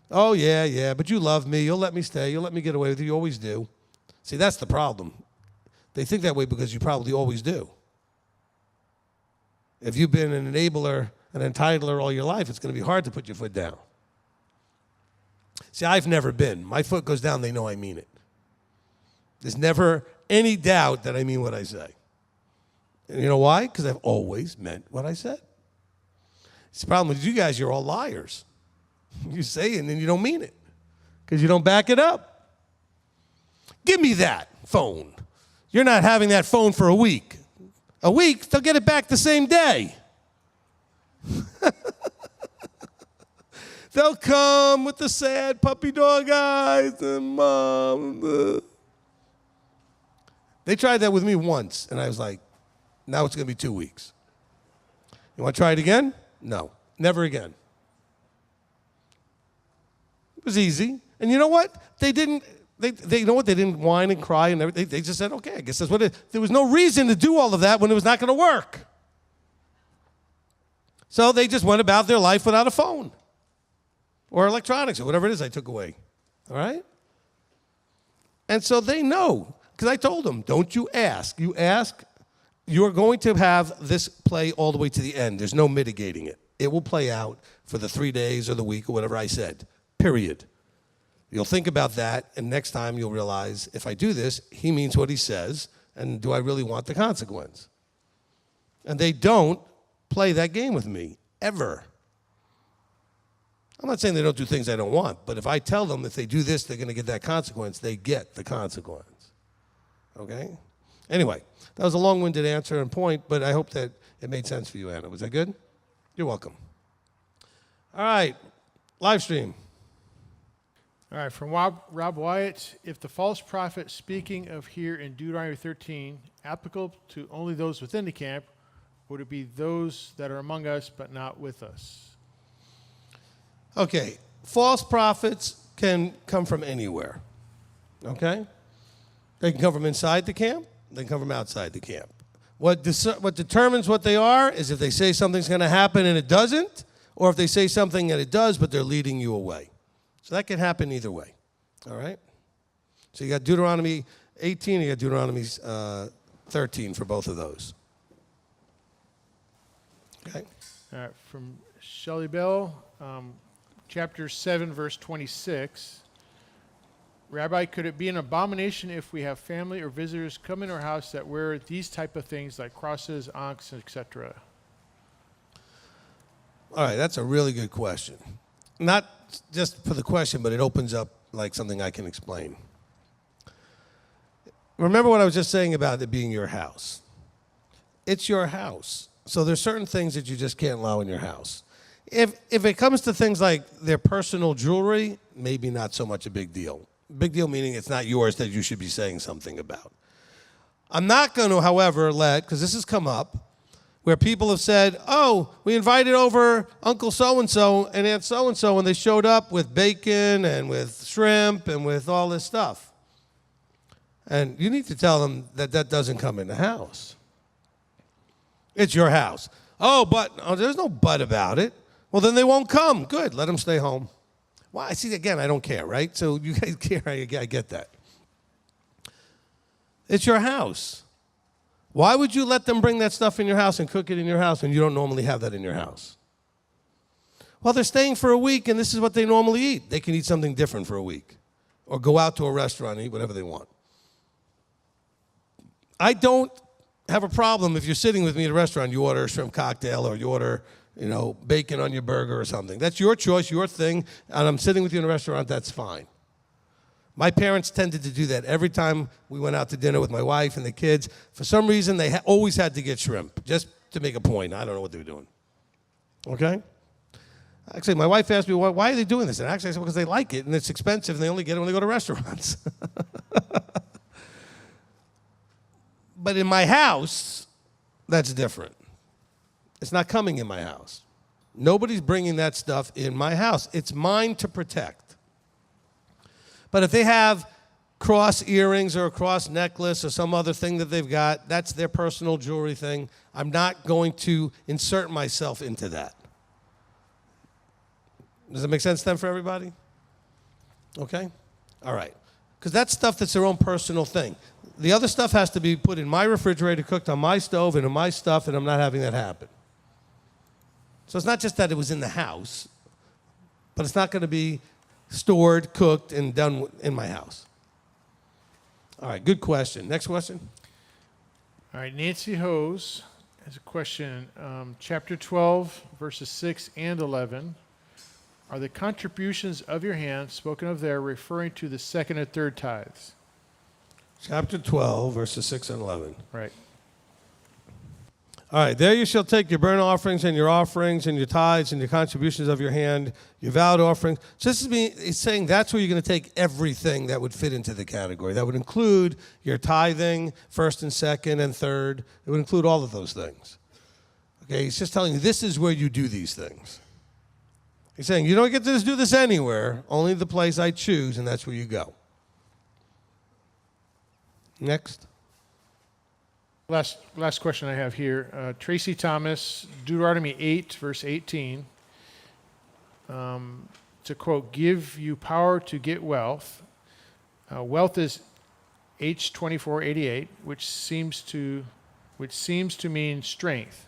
Oh, yeah, but you love me. You'll let me stay. You'll let me get away with it. You always do. See, that's the problem. They think that way because you probably always do. If you've been an enabler, an entitler all your life, it's going to be hard to put your foot down. See, I've never been. My foot goes down, they know I mean it. There's never any doubt that I mean what I say. And you know why? Because I've always meant what I said. It's the problem with you guys, you're all liars. You say it and then you don't mean it because you don't back it up. Give me that phone. You're not having that phone for a week. A week, they'll get it back the same day. They'll come with the sad puppy dog eyes and mom. They tried that with me once, and I was like, now it's going to be 2 weeks. You want to try it again? No, never again. It was easy. And you know what? They didn't whine and cry and everything. They just said, okay, I guess that's what it is. There was no reason to do all of that when it was not going to work. So they just went about their life without a phone or electronics or whatever it is I took away. All right? And so they know, because I told them, don't you ask. You ask, you're going to have this play all the way to the end. There's no mitigating it. It will play out for the 3 days or the week or whatever I said, period. You'll think about that, and next time you'll realize, if I do this, he means what he says, and do I really want the consequence? And they don't play that game with me, ever. I'm not saying they don't do things I don't want, but if I tell them if they do this, they're going to get that consequence, they get the consequence. Okay? Anyway, that was a long-winded answer and point, but I hope that it made sense for you, Anna. Was that good? You're welcome. All right, live stream. All right, from Rob Wyatt, if the false prophet speaking of here in Deuteronomy 13, applicable to only those within the camp, would it be those that are among us but not with us? Okay, false prophets can come from anywhere, okay? They can come from inside the camp, they can come from outside the camp. What determines what they are is if they say something's going to happen and it doesn't, or if they say something and it does but they're leading you away. So that can happen either way, all right? So you got Deuteronomy 18, you got Deuteronomy 13 for both of those. Okay. All right, from Shelley Bell, chapter 7, verse 26. Rabbi, could it be an abomination if we have family or visitors come in our house that wear these type of things like crosses, ankhs, etc.? All right, that's a really good question. Not just for the question, but it opens up like something I can explain. Remember what I was just saying about it being your house. It's your house. So there's certain things that you just can't allow in your house. If it comes to things like their personal jewelry, maybe not so much a big deal. Big deal meaning it's not yours that you should be saying something about. I'm not going to, however, because this has come up, where people have said, oh, we invited over Uncle so-and-so and Aunt so-and-so, and they showed up with bacon and with shrimp and with all this stuff. And you need to tell them that that doesn't come in the house. It's your house. Oh, there's no but about it. Well, then they won't come. Good, let them stay home. Well, I see, again, I don't care, right? So you guys care, I get that. It's your house. Why would you let them bring that stuff in your house and cook it in your house when you don't normally have that in your house? Well, they're staying for a week, and this is what they normally eat. They can eat something different for a week or go out to a restaurant and eat whatever they want. I have a problem if you're sitting with me at a restaurant, you order a shrimp cocktail or you order, bacon on your burger or something. That's your choice, your thing, and I'm sitting with you in a restaurant, that's fine. My parents tended to do that every time we went out to dinner with my wife and the kids. For some reason, they always had to get shrimp, just to make a point. I don't know what they were doing. Okay? Actually, my wife asked me, why are they doing this? And actually, I said, because they like it, and it's expensive, and they only get it when they go to restaurants. But in my house, that's different. It's not coming in my house. Nobody's bringing that stuff in my house. It's mine to protect. But if they have cross earrings or a cross necklace or some other thing that they've got, that's their personal jewelry thing. I'm not going to insert myself into that. Does that make sense then for everybody? Okay? All right. Because that's stuff that's their own personal thing. The other stuff has to be put in my refrigerator, cooked on my stove, and in my stuff, and I'm not having that happen. So it's not just that it was in the house, but it's not going to be stored, cooked, and done in my house. All right, good question. Next question. All right, Nancy Hose has a question. Chapter 12, verses 6 and 11. Are the contributions of your hands spoken of there referring to the second and third tithes? Chapter 12, verses 6 and 11. Right. All right, there you shall take your burnt offerings and your tithes and your contributions of your hand, your vowed offerings. So this is saying that's where you're going to take everything that would fit into the category. That would include your tithing, first and second and third. It would include all of those things. Okay, he's just telling you this is where you do these things. He's saying you don't get to do this anywhere, only the place I choose, and that's where you go. Next. Last question I have here. Tracy Thomas, Deuteronomy 8, verse 18. To quote, give you power to get wealth. Wealth is H2488, which seems to mean strength.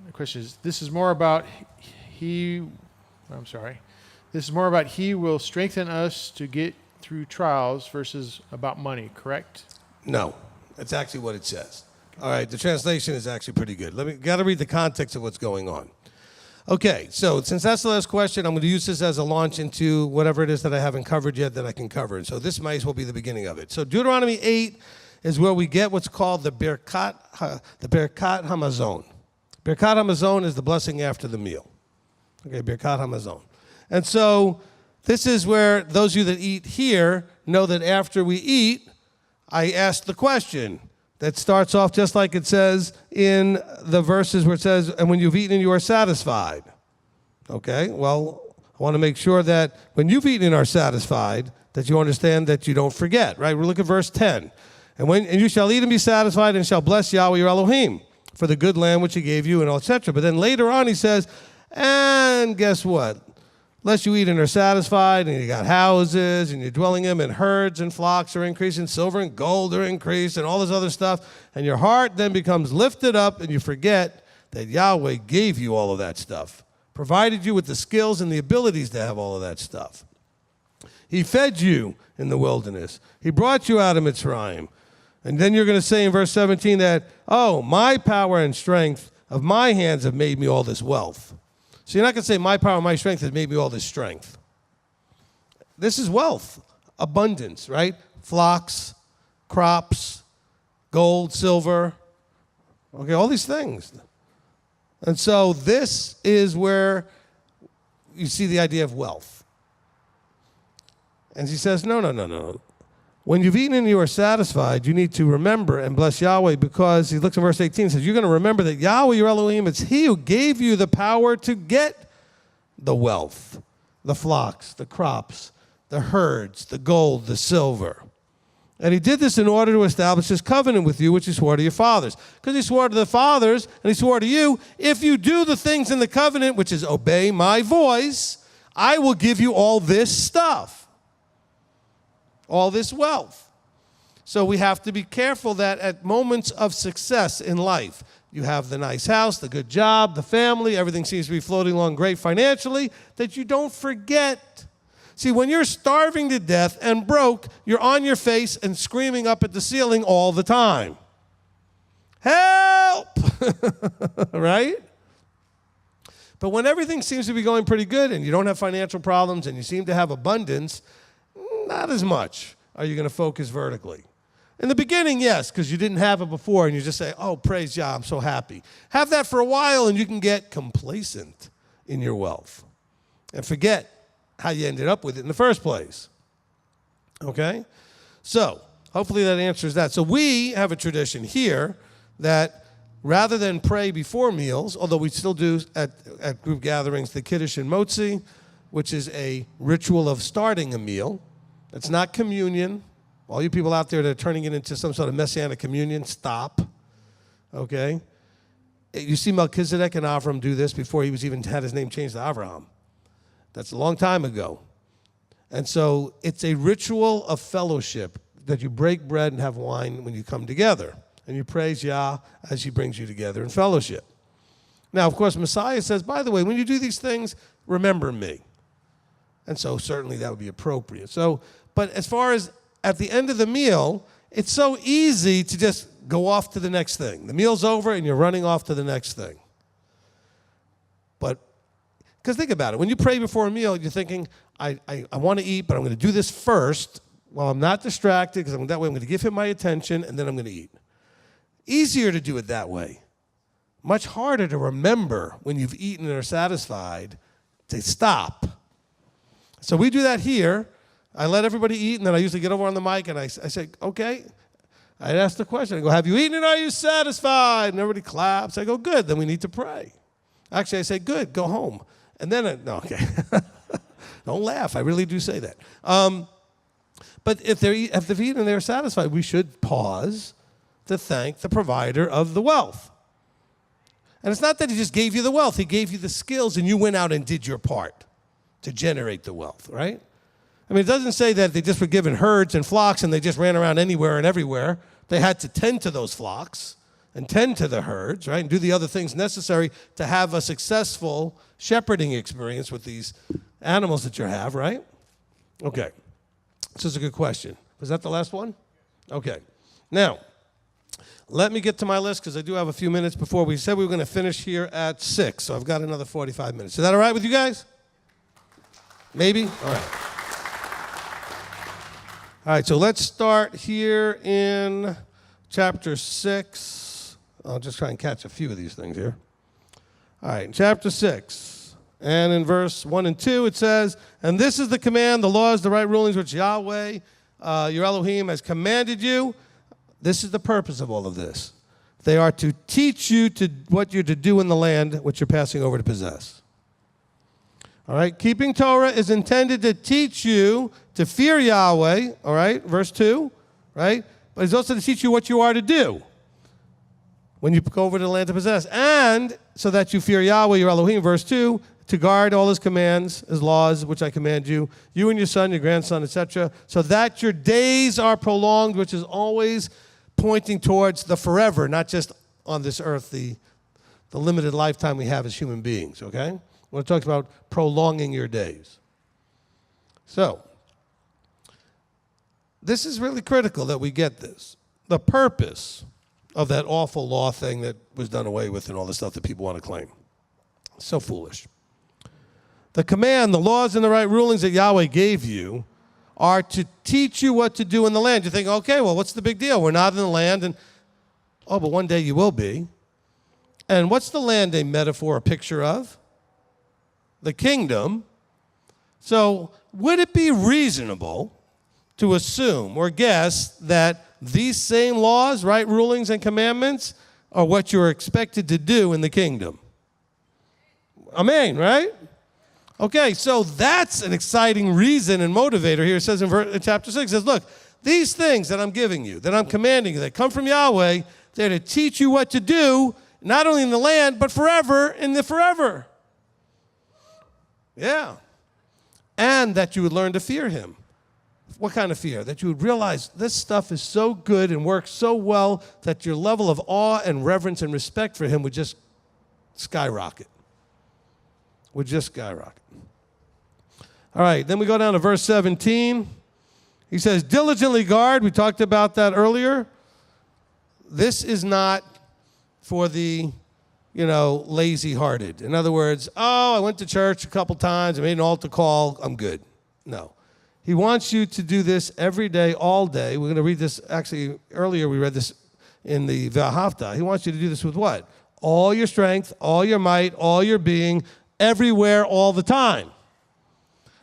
The question is, this is more about he will strengthen us to get through trials versus about money, correct? No. That's actually what it says. All right, the translation is actually pretty good. Got to read the context of what's going on. Okay, so since that's the last question, I'm going to use this as a launch into whatever it is that I haven't covered yet that I can cover. And so this might as well be the beginning of it. So Deuteronomy 8 is where we get what's called the Birkat Hamazon. Birkat Hamazon is the blessing after the meal. Okay, Birkat Hamazon. And so this is where those of you that eat here know that after we eat, I asked the question that starts off just like it says in the verses where it says, and when you've eaten, you are satisfied. Okay, well, I want to make sure that when you've eaten and are satisfied, that you understand that you don't forget, right? We look at verse 10. And you shall eat and be satisfied and shall bless Yahweh your Elohim for the good land which he gave you and etc. But then later on he says, and guess what? Lest you eat and are satisfied, and you got houses, and you're dwelling in them, and herds and flocks are increasing, silver and gold are increased, and all this other stuff. And your heart then becomes lifted up, and you forget that Yahweh gave you all of that stuff, provided you with the skills and the abilities to have all of that stuff. He fed you in the wilderness. He brought you out of Mitzrayim. And then you're going to say in verse 17 that, oh, my power and strength of my hands have made me all this wealth. So you're not going to say, my power and my strength has made me all this strength. This is wealth, abundance, right? Flocks, crops, gold, silver, okay, all these things. And so this is where you see the idea of wealth. And he says, no. When you've eaten and you are satisfied, you need to remember and bless Yahweh, because he looks in verse 18 and says, you're going to remember that Yahweh, your Elohim, it's he who gave you the power to get the wealth, the flocks, the crops, the herds, the gold, the silver. And he did this in order to establish his covenant with you, which he swore to your fathers. Because he swore to the fathers and he swore to you, if you do the things in the covenant, which is obey my voice, I will give you all this stuff. All this wealth. So we have to be careful that at moments of success in life, you have the nice house, the good job, the family, everything seems to be floating along great financially, that you don't forget. See, when you're starving to death and broke, you're on your face and screaming up at the ceiling all the time. Help! Right? But when everything seems to be going pretty good and you don't have financial problems and you seem to have abundance, not as much are you going to focus vertically. In the beginning, yes, because you didn't have it before, and you just say, oh, praise Yah, I'm so happy. Have that for a while, and you can get complacent in your wealth and forget how you ended up with it in the first place. Okay? So, hopefully that answers that. So we have a tradition here that rather than pray before meals, although we still do at group gatherings, the Kiddush and Motzi, which is a ritual of starting a meal. It's not communion. All you people out there that are turning it into some sort of Messianic communion, stop. Okay? You see Melchizedek and Avram do this before he was even had his name changed to Avraham. That's a long time ago. And so it's a ritual of fellowship that you break bread and have wine when you come together. And you praise Yah as he brings you together in fellowship. Now, of course, Messiah says, by the way, when you do these things, remember me. And so certainly that would be appropriate. So, but as far as at the end of the meal, it's so easy to just go off to the next thing. The meal's over and you're running off to the next thing. But, because think about it. When you pray before a meal, you're thinking, I want to eat, but I'm going to do this first while I'm not distracted, because that way I'm going to give him my attention, and then I'm going to eat. Easier to do it that way. Much harder to remember when you've eaten and are satisfied to stop. So we do that here. I let everybody eat, and then I usually get over on the mic, and I say, okay. I ask the question. I go, have you eaten and are you satisfied? And everybody claps. I go, good. Then we need to pray. Actually, I say, good, go home. And then, no, okay. Don't laugh. I really do say that. But if they've eaten and they're satisfied, we should pause to thank the provider of the wealth. And it's not that he just gave you the wealth. He gave you the skills, and you went out and did your part to generate the wealth, right? I mean, it doesn't say that they just were given herds and flocks and they just ran around anywhere and everywhere. They had to tend to those flocks and tend to the herds, right, and do the other things necessary to have a successful shepherding experience with these animals that you have, right? Okay. This is a good question. Was that the last one? Okay. Now, let me get to my list because I do have a few minutes before we said we were going to finish here at 6, so I've got another 45 minutes. Is that all right with you guys? Maybe? All right. All right, so let's start here in chapter 6. I'll just try and catch a few of these things here. All right, in chapter 6, and in verse 1 and 2, it says, and this is the command, the laws, the right rulings which Yahweh, your Elohim, has commanded you. This is the purpose of all of this. They are to teach you what you're to do in the land which you're passing over to possess. All right, keeping Torah is intended to teach you to fear Yahweh, all right, verse 2, right? But it's also to teach you what you are to do when you go over to the land to possess. And so that you fear Yahweh, your Elohim, verse 2, to guard all his commands, his laws, which I command you, you and your son, your grandson, etc., so that your days are prolonged, which is always pointing towards the forever, not just on this earth, the limited lifetime we have as human beings, okay? When it talks about prolonging your days. So, this is really critical that we get this. The purpose of that awful law thing that was done away with and all the stuff that people want to claim. So foolish. The command, the laws and the right rulings that Yahweh gave you are to teach you what to do in the land. You think, okay, well, what's the big deal? We're not in the land, and oh, but one day you will be. And what's the land a metaphor, a picture of? The kingdom. So would it be reasonable to assume or guess that these same laws, right, rulings, and commandments are what you're expected to do in the kingdom? Amen, right? Okay, so that's an exciting reason and motivator here. It says in chapter 6, it says, look, these things that I'm giving you, that I'm commanding you, that come from Yahweh, they're to teach you what to do, not only in the land, but forever in the forever. Yeah. And that you would learn to fear him. What kind of fear? That you would realize this stuff is so good and works so well that your level of awe and reverence and respect for him would just skyrocket. Would just skyrocket. All right, then we go down to verse 17. He says, diligently guard. We talked about that earlier. This is not for the, lazy-hearted. In other words, oh, I went to church a couple times, I made an altar call, I'm good. No. He wants you to do this every day, all day. We're going to read this, actually, earlier we read this in the V'ahavta. He wants you to do this with what? All your strength, all your might, all your being, everywhere, all the time.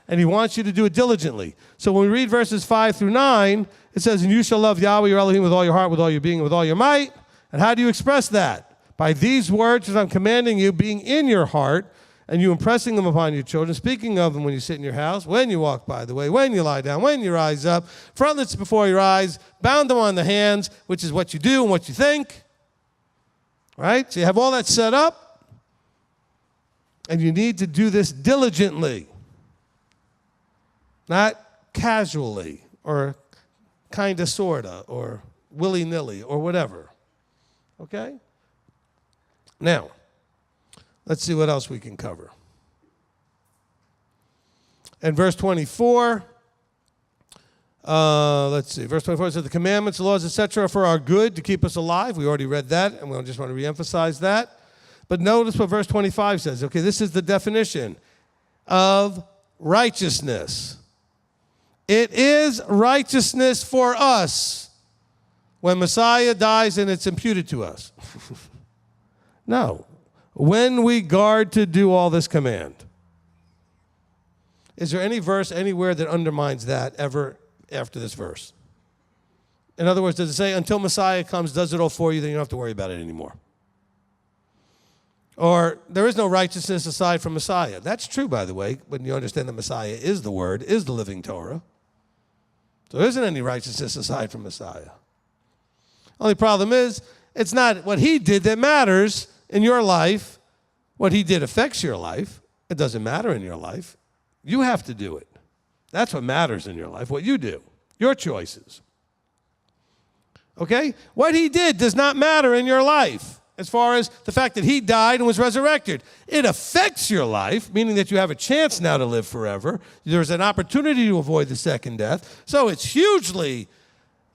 And he wants you to do it diligently. So when we read verses 5 through 9, it says, and you shall love Yahweh, your Elohim, with all your heart, with all your being, with all your might. And how do you express that? By these words that I'm commanding you being in your heart, and you impressing them upon your children, speaking of them when you sit in your house, when you walk by the way, when you lie down, when you rise up, frontlets before your eyes, bound them on the hands, which is what you do and what you think. Right? So you have all that set up, and you need to do this diligently. Not casually or kind of, sort of, or willy-nilly or whatever. Okay? Now, let's see what else we can cover. In verse 24, let's see. Verse 24 says, the commandments, the laws, etc. are for our good, to keep us alive. We already read that, and we just want to reemphasize that. But notice what verse 25 says. Okay, this is the definition of righteousness. It is righteousness for us when Messiah dies and it's imputed to us. No. When we guard to do all this command. Is there any verse anywhere that undermines that ever after this verse? In other words, does it say, until Messiah comes, does it all for you, then you don't have to worry about it anymore? Or, there is no righteousness aside from Messiah. That's true, by the way, when you understand that Messiah is the Word, is the living Torah. So there isn't any righteousness aside from Messiah. Only problem is, it's not what he did that matters in your life. What he did affects your life. It doesn't matter in your life. You have to do it. That's what matters in your life, what you do, your choices. Okay? What he did does not matter in your life as far as the fact that he died and was resurrected. It affects your life, meaning that you have a chance now to live forever. There's an opportunity to avoid the second death. So it's hugely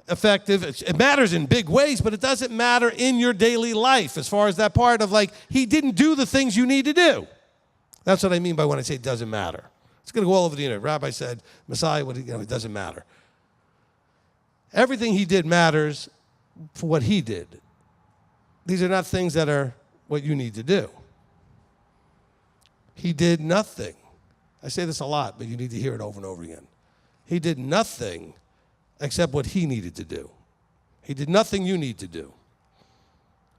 effective. It matters in big ways, but it doesn't matter in your daily life as far as that part of like, he didn't do the things you need to do. That's what I mean by when I say it doesn't matter. It's going to go all over the internet. Rabbi said, Messiah, it doesn't matter. Everything he did matters for what he did. These are not things that are what you need to do. He did nothing. I say this a lot, but you need to hear it over and over again. He did nothing except what he needed to do. He did nothing you need to do.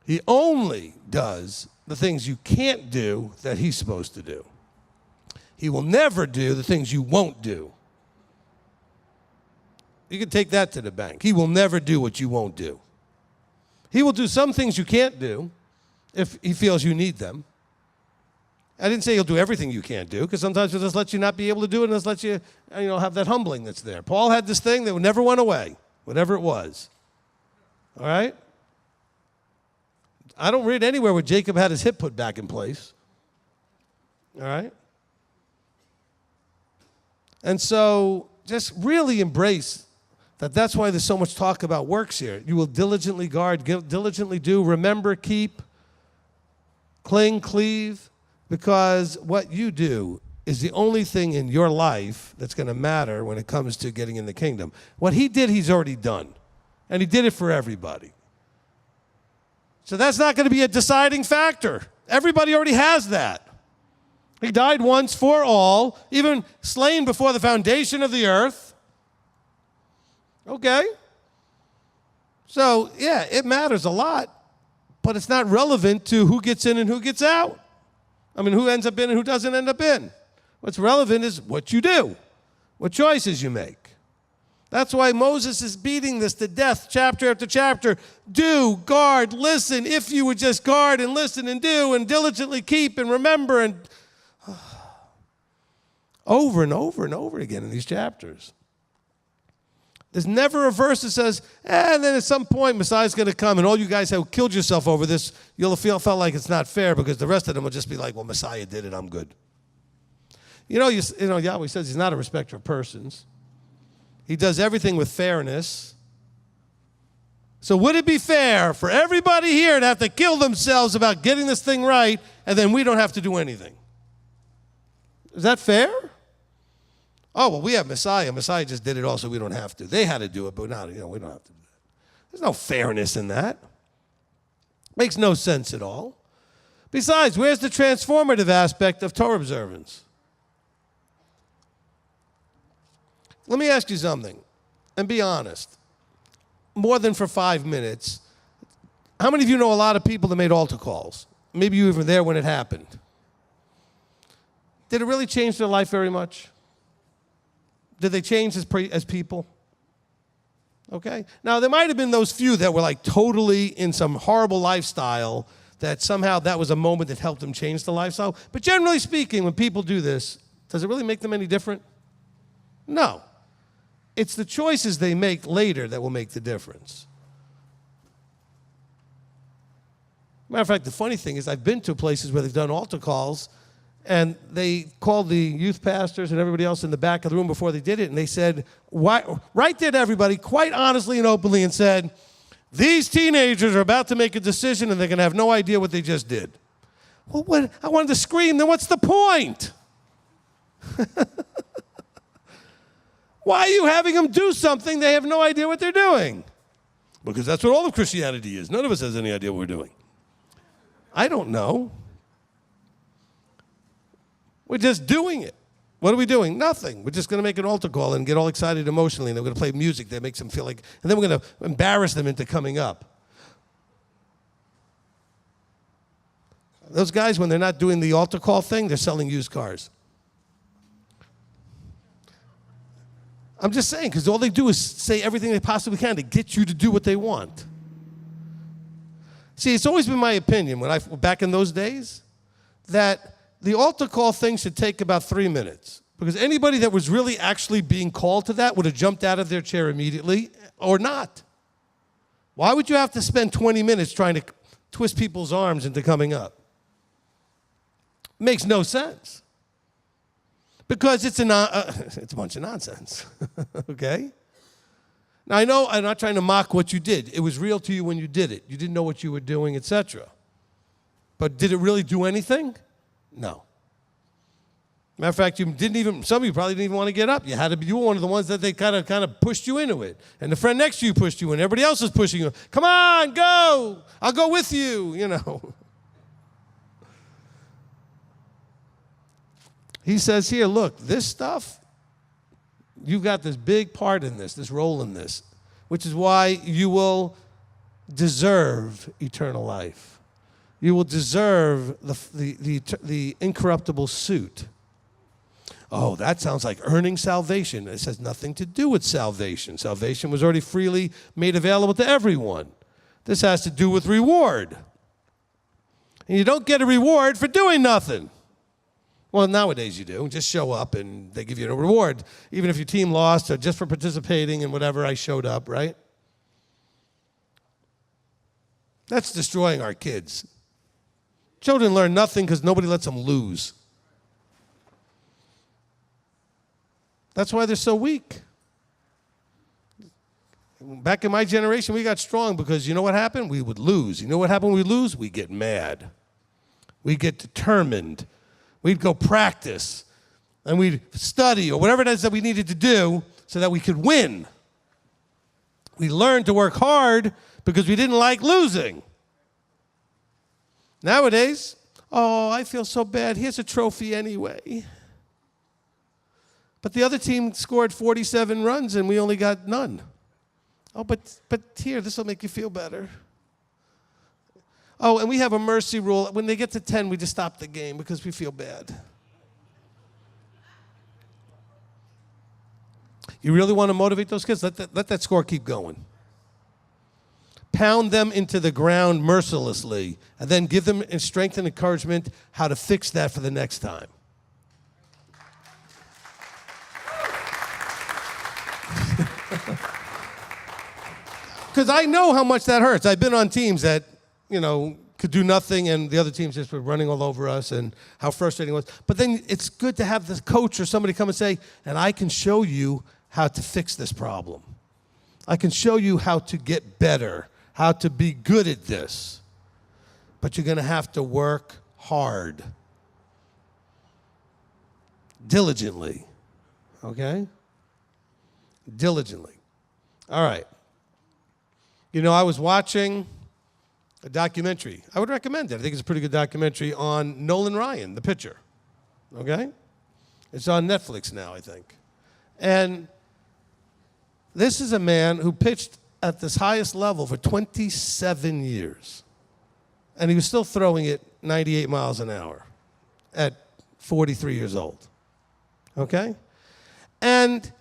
He only does the things you can't do that he's supposed to do. He will never do the things you won't do. You can take that to the bank. He will never do what you won't do. He will do some things you can't do if he feels you need them. I didn't say he'll do everything you can't do, because sometimes he'll just let you not be able to do it and just let you, have that humbling that's there. Paul had this thing that never went away, whatever it was. All right? I don't read anywhere where Jacob had his hip put back in place. All right? And so just really embrace that. That's why there's so much talk about works here. You will diligently guard, diligently do, remember, keep, cling, cleave, because what you do is the only thing in your life that's going to matter when it comes to getting in the kingdom. What he did, he's already done. And he did it for everybody. So that's not going to be a deciding factor. Everybody already has that. He died once for all, even slain before the foundation of the earth. Okay. So, yeah, it matters a lot, but it's not relevant to who gets in and who gets out. I mean, who ends up in and who doesn't end up in. What's relevant is what you do, what choices you make. That's why Moses is beating this to death chapter after chapter. Do, guard, listen. If you would just guard and listen and do and diligently keep and remember and over and over and over again in these chapters. There's never a verse that says, and then at some point Messiah's going to come and all you guys have killed yourself over this, you'll felt like it's not fair because the rest of them will just be like, well, Messiah did it, I'm good. You know, Yahweh says he's not a respecter of persons. He does everything with fairness. So would it be fair for everybody here to have to kill themselves about getting this thing right and then we don't have to do anything? Is that fair? Oh, well, we have Messiah. Messiah just did it all, so we don't have to. They had to do it, but now, we don't have to do that. There's no fairness in that. Makes no sense at all. Besides, where's the transformative aspect of Torah observance? Let me ask you something, and be honest. More than for 5 minutes, how many of you know a lot of people that made altar calls? Maybe you were there when it happened. Did it really change their life very much? Did they change as people? Okay. Now, there might have been those few that were like totally in some horrible lifestyle that somehow that was a moment that helped them change the lifestyle. But generally speaking, when people do this, does it really make them any different? No. It's the choices they make later that will make the difference. Matter of fact, the funny thing is I've been to places where they've done altar calls, and they called the youth pastors and everybody else in the back of the room before they did it, and they said, right there to everybody, quite honestly and openly, and said, these teenagers are about to make a decision and they're going to have no idea what they just did. Well, what? I wanted to scream, then what's the point? Why are you having them do something they have no idea what they're doing? Because that's what all of Christianity is. None of us has any idea what we're doing. I don't know. We're just doing it. What are we doing? Nothing. We're just going to make an altar call and get all excited emotionally, and then we're going to play music that makes them feel like, and then we're going to embarrass them into coming up. Those guys, when they're not doing the altar call thing, they're selling used cars. I'm just saying, because all they do is say everything they possibly can to get you to do what they want. See, it's always been my opinion, back in those days, that the altar call thing should take about 3 minutes. Because anybody that was really actually being called to that would have jumped out of their chair immediately or not. Why would you have to spend 20 minutes trying to twist people's arms into coming up? Makes no sense. Because it's a bunch of nonsense, okay? Now, I know I'm not trying to mock what you did. It was real to you when you did it. You didn't know what you were doing, etc. But did it really do anything? No. Matter of fact, some of you probably didn't even want to get up. You were one of the ones that they kind of pushed you into it. And the friend next to you pushed you in. Everybody else was pushing you. Come on, go. I'll go with you, you know. He says here, look, this stuff, you've got this big part in this role in this, which is why you will deserve eternal life. You will deserve the incorruptible suit. Oh, that sounds like earning salvation. This has nothing to do with salvation. Salvation was already freely made available to everyone. This has to do with reward. And you don't get a reward for doing nothing. Well, nowadays you do. Just show up and they give you a reward. Even if your team lost or just for participating in whatever, I showed up, right? That's destroying our kids. Children learn nothing because nobody lets them lose. That's why they're so weak. Back in my generation, we got strong because you know what happened? We would lose. You know what happened when we lose? We get mad. We get determined. We'd go practice, and we'd study, or whatever it is that we needed to do so that we could win. We learned to work hard because we didn't like losing. Nowadays, oh, I feel so bad. Here's a trophy anyway. But the other team scored 47 runs, and we only got none. Oh, but here, this will make you feel better. Oh, and we have a mercy rule. When they get to 10, we just stop the game because we feel bad. You really want to motivate those kids? Let that score keep going. Pound them into the ground mercilessly, and then give them strength and encouragement how to fix that for the next time. Because I know how much that hurts. I've been on teams that, could do nothing, and the other teams just were running all over us, and how frustrating it was. But then it's good to have the coach or somebody come and say, and I can show you how to fix this problem. I can show you how to get better, how to be good at this. But you're going to have to work hard. Diligently. Okay? Diligently. All right. I was watching a documentary. I would recommend it. I think it's a pretty good documentary on Nolan Ryan, the pitcher. Okay? It's on Netflix now, I think. And this is a man who pitched at this highest level for 27 years. And he was still throwing it 98 miles an hour at 43 years old. Okay? And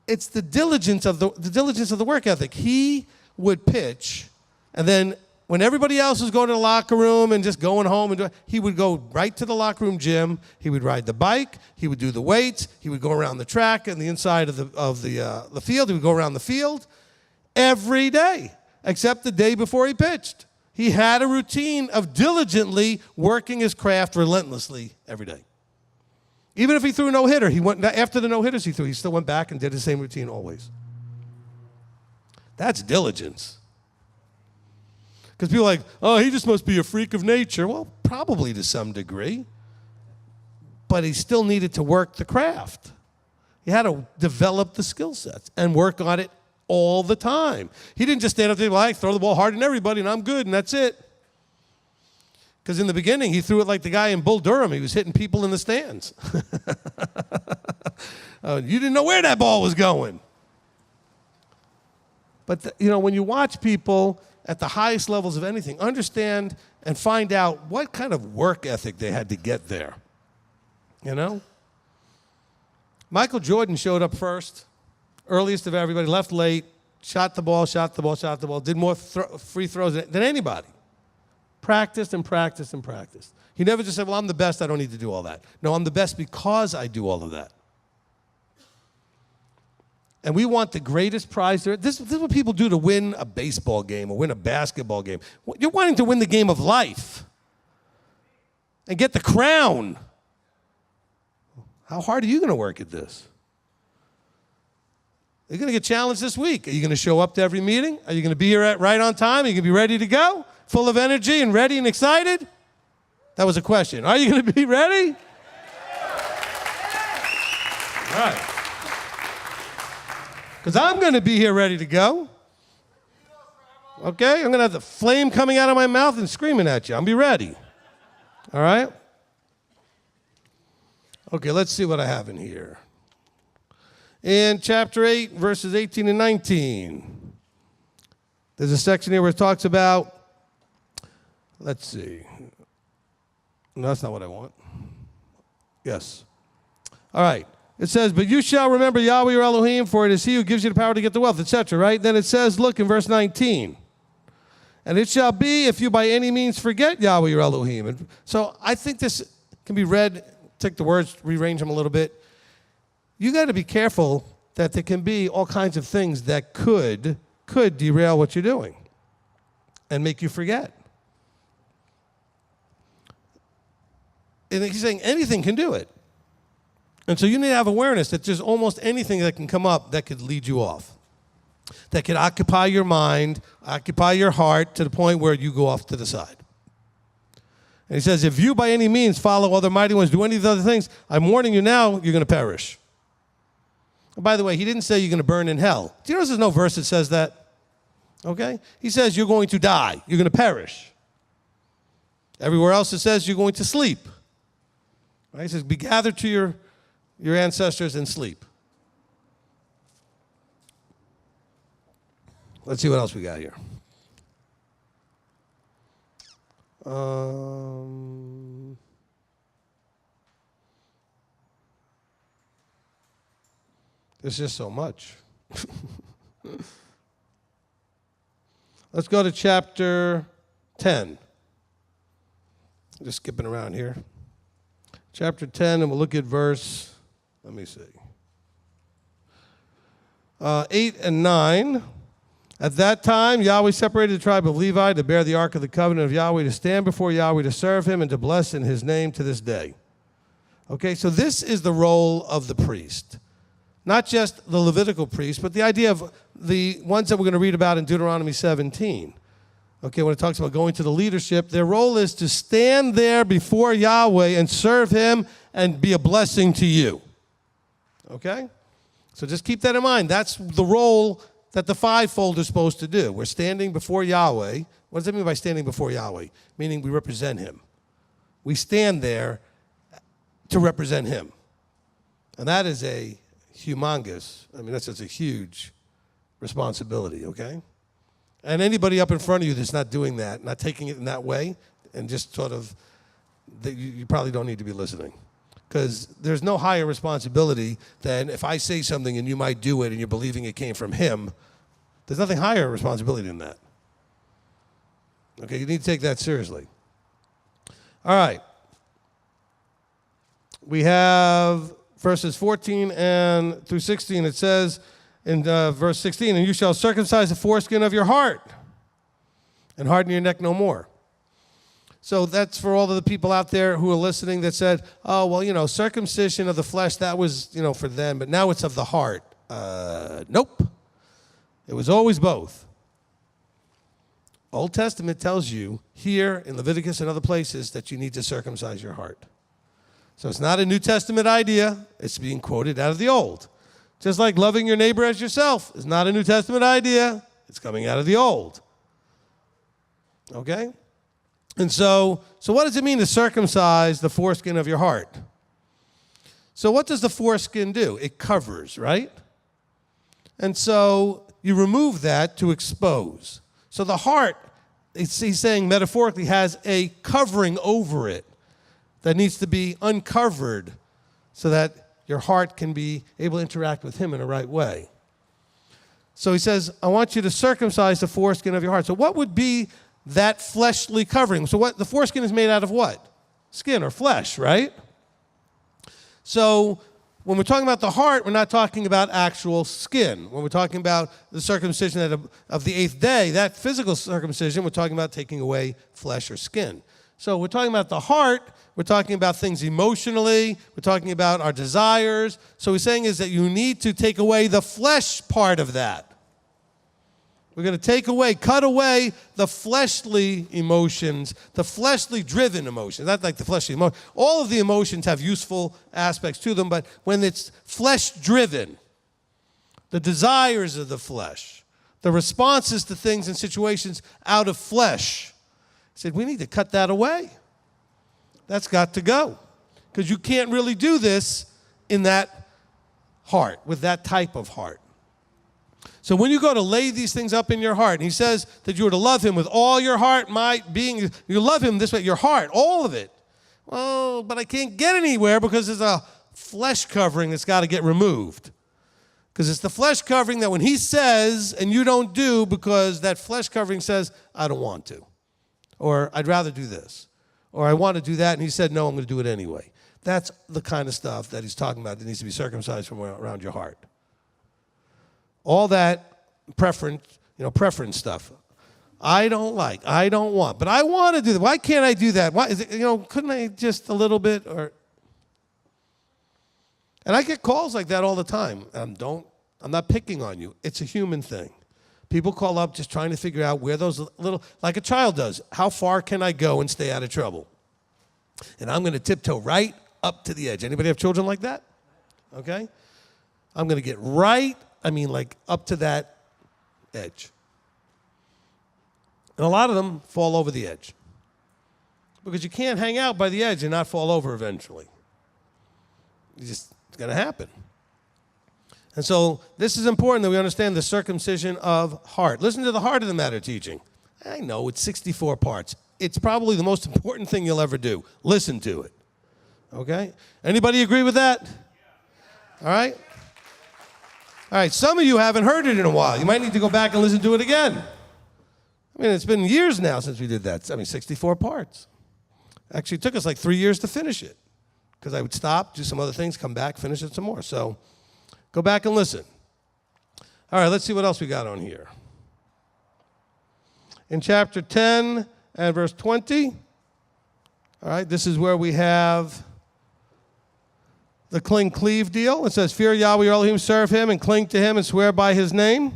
it's the diligence of the work ethic. He would pitch, and then when everybody else was going to the locker room and just going home, he would go right to the locker room gym. He would ride the bike. He would do the weights. He would go around the track and the inside of the field. He would go around the field every day, except the day before he pitched. He had a routine of diligently working his craft relentlessly every day. Even if he threw a no-hitter, he went after the no-hitters he threw. He still went back and did the same routine always. That's diligence. Because people are like, oh, he just must be a freak of nature. Well, probably to some degree. But he still needed to work the craft. He had to develop the skill sets and work on it all the time. He didn't just stand up there and like, throw the ball hard at everybody and I'm good and that's it. Because in the beginning, he threw it like the guy in Bull Durham. He was hitting people in the stands. You didn't know where that ball was going. But, when you watch people at the highest levels of anything, understand and find out what kind of work ethic they had to get there. Michael Jordan showed up first, earliest of everybody, left late, shot the ball, did more free throws than anybody. Practiced and practiced and practiced. He never just said, well, I'm the best, I don't need to do all that. No, I'm the best because I do all of that. And we want the greatest prize there. This is what people do to win a baseball game or win a basketball game. You're wanting to win the game of life and get the crown. How hard are you going to work at this? You're going to get challenged this week. Are you going to show up to every meeting? Are you going to be here right on time? Are you going to be ready to go? Full of energy and ready and excited? That was a question. Are you going to be ready? All right. Because I'm going to be here ready to go. Okay? I'm going to have the flame coming out of my mouth and screaming at you. I'll be ready. All right? Okay, let's see what I have in here. In chapter 8, verses 18 and 19, there's a section here where it talks about, let's see. No, that's not what I want. Yes. All right. It says, but you shall remember Yahweh your Elohim, for it is he who gives you the power to get the wealth, etc., right? Then it says, look in verse 19. And it shall be if you by any means forget Yahweh your Elohim. And so I think this can be read, take the words, rearrange them a little bit. You got to be careful that there can be all kinds of things that could derail what you're doing and make you forget. And he's saying anything can do it. And so you need to have awareness that there's almost anything that can come up that could lead you off, that could occupy your mind, occupy your heart to the point where you go off to the side. And he says, if you by any means follow other mighty ones, do any of the other things, I'm warning you now, you're going to perish. And by the way, he didn't say you're going to burn in hell. Do you know there's no verse that says that? Okay? He says you're going to die. You're going to perish. Everywhere else it says you're going to sleep. Right? He says, be gathered to your ancestors and sleep. Let's see what else we got here. There's just so much. Let's go to chapter 10. Just skipping around here. Chapter 10, and we'll look at verse, let me see, 8 and 9. At that time, Yahweh separated the tribe of Levi to bear the ark of the covenant of Yahweh, to stand before Yahweh, to serve him, and to bless in his name to this day. Okay, so this is the role of the priest. Not just the Levitical priest, but the idea of the ones that we're going to read about in Deuteronomy 17. Okay, when it talks about going to the leadership, their role is to stand there before Yahweh and serve him and be a blessing to you. Okay? So just keep that in mind. That's the role that the fivefold is supposed to do. We're standing before Yahweh. What does that mean by standing before Yahweh? Meaning we represent him. We stand there to represent him. And that is a humongous, that's just a huge responsibility, okay? And anybody up in front of you that's not doing that, not taking it in that way, and just sort of, you probably don't need to be listening. Because there's no higher responsibility than if I say something and you might do it and you're believing it came from him. There's nothing higher responsibility than that. Okay, you need to take that seriously. All right. We have verses 14 and through 16. It says in verse 16, and you shall circumcise the foreskin of your heart and harden your neck no more. So that's for all of the people out there who are listening that said, oh, well, circumcision of the flesh, that was, for them, but now it's of the heart. Nope. It was always both. Old Testament tells you here in Leviticus and other places that you need to circumcise your heart. So it's not a New Testament idea. It's being quoted out of the Old. Just like loving your neighbor as yourself is not a New Testament idea. It's coming out of the Old. Okay? And so what does it mean to circumcise the foreskin of your heart? So what does the foreskin do? It covers, right? And so you remove that to expose. So the heart, he's saying metaphorically, has a covering over it that needs to be uncovered so that your heart can be able to interact with him in a right way. So he says, I want you to circumcise the foreskin of your heart. So what would be that fleshly covering? So what the foreskin is made out of what? Skin or flesh, right? So when we're talking about the heart, we're not talking about actual skin. When we're talking about the circumcision of the 8th day, that physical circumcision, we're talking about taking away flesh or skin. So we're talking about the heart, we're talking about things emotionally, we're talking about our desires. So he's saying is that you need to take away the flesh part of that. We're going to cut away the fleshly emotions, the fleshly driven emotions, not like the fleshly emotions. All of the emotions have useful aspects to them, but when it's flesh driven, the desires of the flesh, the responses to things and situations out of flesh, he said, we need to cut that away. That's got to go. Because you can't really do this in that heart, with that type of heart. So when you go to lay these things up in your heart, and he says that you are to love him with all your heart, might, being, you love him this way, your heart, all of it. Well, but I can't get anywhere because there's a flesh covering that's got to get removed. Because it's the flesh covering that when he says and you don't do because that flesh covering says, I don't want to. Or I'd rather do this. Or I want to do that, and he said, no, I'm going to do it anyway. That's the kind of stuff that he's talking about that needs to be circumcised from around your heart. All that preference stuff. I don't like, I don't want, but I want to do that. Why can't I do that? Why is it, couldn't I just a little bit and I get calls like that all the time. I'm not picking on you. It's a human thing. People call up just trying to figure out where those little, like a child does, how far can I go and stay out of trouble? And I'm going to tiptoe right up to the edge. Anybody have children like that? Okay? I'm going to get up to that edge. And a lot of them fall over the edge. Because you can't hang out by the edge and not fall over eventually. It's going to happen. And so this is important that we understand the circumcision of heart. Listen to the heart of the matter teaching. I know it's 64 parts. It's probably the most important thing you'll ever do. Listen to it. Okay? Anybody agree with that? All right? All right, some of you haven't heard it in a while. You might need to go back and listen to it again. I mean, it's been years now since we did that. 64 parts. Actually, it took us like 3 years to finish it because I would stop, do some other things, come back, finish it some more. So go back and listen. All right, let's see what else we got on here. In chapter 10 and verse 20, all right, this is where we have the cling-cleave deal. It says, fear Yahweh your Elohim, serve him, and cling to him, and swear by his name.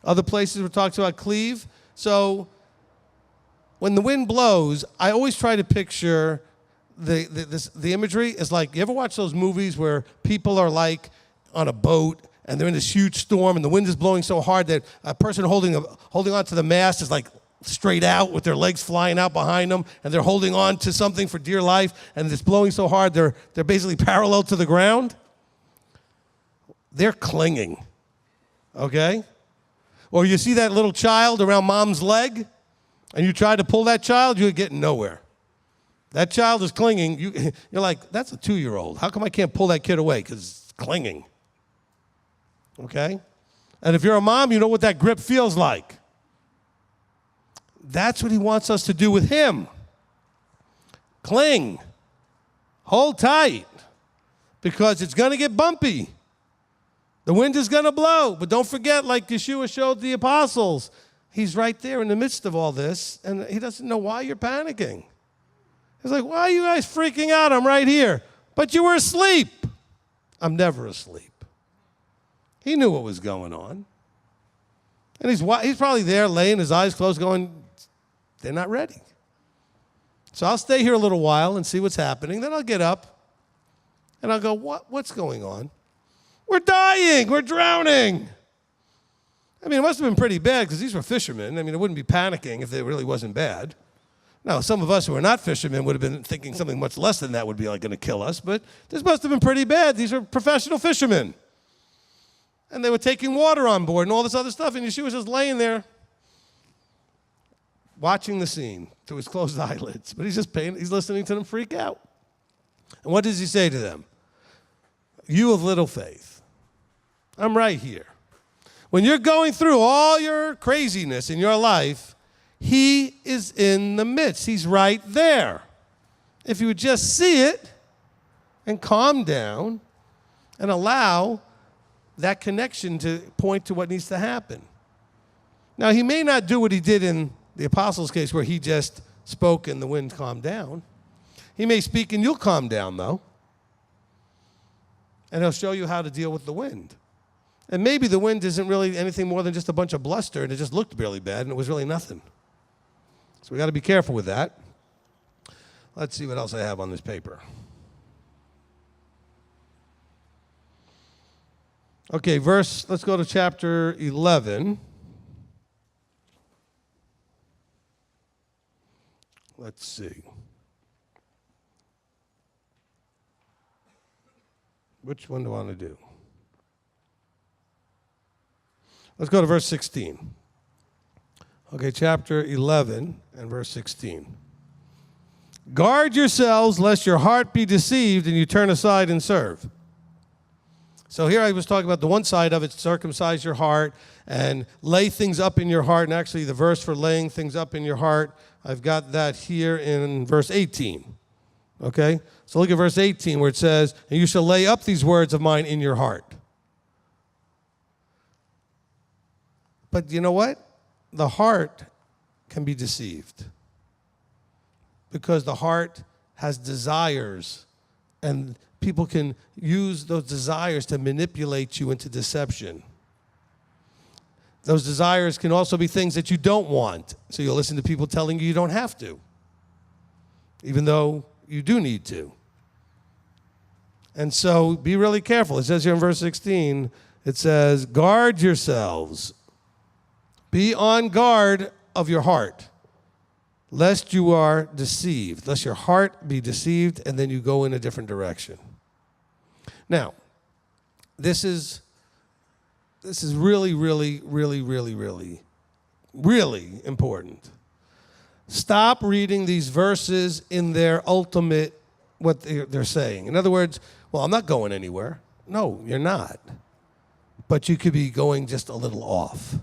Other places where it talks about cleave. So when the wind blows, I always try to picture the imagery is like, you ever watch those movies where people are like on a boat, and they're in this huge storm, and the wind is blowing so hard that a person holding on to the mast is like straight out with their legs flying out behind them, and they're holding on to something for dear life, and it's blowing so hard they're basically parallel to the ground. They're clinging, okay? Or you see that little child around mom's leg, and you try to pull that child, you're getting nowhere. That child is clinging. You're like, that's a 2-year-old. How come I can't pull that kid away? Because it's clinging, okay? And if you're a mom, you know what that grip feels like. That's what he wants us to do with him. Cling. Hold tight. Because it's going to get bumpy. The wind is going to blow. But don't forget, like Yeshua showed the apostles, he's right there in the midst of all this, and he doesn't know why you're panicking. He's like, why are you guys freaking out? I'm right here. But you were asleep. I'm never asleep. He knew what was going on. And he's probably there laying his eyes closed going, they're not ready. So I'll stay here a little while and see what's happening. Then I'll get up and I'll go, what's going on? We're dying. We're drowning. I mean, it must have been pretty bad because these were fishermen. I mean, it wouldn't be panicking if it really wasn't bad. Now, some of us who are not fishermen would have been thinking something much less than that would be like going to kill us, but this must have been pretty bad. These are professional fishermen. And they were taking water on board and all this other stuff, and Yeshua was just laying there watching the scene through his closed eyelids. But he's listening to them freak out. And what does he say to them? You of little faith, I'm right here. When you're going through all your craziness in your life, he is in the midst. He's right there. If you would just see it and calm down and allow that connection to point to what needs to happen. Now, he may not do what he did in the apostles' case where he just spoke and the wind calmed down. He may speak and you'll calm down, though. And he'll show you how to deal with the wind. And maybe the wind isn't really anything more than just a bunch of bluster, and it just looked really bad, and it was really nothing. So we got to be careful with that. Let's see what else I have on this paper. Okay, let's go to chapter 11. Let's see. Which one do I want to do? Let's go to verse 16. Okay, chapter 11 and verse 16. Guard yourselves lest your heart be deceived and you turn aside and serve. So here I was talking about the one side of it, circumcise your heart and lay things up in your heart. And actually the verse for laying things up in your heart, I've got that here in verse 18. Okay? So look at verse 18 where it says, and you shall lay up these words of mine in your heart. But you know what? The heart can be deceived because the heart has desires, and people can use those desires to manipulate you into deception. Those desires can also be things that you don't want, so you'll listen to people telling you you don't have to, even though you do need to. And so be really careful. It says here in verse 16, it says, guard yourselves. Be on guard of your heart, lest you are deceived, lest your heart be deceived, and then you go in a different direction. Now, this is really, really, really, really, really, really important. Stop reading these verses in their ultimate, what they're saying. In other words, well, I'm not going anywhere. No, you're not. But you could be going just a little off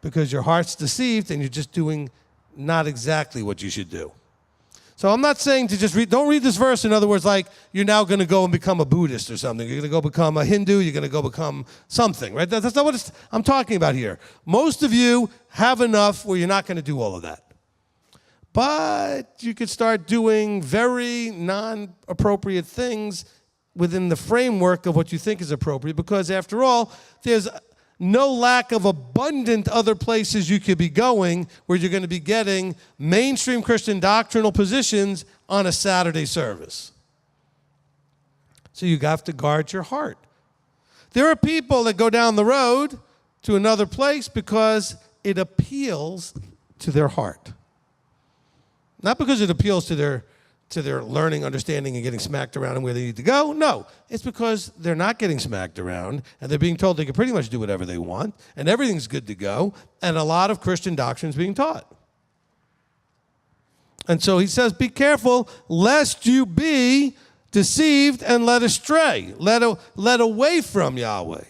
because your heart's deceived and you're just doing not exactly what you should do. So I'm not saying to just don't read this verse, in other words, like you're now going to go and become a Buddhist or something. You're going to go become a Hindu. You're going to go become something, right? That's not what I'm talking about here. Most of you have enough where you're not going to do all of that. But you could start doing very non-appropriate things within the framework of what you think is appropriate, because after all, there's no lack of abundant other places you could be going where you're going to be getting mainstream Christian doctrinal positions on a Saturday service. So you have to guard your heart. There are people that go down the road to another place because it appeals to their heart. Not because it appeals to their learning, understanding, and getting smacked around and where they need to go. No, it's because they're not getting smacked around, and they're being told they can pretty much do whatever they want, and everything's good to go, and a lot of Christian doctrine is being taught. And so he says, be careful lest you be deceived and led astray, led away from Yahweh.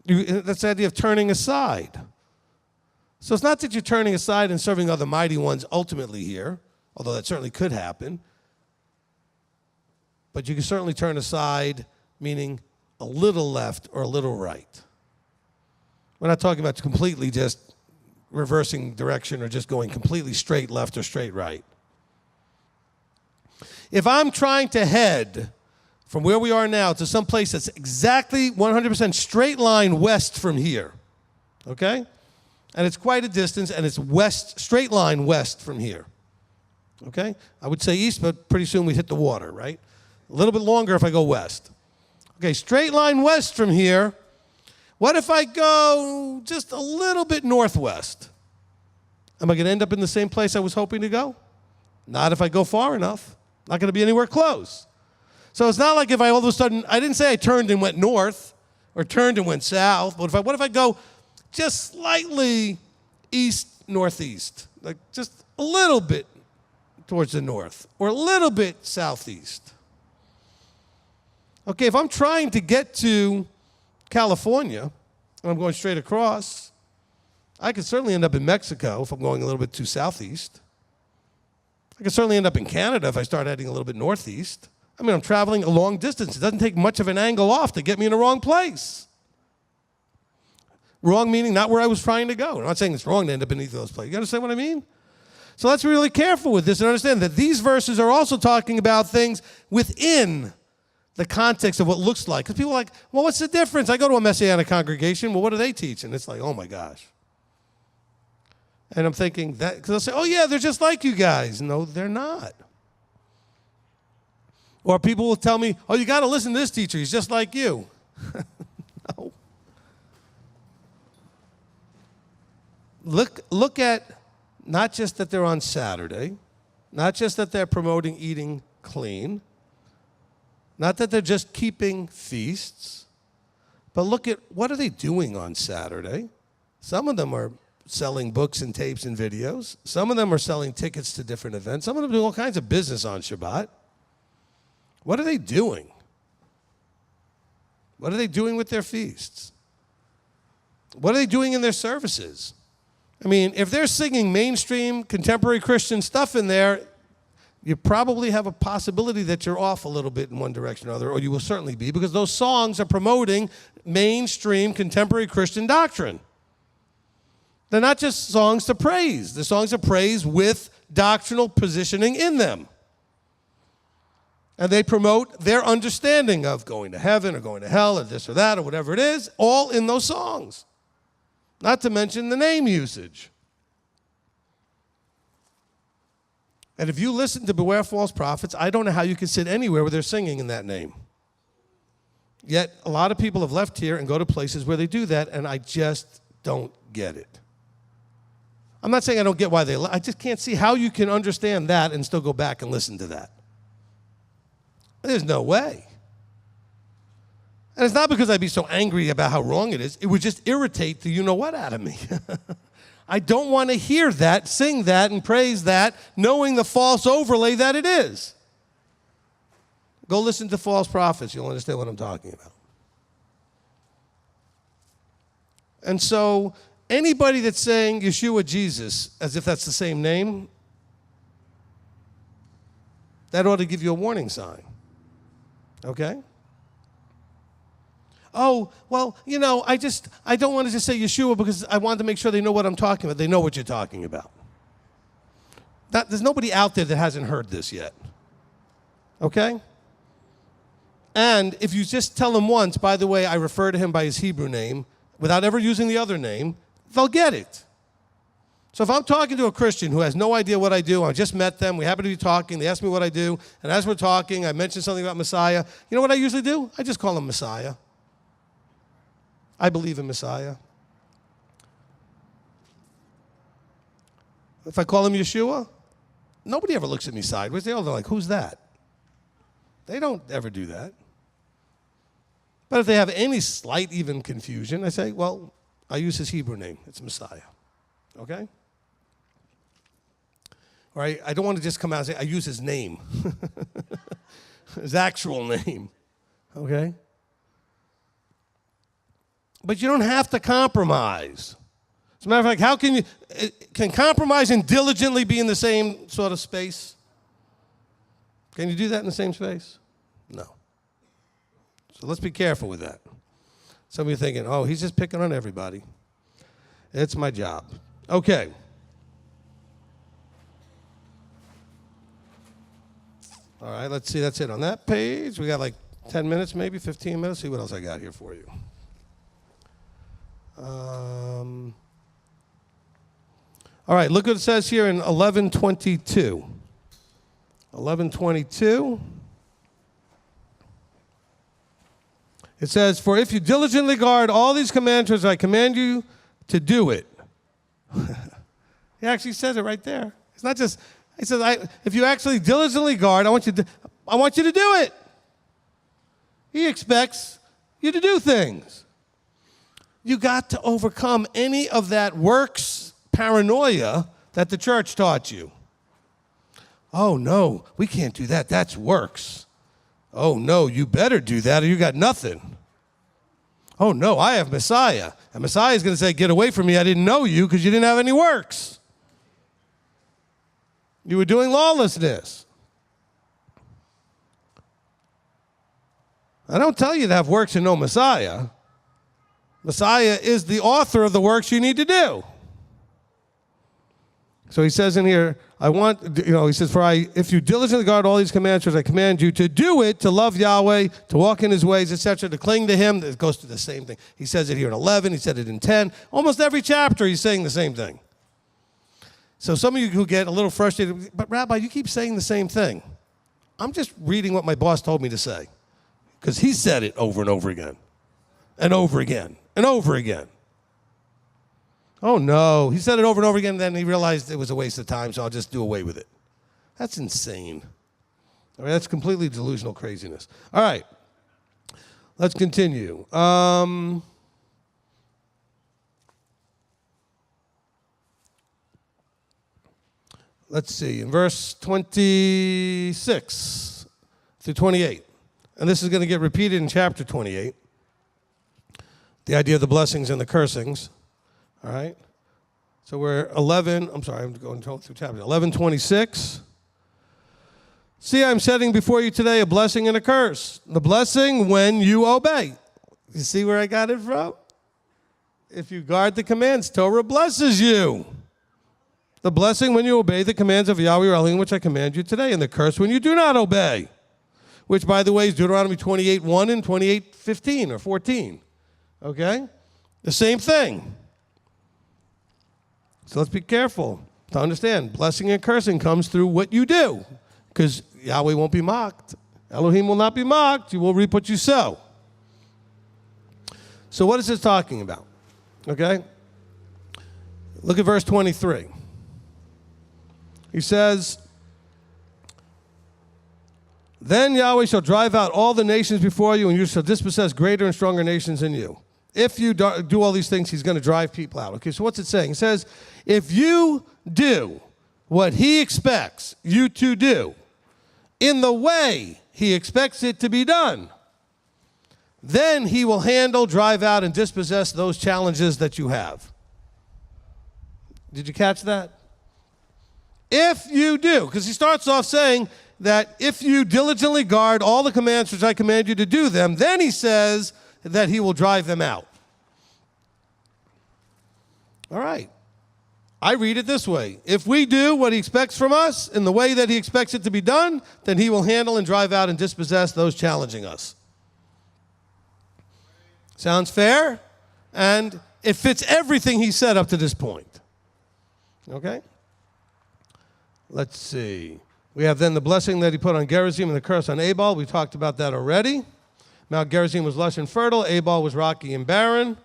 That's the idea of turning aside. So it's not that you're turning aside and serving other mighty ones ultimately here, although that certainly could happen. But you can certainly turn aside, meaning a little left or a little right. We're not talking about completely just reversing direction or just going completely straight left or straight right. If I'm trying to head from where we are now to some place that's exactly 100% straight line west from here, okay? And it's quite a distance, and it's west, straight line west from here, okay? I would say east, but pretty soon we hit the water, right? A little bit longer if I go west. Okay, straight line west from here. What if I go just a little bit northwest? Am I going to end up in the same place I was hoping to go? Not if I go far enough. Not going to be anywhere close. So it's not like if I all of a sudden, I didn't say I turned and went north or turned and went south, but what if I go just slightly east-northeast, like just a little bit towards the north or a little bit southeast? Okay, if I'm trying to get to California and I'm going straight across, I could certainly end up in Mexico if I'm going a little bit too southeast. I could certainly end up in Canada if I start heading a little bit northeast. I mean, I'm traveling a long distance. It doesn't take much of an angle off to get me in the wrong place. Wrong meaning not where I was trying to go. I'm not saying it's wrong to end up in either of those places. You understand what I mean? So let's be really careful with this and understand that these verses are also talking about things within the context of what looks like. Because people are like, well, what's the difference? I go to a Messianic congregation. Well, what do they teach? And it's like, oh, my gosh. And I'm thinking that, because they'll say, oh, yeah, they're just like you guys. No, they're not. Or people will tell me, oh, you got to listen to this teacher. He's just like you. No. Look at not just that they're on Saturday, not just that they're promoting eating clean, not that they're just keeping feasts, but look at what are they doing on Saturday. Some of them are selling books and tapes and videos. Some of them are selling tickets to different events. Some of them do all kinds of business on Shabbat. What are they doing? What are they doing with their feasts? What are they doing in their services? I mean, if they're singing mainstream contemporary Christian stuff in there, you probably have a possibility that you're off a little bit in one direction or other, or you will certainly be, because those songs are promoting mainstream contemporary Christian doctrine. They're not just songs to praise. They're songs of praise with doctrinal positioning in them. And they promote their understanding of going to heaven or going to hell or this or that or whatever it is, all in those songs. Not to mention the name usage. And if you listen to Beware False Prophets, I don't know how you can sit anywhere where they're singing in that name. Yet a lot of people have left here and go to places where they do that, and I just don't get it. I'm not saying I don't get why they I just can't see how you can understand that and still go back and listen to that. There's no way. And it's not because I'd be so angry about how wrong it is. It would just irritate the you-know-what out of me. I don't want to hear that, sing that, and praise that, knowing the false overlay that it is. Go listen to false prophets. You'll understand what I'm talking about. And so anybody that's saying Yeshua Jesus as if that's the same name, that ought to give you a warning sign. Okay? Oh, well, you know, I don't want to just say Yeshua because I want to make sure they know what I'm talking about. They know what you're talking about. There's nobody out there that hasn't heard this yet. Okay? And if you just tell them once, by the way, I refer to him by his Hebrew name, without ever using the other name, they'll get it. So if I'm talking to a Christian who has no idea what I do, I just met them, we happen to be talking, they ask me what I do, and as we're talking, I mention something about Messiah. You know what I usually do? I just call him Messiah. I believe in Messiah. If I call him Yeshua, nobody ever looks at me sideways. They're like, who's that? They don't ever do that. But if they have any slight even confusion, I say, well, I use his Hebrew name. It's Messiah. Okay? Or I don't want to just come out and say, I use his name. His actual name. Okay? But you don't have to compromise. As a matter of fact, can compromise and diligently be in the same sort of space? Can you do that in the same space? No. So let's be careful with that. Some of you are thinking, oh, he's just picking on everybody. It's my job. Okay. All right, let's see. That's it on that page. We got like 10 minutes, maybe 15 minutes. See what else I got here for you. All right, look what it says here in 11:22. 11:22. It says, "For if you diligently guard all these commandments, I command you to do it." He actually says it right there. It's not just. He says, "If you actually diligently guard, I want you to do it." He expects you to do things. You got to overcome any of that works paranoia that the church taught you. Oh, no, we can't do that. That's works. Oh, no, you better do that or you got nothing. Oh, no, I have Messiah. And Messiah is going to say, get away from me. I didn't know you because you didn't have any works. You were doing lawlessness. I don't tell you to have works and no Messiah. Messiah is the author of the works you need to do. So he says in here, he says, if you diligently guard all these commands, I command you to do it, to love Yahweh, to walk in his ways, etc., to cling to him. It goes to the same thing. He says it here in 11. He said it in 10. Almost every chapter he's saying the same thing. So some of you who get a little frustrated, but Rabbi, you keep saying the same thing. I'm just reading what my boss told me to say because he said it over and over again and over again and over again. Oh, no. He said it over and over again, and then he realized it was a waste of time, so I'll just do away with it. That's insane. All right, that's completely delusional craziness. All right. Let's continue. Let's see. In verse 26 through 28, and this is going to get repeated in chapter 28, the idea of the blessings and the cursings. All right, so we're I'm going through chapter 11:26. See, I'm setting before you today a blessing and a curse. The blessing when you obey. You see where I got it from? If you guard the commands, Torah blesses you. The blessing when you obey the commands of Yahweh your Elohim, which I command you today, and the curse when you do not obey, which, by the way, is Deuteronomy 28:1 and 28:15 or 14. Okay, the same thing. So let's be careful to understand blessing and cursing comes through what you do because Yahweh won't be mocked. Elohim will not be mocked. You will reap what you sow. So what is this talking about? Okay? Look at verse 23. He says, "Then Yahweh shall drive out all the nations before you, and you shall dispossess greater and stronger nations than you." If you do all these things, he's going to drive people out. Okay, so what's it saying? It says, if you do what he expects you to do in the way he expects it to be done, then he will handle, drive out, and dispossess those challenges that you have. Did you catch that? If you do, because he starts off saying that if you diligently guard all the commands which I command you to do them, then he says that he will drive them out. All right. I read it this way. If we do what he expects from us in the way that he expects it to be done, then he will handle and drive out and dispossess those challenging us. Sounds fair? And it fits everything he said up to this point. Okay? Let's see. We have then the blessing that he put on Gerizim and the curse on Abel. We talked about that already. Mount Gerizim was lush and fertile. Abel was rocky and barren.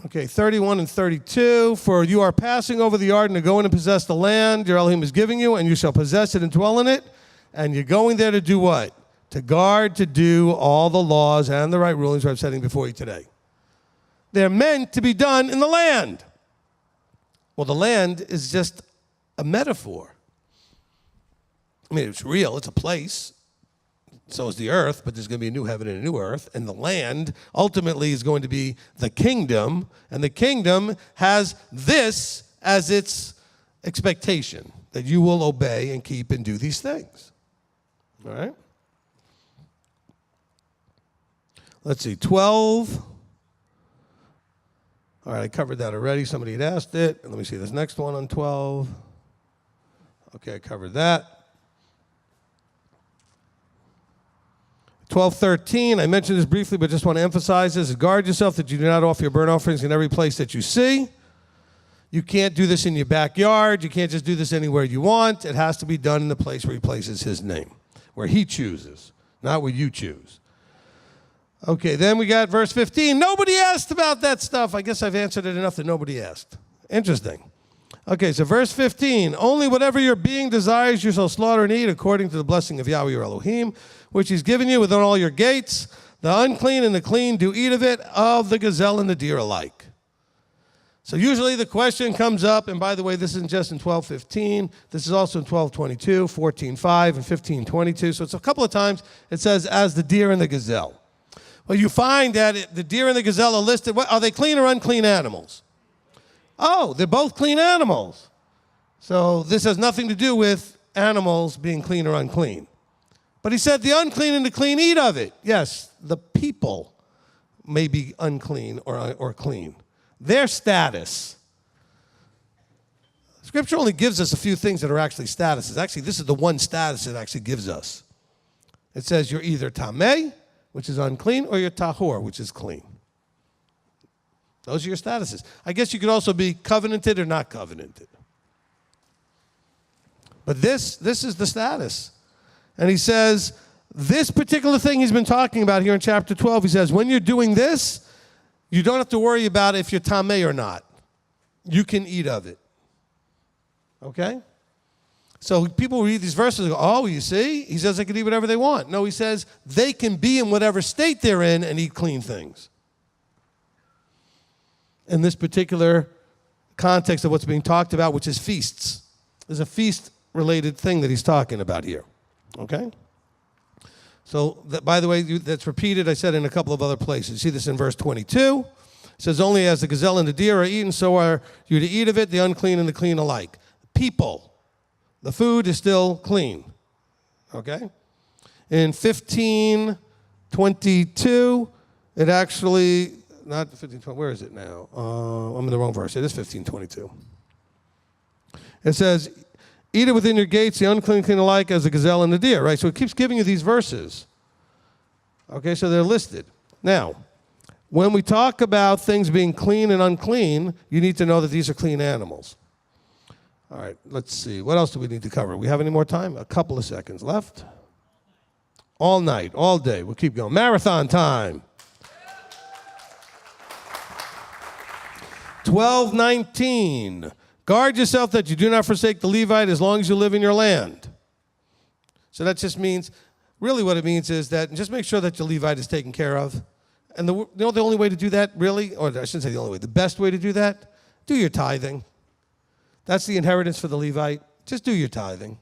Okay, 31 and 32. For you are passing over the Jordan to go in and possess the land your Elohim is giving you, and you shall possess it and dwell in it. And you're going there to do what? To guard, to do all the laws and the right rulings I'm setting before you today. They're meant to be done in the land. Well, the land is just a metaphor. I mean, it's real. It's a place. So is the earth, but there's going to be a new heaven and a new earth. And the land ultimately is going to be the kingdom. And the kingdom has this as its expectation, that you will obey and keep and do these things. All right? Let's see, 12. All right, I covered that already. Somebody had asked it. Let me see this next one on 12. Okay, I covered that. 12:13, I mentioned this briefly, but just want to emphasize this. Guard yourself that you do not offer your burnt offerings in every place that you see. You can't do this in your backyard. You can't just do this anywhere you want. It has to be done in the place where he places his name, where he chooses, not where you choose. Okay, then we got verse 15. Nobody asked about that stuff. I guess I've answered it enough that nobody asked. Interesting. Okay, so verse 15. Only whatever your being desires you shall slaughter and eat according to the blessing of Yahweh your Elohim, which he's given you within all your gates. The unclean and the clean do eat of it, of the gazelle and the deer alike. So usually the question comes up, and by the way, this isn't just in 12:15. This is also in 12:22, 14:5, and 15:22. So it's a couple of times it says, as the deer and the gazelle. Well, you find that the deer and the gazelle are listed. What, are they clean or unclean animals? Oh, they're both clean animals. So this has nothing to do with animals being clean or unclean. But he said the unclean and the clean eat of it. Yes, the people may be unclean or clean. Their status. Scripture only gives us a few things that are actually statuses. Actually, this is the one status it actually gives us. It says you're either tameh, which is unclean, or you're tahor, which is clean. Those are your statuses. I guess you could also be covenanted or not covenanted. But this is the status. And he says, this particular thing he's been talking about here in chapter 12, he says, when you're doing this, you don't have to worry about if you're tameh or not. You can eat of it. Okay? So people read these verses and go, oh, you see? He says they can eat whatever they want. No, he says they can be in whatever state they're in and eat clean things. In this particular context of what's being talked about, which is feasts. There's a feast-related thing that he's talking about here. Okay? So, by the way, that's repeated, I said, in a couple of other places. You see this in verse 22. It says, only as the gazelle and the deer are eaten, so are you to eat of it, the unclean and the clean alike. People. The food is still clean. Okay? In 15:22, it actually, not 15:20, where is it now? I'm in the wrong verse. It is 15:22. It says, eat it within your gates, the unclean, clean alike, as the gazelle and the deer, right? So it keeps giving you these verses. Okay, so they're listed. Now, when we talk about things being clean and unclean, you need to know that these are clean animals. All right, let's see. What else do we need to cover? We have any more time? A couple of seconds left. All night, all day. We'll keep going. Marathon time. 12:19. Guard yourself that you do not forsake the Levite as long as you live in your land. So that just means, really what it means is that just make sure that your Levite is taken care of. And the only way to do that, really, or I shouldn't say the only way, the best way to do that, do your tithing. That's the inheritance for the Levite. Just do your tithing.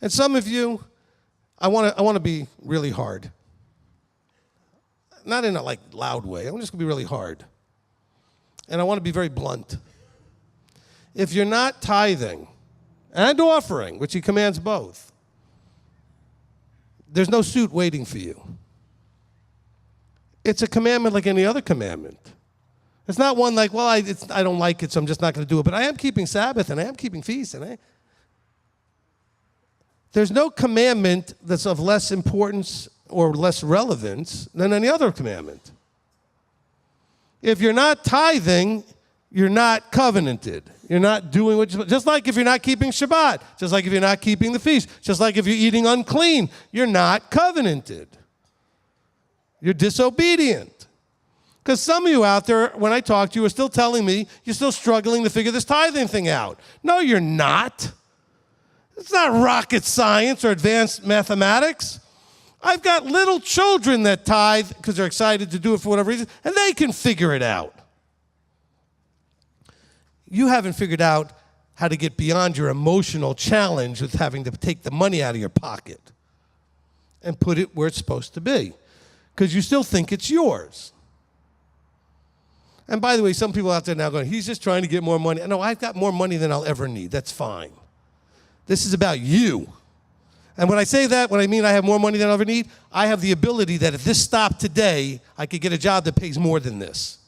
And some of you, I want to be really hard. Not in a loud way. I'm just going to be really hard. And I want to be very blunt. If you're not tithing and offering, which he commands both, there's no suit waiting for you. It's a commandment like any other commandment. It's not one like, well, I don't like it, so I'm just not going to do it. But I am keeping Sabbath, and I am keeping feasts. There's no commandment that's of less importance or less relevance than any other commandment. If you're not tithing, you're not covenanted. You're not doing what you're, just like if you're not keeping Shabbat, just like if you're not keeping the feast, just like if you're eating unclean, you're not covenanted. You're disobedient. Because some of you out there, when I talk to you, are still telling me you're still struggling to figure this tithing thing out. No, you're not. It's not rocket science or advanced mathematics. I've got little children that tithe because they're excited to do it for whatever reason, and they can figure it out. You haven't figured out how to get beyond your emotional challenge with having to take the money out of your pocket and put it where it's supposed to be, because you still think it's yours. And by the way, some people out there now going, he's just trying to get more money. No, I've got more money than I'll ever need. That's fine. This is about you. And when I say that, when I mean I have more money than I'll ever need, I have the ability that if this stopped today, I could get a job that pays more than this.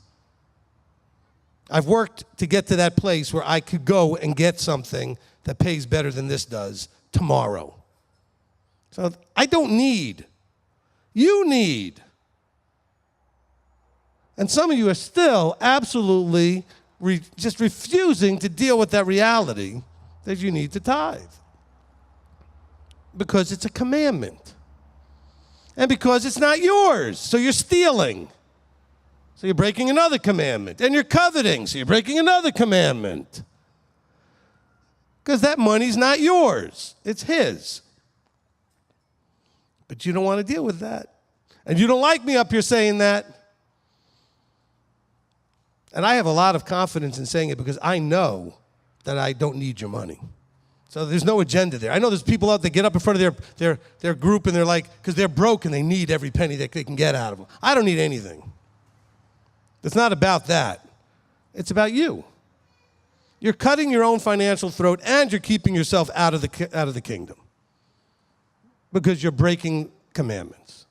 I've worked to get to that place where I could go and get something that pays better than this does tomorrow. So I don't need. You need. And some of you are still absolutely just refusing to deal with that reality that you need to tithe. Because it's a commandment. And because it's not yours, so you're stealing. So you're breaking another commandment. And you're coveting, so you're breaking another commandment. Because that money's not yours, it's his. But you don't want to deal with that. And you don't like me up here saying that. And I have a lot of confidence in saying it because I know that I don't need your money. So there's no agenda there. I know there's people out that get up in front of their group and they're like, because they're broke and they need every penny that they can get out of them. I don't need anything. It's not about that. It's about you. You're cutting your own financial throat and you're keeping yourself out of the kingdom because you're breaking commandments.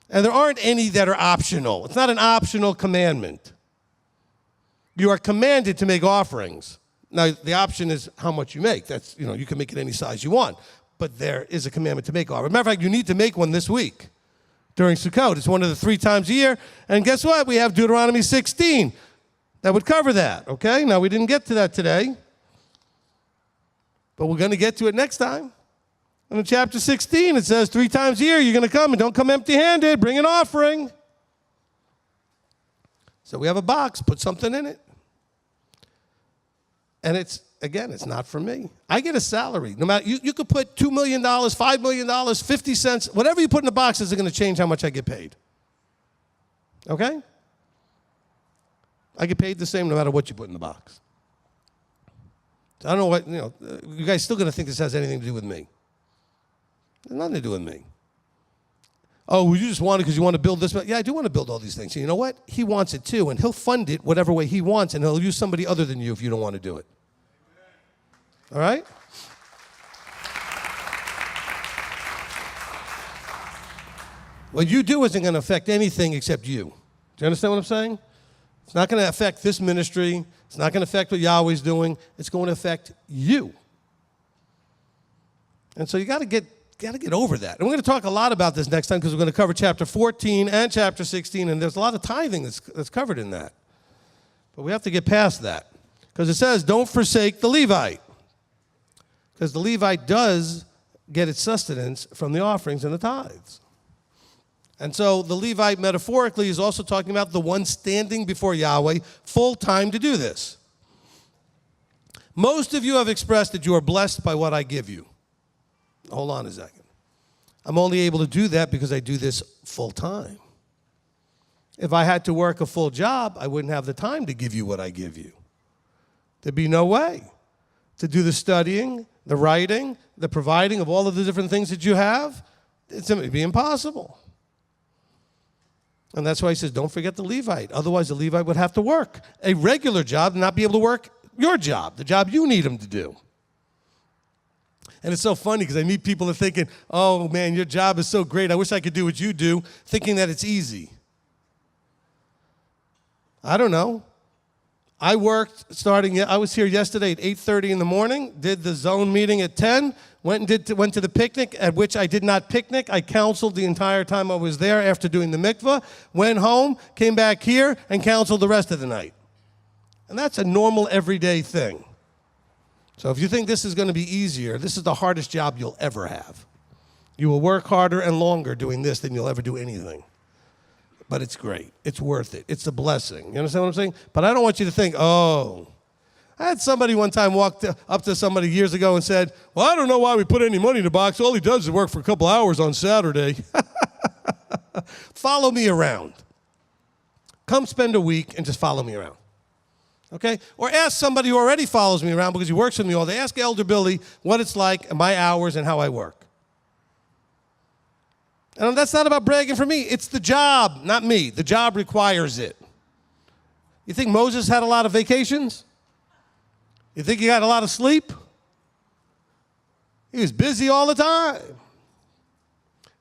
And there aren't any that are optional. It's not an optional commandment. You are commanded to make offerings. Now, the option is how much you make. That's, you can make it any size you want. But there is a commandment to make offerings. Matter of fact, you need to make one this week during Sukkot. It's one of the 3 times a year. And guess what? We have Deuteronomy 16 that would cover that, okay? Now, we didn't get to that today. But we're going to get to it next time. And in chapter 16, it says 3 times a year you're going to come and don't come empty-handed. Bring an offering. So we have a box. Put something in it. And it's not for me. I get a salary. No matter, you could put $2 million, $5 million, 50 cents, whatever you put in the box isn't going to change how much I get paid. Okay? I get paid the same no matter what you put in the box. So I don't know what, you guys still going to think this has anything to do with me. It has nothing to do with me. Oh, well, you just want it because you want to build this. Yeah, I do want to build all these things. And you know what? He wants it too, and he'll fund it whatever way he wants, and he'll use somebody other than you if you don't want to do it. All right? What you do isn't going to affect anything except you. Do you understand what I'm saying? It's not going to affect this ministry. It's not going to affect what Yahweh's doing. It's going to affect you. And so you got to get over that. And we're going to talk a lot about this next time because we're going to cover chapter 14 and chapter 16, and there's a lot of tithing that's covered in that. But we have to get past that because it says, don't forsake the Levite. Because the Levite does get its sustenance from the offerings and the tithes. And so the Levite, metaphorically, is also talking about the one standing before Yahweh full time to do this. Most of you have expressed that you are blessed by what I give you. Hold on a second. I'm only able to do that because I do this full time. If I had to work a full job, I wouldn't have the time to give you what I give you. There'd be no way to do the studying, the writing, the providing of all of the different things that you have. It'd be impossible. And that's why he says, don't forget the Levite. Otherwise, the Levite would have to work a regular job and not be able to work your job, the job you need him to do. And it's so funny because I meet people that are thinking, oh, man, your job is so great. I wish I could do what you do, thinking that it's easy. I don't know. I was here yesterday at 8:30 in the morning, did the zone meeting at 10, went to the picnic, at which I did not picnic. I counseled the entire time I was there after doing the mikvah, went home, came back here, and counseled the rest of the night. And that's a normal, everyday thing. So if you think this is going to be easier, this is the hardest job you'll ever have. You will work harder and longer doing this than you'll ever do anything. But it's great. It's worth it. It's a blessing. You understand what I'm saying? But I don't want you to think, oh. I had somebody one time walk up to somebody years ago and said, well, I don't know why we put any money in the box. All he does is work for a couple hours on Saturday. Follow me around. Come spend a week and just follow me around. Okay? Or ask somebody who already follows me around because he works with me all day. Ask Elder Billy what it's like, my hours, and how I work. And that's not about bragging for me. It's the job, not me. The job requires it. You think Moses had a lot of vacations? You think he got a lot of sleep? He was busy all the time.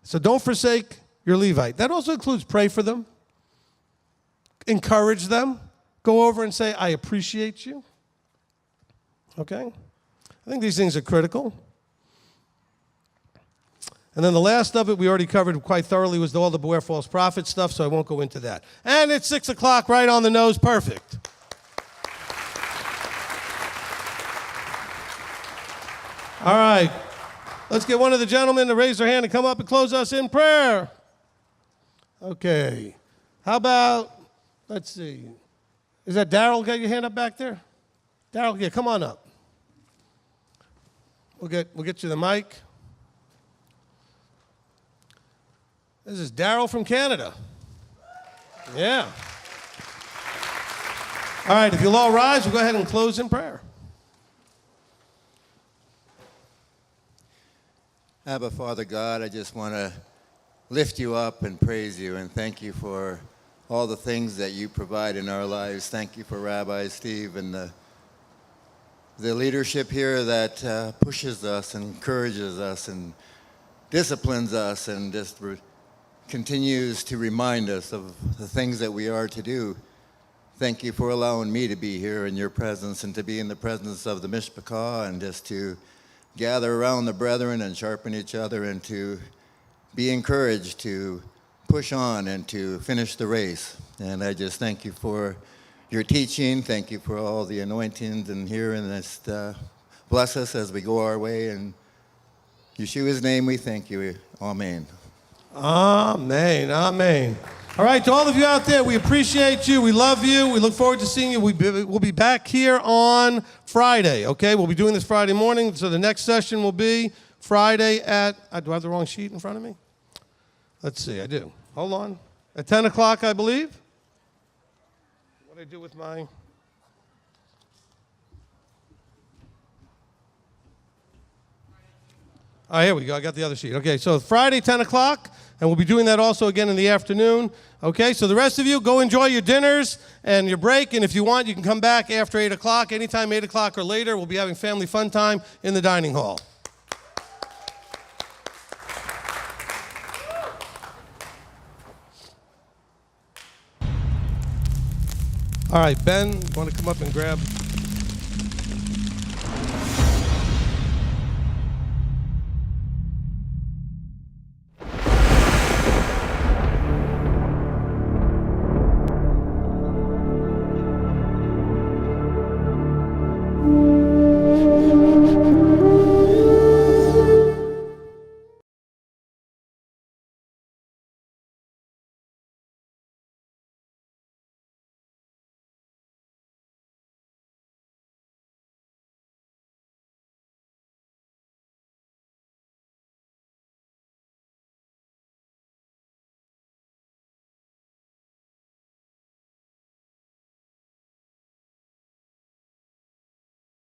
So don't forsake your Levite. That also includes pray for them, encourage them, go over and say, I appreciate you. Okay? I think these things are critical. And then the last of it we already covered quite thoroughly was all the beware false prophet stuff, so I won't go into that. And it's 6 o'clock, right on the nose, perfect. All right. Let's get one of the gentlemen to raise their hand and come up and close us in prayer. Okay. How about, let's see. Is that Daryl? Got your hand up back there? Daryl, yeah, come on up. We'll get you the mic. This is Daryl from Canada. Yeah. All right, if you'll all rise, we'll go ahead and close in prayer. Abba, Father God, I just want to lift you up and praise you and thank you for all the things that you provide in our lives. Thank you for Rabbi Steve and the leadership here that pushes us and encourages us and disciplines us and just continues to remind us of the things that we are to do. Thank you for allowing me to be here in your presence and to be in the presence of the Mishpachah and just to gather around the brethren and sharpen each other and to be encouraged to push on and to finish the race. And I just thank you for your teaching. Thank you for all the anointings and here and this. Bless us as we go our way. In Yeshua's name we thank you. Amen. Amen. Amen. All right, to all of you out there, we appreciate you. We love you. We look forward to seeing you. We'll be back here on Friday, okay? We'll be doing this Friday morning, so the next session will be Friday at, do I have the wrong sheet in front of me? Let's see, I do. Hold on. At 10 o'clock, I believe. What do I do with my... Oh, here we go. I got the other sheet. Okay, so Friday, 10 o'clock, and we'll be doing that also again in the afternoon. Okay, so the rest of you, go enjoy your dinners and your break, and if you want, you can come back after 8 o'clock. Anytime 8 o'clock or later, we'll be having family fun time in the dining hall. All right, Ben, want to come up and grab...